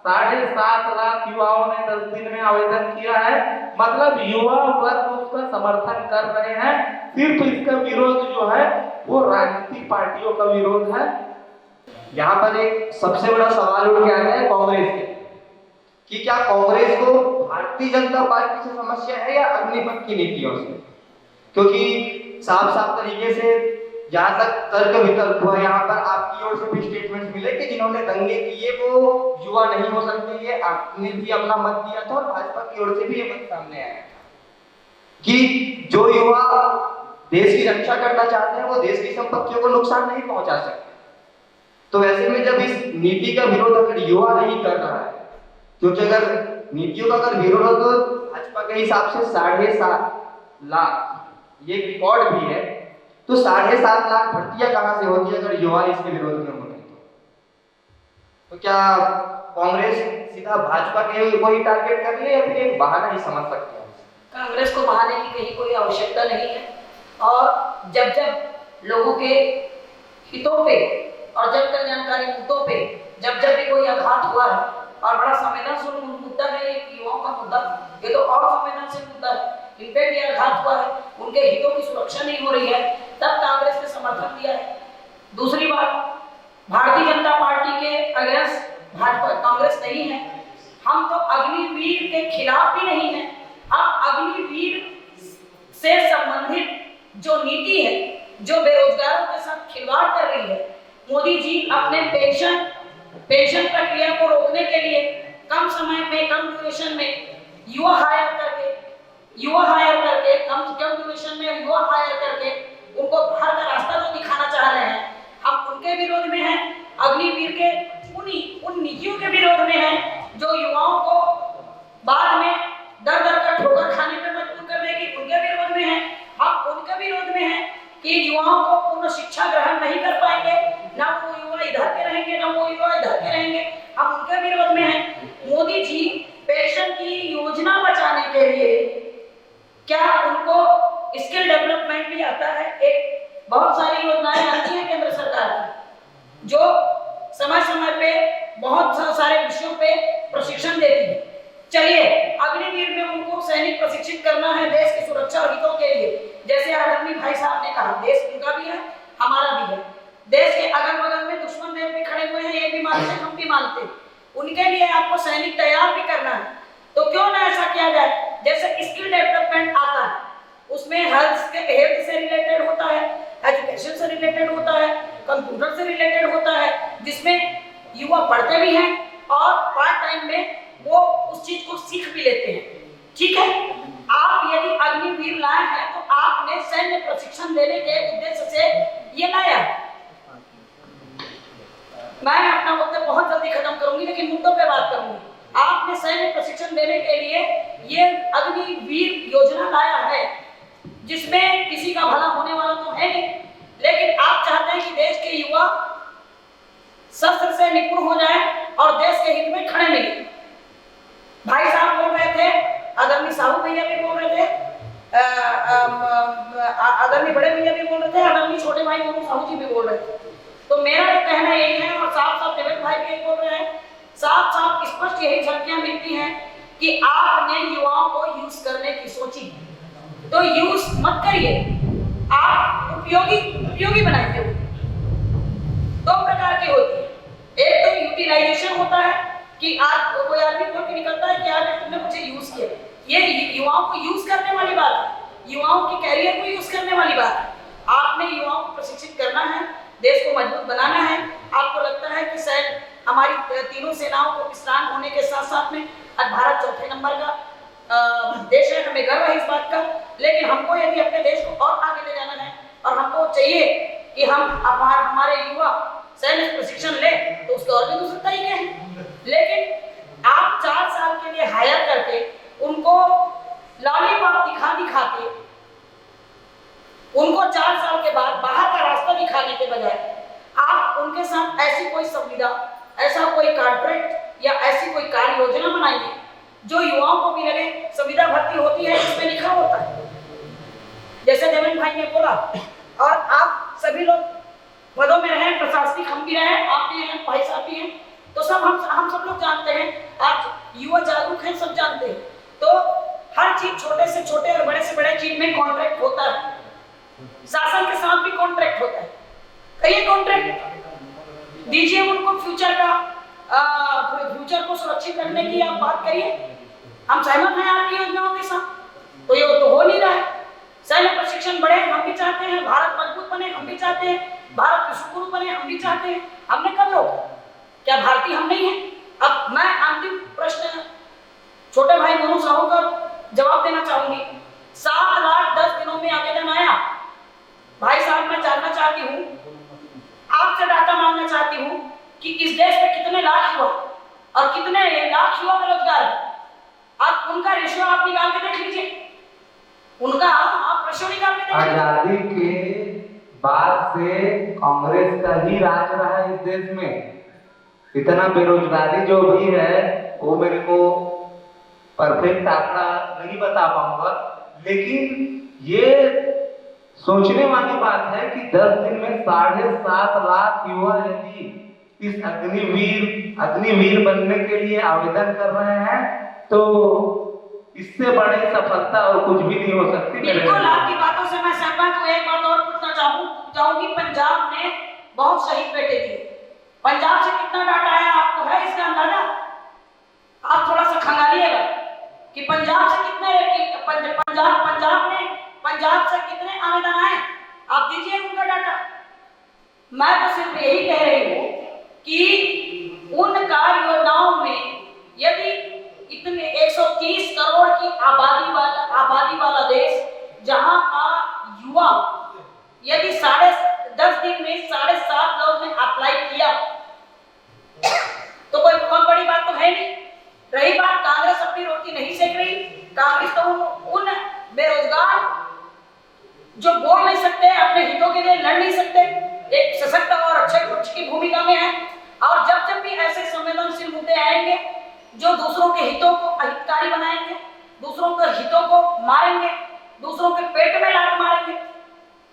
7.5 लाख युवाओं ने 10 दिन में आवेदन किया है, मतलब युवा वर्ग उसका समर्थन कर रहे हैं। सिर्फ इसका विरोध जो है वो राजनीतिक पार्टियों का विरोध है। यहाँ पर एक सबसे बड़ा सवाल उठ के आता है कांग्रेस के, कि क्या कांग्रेस को भारतीय जनता पार्टी से समस्या है या अग्निपथ की नीतियों से? क्योंकि साफ तरीके से जहाँ तक तर्क वितर्क हुआ, यहाँ पर आपकी ओर से भी स्टेटमेंट मिले कि जिन्होंने दंगे किए वो युवा नहीं हो सकते। ये आपने भी अपना मत दिया था और भाजपा की ओर से भी ये मत सामने आया कि जो युवा देश की रक्षा करना चाहते हैं वो देश की संपत्तियों को नुकसान नहीं पहुंचा सकते। तो ऐसे में जब इस नीति का विरोध अगर युवा नहीं कर रहा है, क्योंकि अगर नीतियों का अगर विरोध हो तो भाजपा के हिसाब से 7.5 लाख ये रिकॉर्ड भी है, तो 7.5 लाख भर्तियां कहां से होती है अगर युवा इसके विरोध में होते हैं? तो क्या कांग्रेस सीधा भाजपा के को ही टारगेट कर ले या फिर एक बहाना ही समझ सकते हैं? कांग्रेस को बहाने की कहीं कोई आवश्यकता नहीं है। और जब लोगों के हितों पे और जन कल्याणकारी मुद्दों पे जब भी कोई आघात हुआ है, और बड़ा संवेदनशील मुद्दा है ये युवाओं का मुद्दा, ये तो और संवेदनशील मुद्दा है, इन पे भी आघात हुआ है, उनके हितों की सुरक्षा नहीं हो रही है, तब कांग्रेस ने समर्थन दिया है। दूसरी बात, भारतीय जनता पार्टी के अगेंस्ट भाजपा कांग्रेस नहीं है। हम तो अग्निवीर के खिलाफ भी नहीं है। अब अग्निवीर से संबंधित जो नीति है, जो बेरोजगारों के साथ खिलवाड़ कर रही है, मोदी जी अपने पेंशन प्रक्रिया को रोकने के लिए कम समय में, कम ड्यूरेशन में युवा हायर करके कम ड्यूरेशन में युवा हायर करके उनको बाहर का रास्ता जो दिखाना चाह रहे हैं, हम उनके विरोध में हैं। अग्निवीर के उन नीतियों के विरोध में हैं जो युवाओं को बाद में दर का ठोकर खाने पे मजबूर कर देगी, उनके विरोध में हैं। हम उनके विरोध में हैं कि युवाओं को पूर्ण शिक्षा ग्रहण नहीं कर पाएंगे, ना वो युवा इधर के रहेंगे ना वो युवा इधर के रहेंगे, हम उनके विरोध में हैं। मोदी जी पेंशन की योजना बचाने के लिए क्या उनको स्किल डेवलपमेंट भी आता है? एक बहुत सारी योजनाएं आती हैं केंद्र सरकार की जो समय पे बहुत सारे विषयों पे प्रशिक्षण देती है। चलिए, अग्निवीर में उनको सैनिक प्रशिक्षित करना है देश की सुरक्षा और हितों के लिए, जैसे आदरणीय भाई साहब ने कहा, देश उनका भी है हमारा भी है। देश के अगल बगल में दुश्मन देश भी खड़े हुए हैं, ये भी मानते हैं, हम भी मानते हैं। उनके लिए आपको सैनिक तैयार भी करना है, तो क्यों ना ऐसा किया जाए जैसे स्किल डेवलपमेंट आता है, उसमें हेल्थ से रिलेटेड होता है, एजुकेशन से रिलेटेड होता है, कंप्यूटर से रिलेटेड होता है, जिसमें युवा पढ़ते भी हैं और पार्ट टाइम में वो उस चीज को सीख भी लेते हैं। ठीक है, आप यदि अग्निवीर लाए हैं तो आपने सैन्य प्रशिक्षण देने के उद्देश्य से ये लाया है। मैं अपना वक्त बहुत जल्दी खत्म करूंगी, लेकिन मुद्दों पे बात करूंगी। आपने सैन्य प्रशिक्षण देने के लिए ये अग्निवीर योजना लाया है, जिसमें किसी का भला होने वाला तो है नहीं, लेकिन आप चाहते हैं कि देश के युवा शस्त्र से निपुण हो जाए और देश के हित में खड़े मिले। भाई साहब बोल रहे थे, आदरणीय साहू भैया भी बोल रहे थे, आदरणीय बड़े भैया भी बोल रहे थे, आदरणीय छोटे भाई मोनू साहू जी भी बोल रहे थे। तो मेरा कहना यही है, और साफ साफ देवेंद्र भाई भी बोल रहे हैं, साफ साफ स्पष्ट यही झलकियां मिलती हैं कि आपने युवाओं को यूज करने की सोची, तो यूज मत करिए, आप उपयोगी बनाइए। दो प्रकार की होती है, एक तो यूटिलाइजेशन होता है कि आज कोई आदमी बोल के निकलता है कि आज तुमने मुझे यूज किया, ये युवाओं को यूज करने वाली बात है, युवाओं के कैरियर को यूज करने वाली बात है। आपने युवाओं को प्रशिक्षित करना है, देश को मजबूत बनाना है। आपको लगता है कि शायद हमारी तीनों सेनाओं को विश्राम होने के साथ साथ में आज भारत चौथे नंबर का देश है, हमें गर्व है इस बात का, लेकिन हमको यदि अपने देश को और आगे ले जाना है और हमको चाहिए कि हम हमारे युवा सैन्य प्रशिक्षण ले, तो उसके और भी दूसरे तरीके हैं। लेकिन आप 4 साल के लिए हायर करके उनको लॉलीपॉप दिखा के उनको 4 साल के बाद बाहर का रास्ता दिखाने के बजाय आप उनके साथ ऐसी कोई सुविधा, ऐसा कोई कॉन्ट्रैक्ट या ऐसी कोई कार्य योजना बनाइए जो युवाओं को भी लगे सुविधा भर्ती होती है, इसमें लिखा होता है, जैसे देवेंद्र भाई ने बोला। और आप सभी लोग पदों में रहे, प्रशासनिक हम भी रहे, आप भी हैं, भाई साहब भी हैं, तो सब हम सब लोग जानते हैं, आज युवा जागरूक हैं, सब जानते हैं। तो हर चीज छोटे से छोटे और बड़े से बड़े चीज में कॉन्ट्रैक्ट होता है, शासन के साथ भी कॉन्ट्रैक्ट होता है। कहिए कॉन्ट्रैक्ट दीजिए उनको, फ्यूचर को सुरक्षित रखने की आप बात करिए, हम सहमत हैं आपकी योजनाओं के साथ। तो ये तो हो नहीं रहा है। सैन्य प्रशिक्षण बढ़े हम भी चाहते हैं, भारत मजबूत बने हम भी चाहते हैं, भारत विश्वगुरु बने हम भी चाहते हैं। हमने कब रोका? क्या भारतीय हम नहीं है? अब मैं अंतिम प्रश्न छोटे भाई मोनू साहू का जवाब देना चाहूंगी। 7 लाख 10 दिनों में आवेदन आया। भाई साहब मैं जानना चाहती हूँ, आपसे डाटा मांगना चाहती हूँ कि इस देश में कितने लाख युवा और कितने लाख युवा बेरोजगार है। आप उनका रेशियो आप निकाल के देख लीजिए, उनका आप रेशियो निकाल के देख लीजिए। आजादी के बाद से कांग्रेस का ही राज रहा है इस देश में। इतना बेरोजगारी जो भी है वो मेरे को परफेक्ट आंकड़ा नहीं बता पाऊंगा, लेकिन ये सोचने वाली बात है कि 10 दिन में 7.5 लाख युवा यदि इस अग्निवीर बनने के लिए आवेदन कर रहे हैं, तो इससे बड़ी सफलता और कुछ भी नहीं हो सकती। बिल्कुल आपकी बातों से मैं सहमत हूँ। एक बात और पूछना चाहूंगी, पंजाब में बहुत शहीद बेटे थे। पंजाब से कितना डाटा आया आपको है इसका अंदाजा? आप थोड़ा सा खंगालिएगा कि पंजाब से कितने पंजाब से कितने आवेदन आए, आप दीजिए उनका डाटा। मैं तो सिर्फ यही कह रही हूँ कि उन कार्य योजनाओं में यदि इतने 130 करोड़ की आबादी वाला देश, जहां का युवा यदि 10 दिन में 7.5 लोग ने अप्लाई किया, तो कोई बहुत बड़ी बात तो है नहीं। रही बात कांग्रेस अपनी रोटी नहीं सेक रही, कांग्रेस तो उन बेरोजगार जो बोल नहीं सकते, अपने हितों के लिए लड़ नहीं सकते, एक सशक्त और अच्छे पक्ष की भूमिका में है। और जब भी ऐसे संवेदनशील मुद्दे आएंगे जो दूसरों के हितों को अहितकारी बनाएंगे, दूसरों के हितों को मारेंगे, दूसरों के पेट में लात मारेंगे,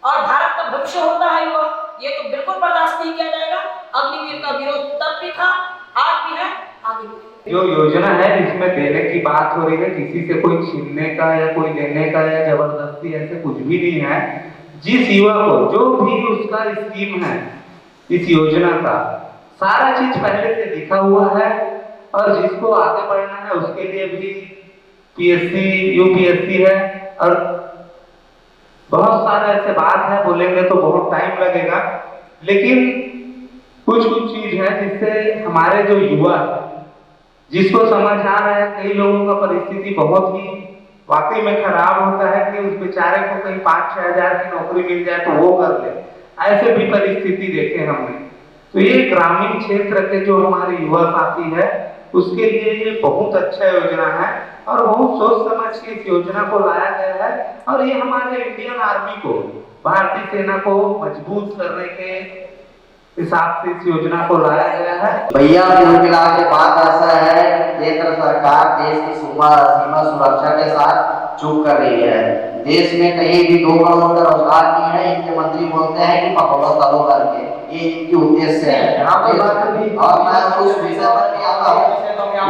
और भारत का भविष्य होता है युवा, ये तो बिल्कुल बर्दाश्त नहीं किया जाएगा। अग्निवीर का विरोध तब भी था, आज भी है, आगे भी। जो योजना है इसमें देने की बात हो रही है, किसी से कोई छीनने का या कोई लेने का या जबरदस्ती ऐसे कुछ भी नहीं है। जिस युवा को जो भी उसका स्कीम है, इस योजना का सारा चीज पहले से लिखा हुआ है, और जिसको आगे बढ़ना है उसके लिए भी पीएससी यूपीएससी है। और बहुत सारे ऐसे बात है, बोलेंगे तो बहुत टाइम लगेगा, लेकिन कुछ चीज है जिससे हमारे जो युवा है, जिसको समझ आ रहा है, कई लोगों का परिस्थिति बहुत ही वाकई में खराब होता है कि उस बेचारे को कहीं 5-6 हजार की नौकरी मिल जाए तो वो कर ले, ऐसे भी परिस्थिति देखे हमने। तो ये ग्रामीण क्षेत्र के जो हमारे युवा साथी है उसके लिए ये बहुत अच्छा योजना है और बहुत सोच समझ के इस योजना को लाया गया है। और ये हमारे इंडियन आर्मी को, भारतीय सेना को मजबूत करने के हिसाब से इस योजना को लाया गया है। भैया कुल मिला के बात ऐसा है, केंद्र सरकार देश की सीमा सुरक्षा के साथ चूक कर रही है। देश में कहीं भी 2 करोड़ का रोजगार नहीं है, इनके मंत्री बोलते हैं कि पकड़ो करो करके, ये इनकी उद्देश्य है। और मैं उस विषय पर भी आता हूँ,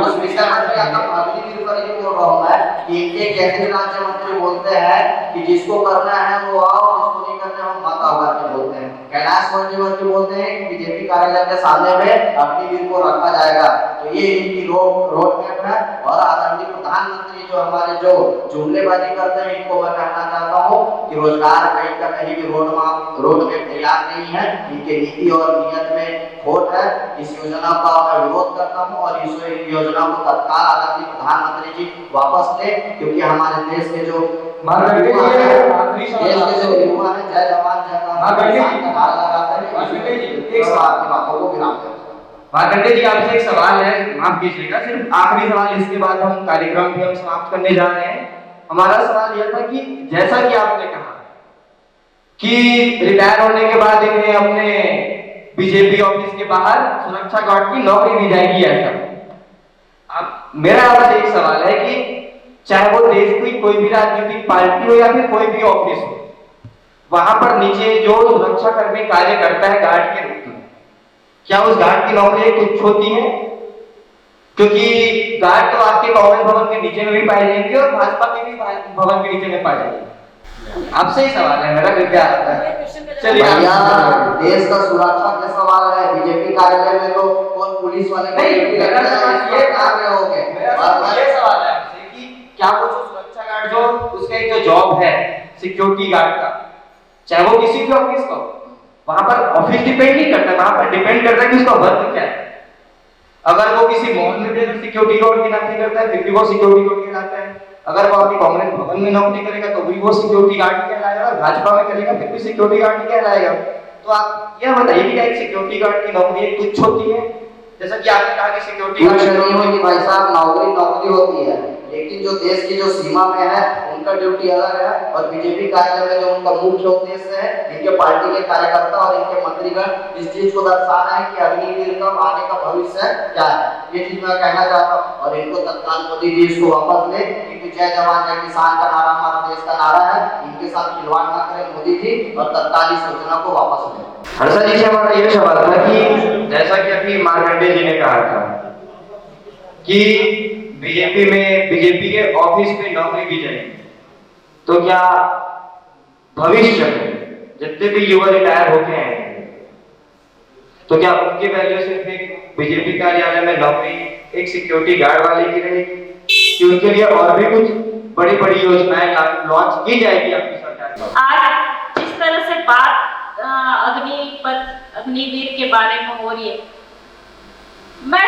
उस विषय पर भी आता हूँ, अग्निवीर पर ये बोल रहा हूँ मैं कि इनके केंद्रीय राज्य मंत्री बोलते हैं कि जिसको करना है वो आओ, जिसको नहीं करना है मत आओ करके बोलते हैं। कैलाश मंजूवती बोलते हैं कि बीजेपी कार्यालय के सामने में अग्निवीर को रखा जाएगा। तो ये इनकी रोड मैप है। और आदरणीय प्रधानमंत्री जो हमारे जो जुमलेबाजी करते हैं, इनको मैं कहना चाहता हूँ कि रोजगार कहीं का कहीं भी रोड मैप तैयार नहीं है, इनके नीति और नियत में खोट है। इस योजना का मैं विरोध करता हूँ और इस योजना को तत्काल आदरणीय प्रधानमंत्री जी वापस ले, क्योंकि हमारे देश के जो युवा है जय जवान जय किसान का नारा लगाते हैं। एक सवाल की बातों को विराम देते हैं। मार्कंडेय जी आपसे एक सवाल है, माफ कीजिएगा, सिर्फ आखिरी सवाल, इसके बाद हम कार्यक्रम भी हम समाप्त करने जा रहे हैं। हमारा सवाल यह था कि जैसा कि आपने कहा कि रिटायर होने के बाद इन्हें अपने बीजेपी ऑफिस के बाहर सुरक्षा गार्ड की नौकरी दी जाएगी, ऐसा अब मेरा आपसे एक सवाल है कि चाहे वो देश की कोई भी राजनीतिक पार्टी हो या फिर कोई भी ऑफिस हो, वहां पर नीचे जो सुरक्षा कर्मी कार्य करता है गार्ड के रूप में, क्या उस गार्ड की नौकरी तुच्छ होती है? क्योंकि गार्ड तो आपके कांग्रेस भवन के नीचे में भी पाए जाएंगे और भाजपा के भी भवन के नीचे में पाए जाएंगे। आपसे ही सवाल है मेरा, कृपया चलिए। देश का सुरक्षा का सवाल है, बीजेपी कार्यालय में तो कौन पुलिस वाले नहीं, मेरा सवाल ये सवाल है आपसे कि क्या वो जो सुरक्षा गार्ड जो उसका एक जो जॉब है सिक्योरिटी गार्ड का, चाहे वो किसी भी ऑफिस का, वहां पर ऑफिस डिपेंड नहीं करता, वहां पर डिपेंड करता है कि उसका वर्क क्या है। अगर वो किसी मॉल में सिक्योरिटी गार्ड की नौकरी करता है फिर भी वो सिक्योरिटी गार्ड कहलाता है। अगर वो अपनी कांग्रेस भवन में नौकरी करेगा तो भी वो सिक्योरिटी गार्ड ही कहलाएगा, भाजपा में करेगा फिर भी सिक्योरिटी गार्ड ही कहलाएगा। तो आप यह बताइए कि एक सिक्योरिटी गार्ड की नौकरी तुच्छ होती है? जैसा कि आपने कहा कि सिक्योरिटी गार्ड नहीं होती भाई साहब, नौकरी होती है, लेकिन जो देश की जो सीमा में है उनका ड्यूटी अलग है। और बीजेपी कार्यालय में जो उनका मुख्य उद्देश्य है, इनके पार्टी के कार्यकर्ता और इनके मंत्रीगण इस चीज को दर्शा रहे हैं कि अग्निवीर का आगे का भविष्य क्या है, ये चीज मैं कहना चाहता हूँ। और इनको तत्काल मोदी जी इसको वापस ले, क्योंकि जय जवान जय किसान का नारा हमारे देश का नारा है, इनके साथ खिलवाड़ ना करें मोदी जी और तत्काल इस योजना को वापस ले। हर्षा जी से हमारा ये सवाल था कि जैसा कि अभी मार्कंडेय जी ने कहा था कि बीजेपी के ऑफिस में नौकरी दी जाएगी, तो क्या भविष्य में जितने भी युवा रिटायर होके आएंगे तो क्या उनकी वैल्यू सिर्फ एक बीजेपी कार्यालय में नौकरी एक सिक्योरिटी गार्ड वाले की रहेगी कि उनके लिए और भी कुछ बड़ी बड़ी योजनाएं लॉन्च की जाएगी आपकी सरकार द्वारा? आज जिस तरह से बात अग्निवीर के बारे में हो रही है, मैं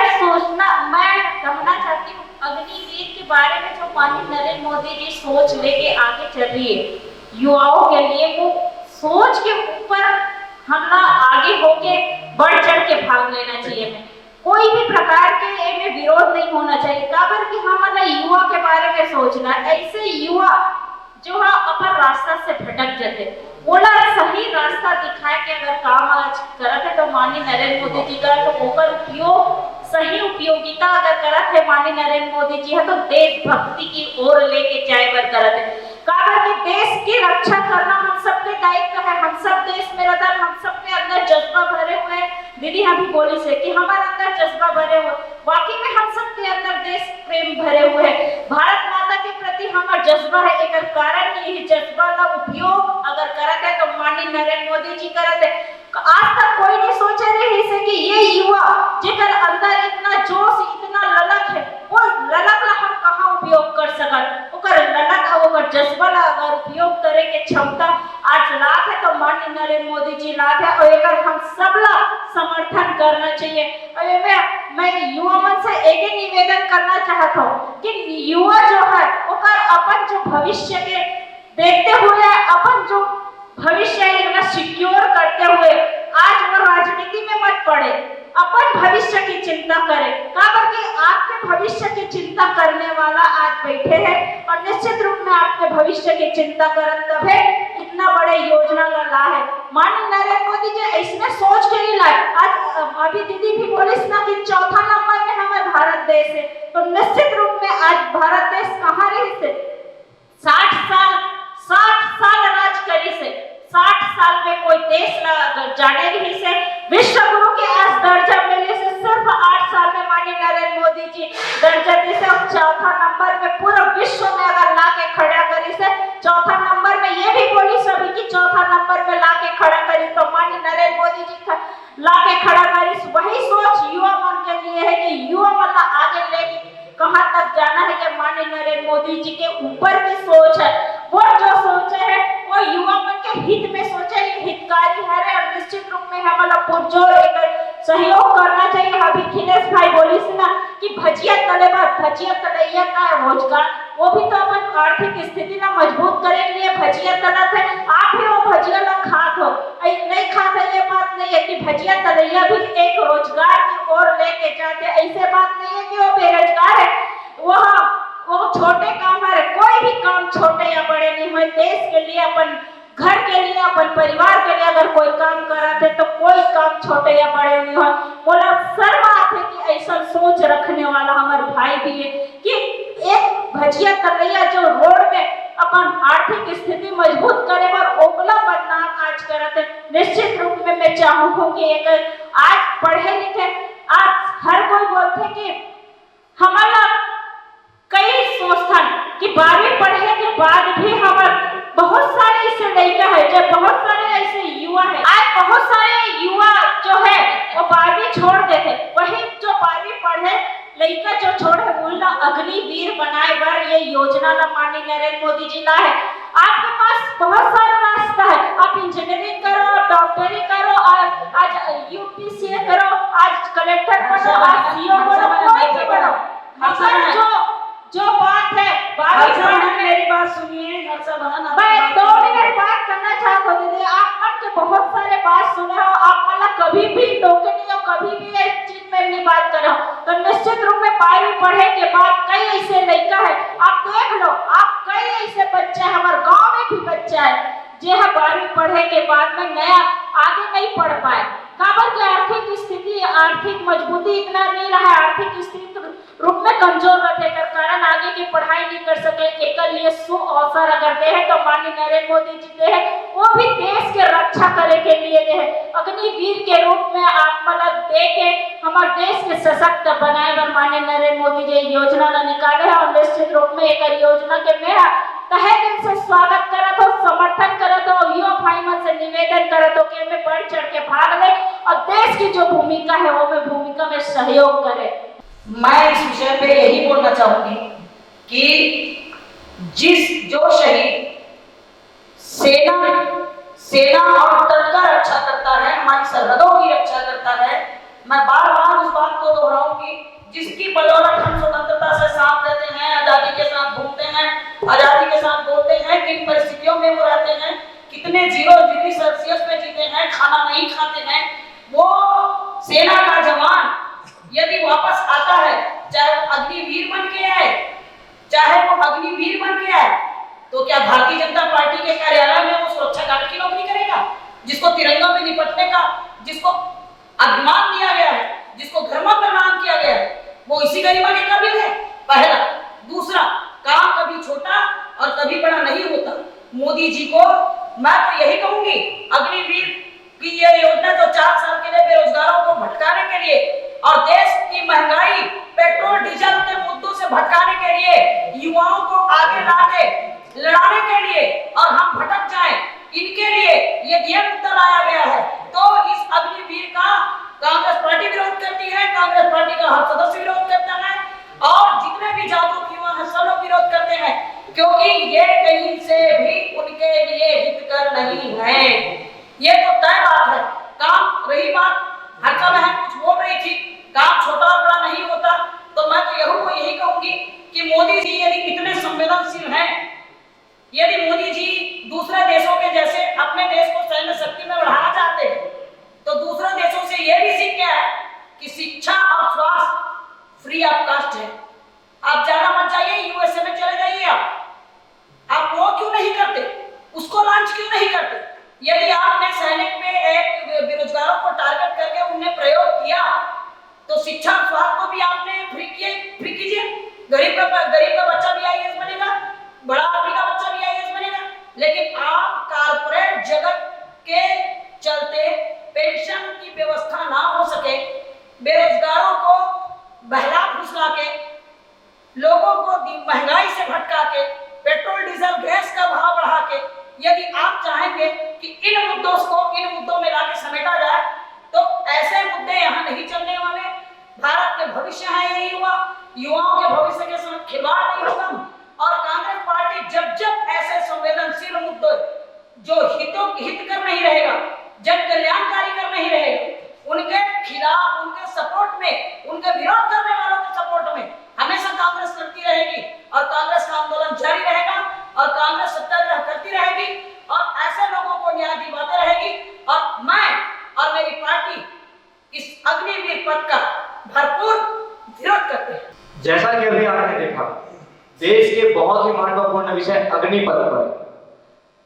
कहना चाहती हूँ अग्निवीर के बारे में जो माननीय नरेंद्र मोदी जी सोच लेके आगे चल रही है युवाओं के लिए, वो सोच के ऊपर हमला आगे होके बढ़ चढ़ के भाग लेना चाहिए। में कोई भी प्रकार के में विरोध नहीं होना चाहिए, काबर कि हमारा युवा के बारे में सोचना, ऐसे युवा जो है अपन रास्ता से भटक जाते, बोला सही रास्ता दिखाए के अगर काम आज करत है तो माननीय नरेंद्र मोदी जी का तो ओकर उपयोग सही उपयोगिता अगर करत है माननीय नरेंद्र मोदी जी है तो देशभक्ति की ओर लेके जाए बर करत है। काबर कि देश की रक्षा करना हम सबके दायित्व है, हम सब देश में रहता, हम सबके अंदर जज्बा भरे हुए। दीदी अभी बोली से कि हमारे अंदर जज्बा भरे हुए, वाकई में हम सबके अंदर देश प्रेम भरे हुए है, भारत माता के प्रति हमारा जज्बा है। एक कारण यही जज्बा का उपयोग अगर करत है तो माननीय नरेंद्र मोदी जी करत है। आज तक कोई नहीं सोचे रहे कि ये युवा जेकर अंदर इतना जोश, कितना ललक है, वो ललक ला हम कहाँ उपयोग कर सकत, ओकर ललक ओकर जज्बा ला अगर उपयोग करे के क्षमता आज लात है तो माननीय नरेंद्र मोदी जी लात है और एकर हम सब ला समर्थन करना चाहिए। और मैं युवा मन से एक ही निवेदन करना चाहता हूँ कि युवा जो है ओकर अपन जो भविष्य के देखते हुए अपन जो भविष्य है सिक्योर करते हुए आज वो राजनीति में मत पड़े, अपन भविष्य की चिंता करें। काबर कि आपके भविष्य की चिंता करने वाला आज बैठे हैं और निश्चित रूप में आपके भविष्य की चिंता करन तभी इतना बड़े योजना ला है। माननीय नरेंद्र मोदी जी इसमें सोच के नहीं लाए। आज अभी दीदी भी बोलिस ना कि चौथा नंबर में हमारे भारत देश है, तो निश्चित रूप में आज भारत देश कहाँ रही से 60 साल राज करी से 60 साल में कोई देश जाने नहीं से विश्व गुरु के आज दर्जा मिले से सिर्फ 8 साल में माननीय नरेंद्र मोदी जी दर्जा दी से और चौथा नंबर में पूरा विश्व में अगर ला के खड़ा करी से चौथा नंबर में ये भी बोली सभी की चौथा नंबर में ला के खड़ा करी तो माननीय नरेंद्र मोदी जी ला के खड़ा करी। वही सोच युवा मन के लिए है कि युवा मन आगे लेके कहां तक जाना है कि माननीय नरेंद्र मोदी जी के ऊपर की सोच है, वो जो सोचे है वो युवा मन के हित में सोचे, हितकारी है और निश्चित रूप में हमारा पुरजोर लेकर सहयोग करना चाहिए। अभी खिलेश भाई बोली से ना कि भजिया तलैया का रोजगार वो भी तो अपन आर्थिक स्थिति ना मजबूत करे के लिए भजिया तलत है। आप भी वो भजिया ना खात हो, नहीं खाते ये बात नहीं है कि भजिया तलैया भी एक रोजगार की ओर लेके जाते, ऐसे बात नहीं है कि वो बेरोजगार है। वो छोटे काम है, कोई भी काम छोटे या बड़े नहीं हुए, देश के लिए अपन घर के लिए अपन परिवार के लिए अगर कोई काम कराते तो कोई काम छोटे या बड़े नहीं हो। बोला शर्म आते कि ऐसा सोच रखने वाला हमारे भाई भी है कि एक भजिया तलैया जो रोड में अपन आर्थिक स्थिति मजबूत करे पर ओकला बदनाम आज करते। निश्चित रूप में मैं चाहूंगी कि आज पढ़े लिखे आज हर कोई बोलते कि हमारा कई संस्थान कि 12वीं पढ़ने के बाद भी हमारे बहुत सारे ऐसे लड़का है जो बहुत सारे ऐसे युवा है, आज बहुत सारे युवा जो है वो 12वीं छोड़ देते, वही जो 12वीं पढ़े लड़का जो छोड़े बोलना अग्निवीर बनाए बर ये योजना ला माननीय नरेंद्र मोदी जी ला है। आपके पास बहुत सारा रास्ता है, आप इंजीनियरिंग करो, डॉक्टरी करो, आज यूपीसीए करो, आज कलेक्टर बनो, आज सीओ बनो, कोई भी बनो, मगर जो बात है मेरी बात सुनिए। मैं 2 मिनट बात करना चाहता हूँ दीदी, आप मन के बहुत सारे बात सुने हो, आप मतलब कभी भी टोके नहीं हो, कभी भी इस चीज में नहीं बात कर रहे हो, तो निश्चित रूप में 12वीं पढ़े के बाद कई ऐसे लड़का है, आप देख लो, आप कई ऐसे बच्चे हमारे गांव में भी बच्चा है जो 12वीं पढ़े के बाद में नया आगे नहीं पढ़ पाए। काबर की आर्थिक स्थिति आर्थिक मजबूती इतना नहीं रहा, आर्थिक स्थिति रूप में कमजोर रहने के कारण आगे की पढ़ाई नहीं कर सके। एक लिए सु अवसर अगर दे है तो माननीय नरेंद्र मोदी जी दे है, वो भी देश के रक्षा करे के लिए दे है, अग्निवीर के रूप में आप मतलब दे के हमारे देश के सशक्त बनाए बर माननीय नरेंद्र मोदी जी योजना न निकाले है और निश्चित रूप में एक योजना के मेरा तहे दिल से स्वागत करत हो, समर्थन करत हो, युवा भाई मन से निवेदन करत हो कि में बढ़ चढ़ के भाग ले और देश की जो भूमिका है वो में भूमिका में सहयोग करे। मैं इस विषय पे यही बोलना चाहूंगी कि जो शहीद सेना और तट का रक्षा करता है, हमारी सरहदों की रक्षा करता है, मैं बार बार उस बात को दोहराऊंगी जिसकी बदौलत हम स्वतंत्रता से साथ रहते हैं, आजादी के साथ घूमते हैं, आजादी के साथ बोलते हैं, किन परिस्थितियों में वो रहते हैं, कितने 0 डिग्री सेल्सियस पे जीते हैं, खाना नहीं खाते हैं। वो सेना का जवान यदि वापस आता है, चाहे वो अग्निवीर बन के आए, तो क्या भारतीय जनता पार्टी के कार्यालय में वो सुरक्षा गार्ड की नौकरी करेगा? जिसको तिरंगा में निपटने का जिसको अभिमान दिया गया है, जिसको धर्म प्रदान किया गया है, वो इसी गरिमा के काबिल है? पहला। दूसरा, काम कभी छोटा और कभी बड़ा नहीं होता। मोदी जी को मैं तो यही कहूंगी, अग्निवीर की ये योजना जो 4 साल के लिए बेरोजगारों को भटकाने के लिए और देश की महंगाई, पेट्रोल डीजल के मुद्दों से भटकाने के लिए, युवाओं को आगे लाके लड़ाने के लिए और हम भटक जाएं, इनके लिए ये मुद्दा लाया गया है। तो इस अग्निवीर का कांग्रेस पार्टी विरोध करती है, कांग्रेस पार्टी का हर सदस्य विरोध करता है। ये तो तय बात है। काम रही बात, हर्षा बहन कुछ बोल रही थी, काम छोटा और बड़ा नहीं होता, तो मैं तो यही कहूंगी कि मोदी जी यदि इतने संवेदनशील हैं, यदि मोदी जी दूसरे देशों के जैसे अपने देश को सैन्य शक्ति में बढ़ाना चाहते हैं, तो दूसरे देशों से यह भी सीख क्या है कि शिक्षा और स्वास्थ्य फ्री ऑफ कास्ट है। आप ज्यादा मत जाइए, यूएसए में चले जाइए, आप वो क्यों नहीं करते, उसको लॉन्च क्यों नहीं करते? यदि आपने सैनिक में एक बेरोजगारों को टारगेट करके उन्हें प्रयोग किया, तो शिक्षा और स्वास्थ्य को भी आपने फ्री कीजिए। गरीब का बच्चा भी आईएएस बनेगा, बड़ा आदमी का बच्चा भी आईएएस बनेगा। लेकिन आप कारपोरेट जगत के चलते पेंशन की व्यवस्था ना हो सके, बेरोजगारों को बहला फुसला के, लोगों को महंगाई से भटका के, पेट्रोल डीजल गैस का भाव बढ़ा के, यदि आप चाहेंगे कि इन मुद्दों में लाके समेटा जाए, तो ऐसे मुद्दे यहाँ नहीं चलने वाले। भारत के भविष्य है ये युवाओं के भविष्य के साथ खिलवाड़ नहीं होगा। और कांग्रेस पार्टी जब ऐसे संवेदनशील मुद्दे जो हितकर नहीं रहेगा, जन कल्याणकारी कर नहीं रहेगा, उनके खिलाफ, उनके सपोर्ट में, उनके विरोध करने वालों के सपोर्ट में हमेशा कांग्रेस लड़ती रहेगी और कांग्रेस का आंदोलन जारी रहेगा और कांग्रेस सत्याग्रह करती रहेगी और ऐसे लोगों को न्याय दिलवाते रहेगी। और मैं और मेरी पार्टी इस अग्निवीर पथ का भरपूर विरोध करते हैं। जैसा कि अभी आपने देखा, देश के बहुत ही महत्वपूर्ण विषय अग्निपथ पर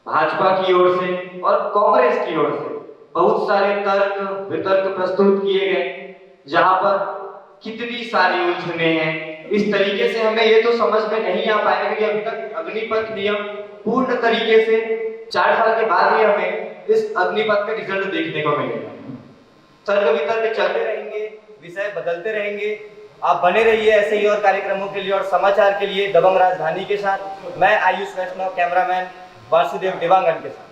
भाजपा की ओर से और कांग्रेस की ओर से बहुत सारे तर्क वितर्क प्रस्तुत किए गए, जहां पर कितनी सारी उलझने हैं। इस तरीके से हमें ये तो समझ में नहीं आ पाएगा कि अभी तक अग्निपथ नियम पूर्ण तरीके से 4 साल के बाद ही हमें इस अग्निपथ का रिजल्ट देखने को मिलेगा। तर्क वितर्क चलते रहेंगे, विषय बदलते रहेंगे। आप बने रहिए ऐसे ही और कार्यक्रमों के लिए और समाचार के लिए दबंग राजधानी के साथ। मैं आयुष वैष्णव, कैमरामैन वासुदेव देवांगन के साथ।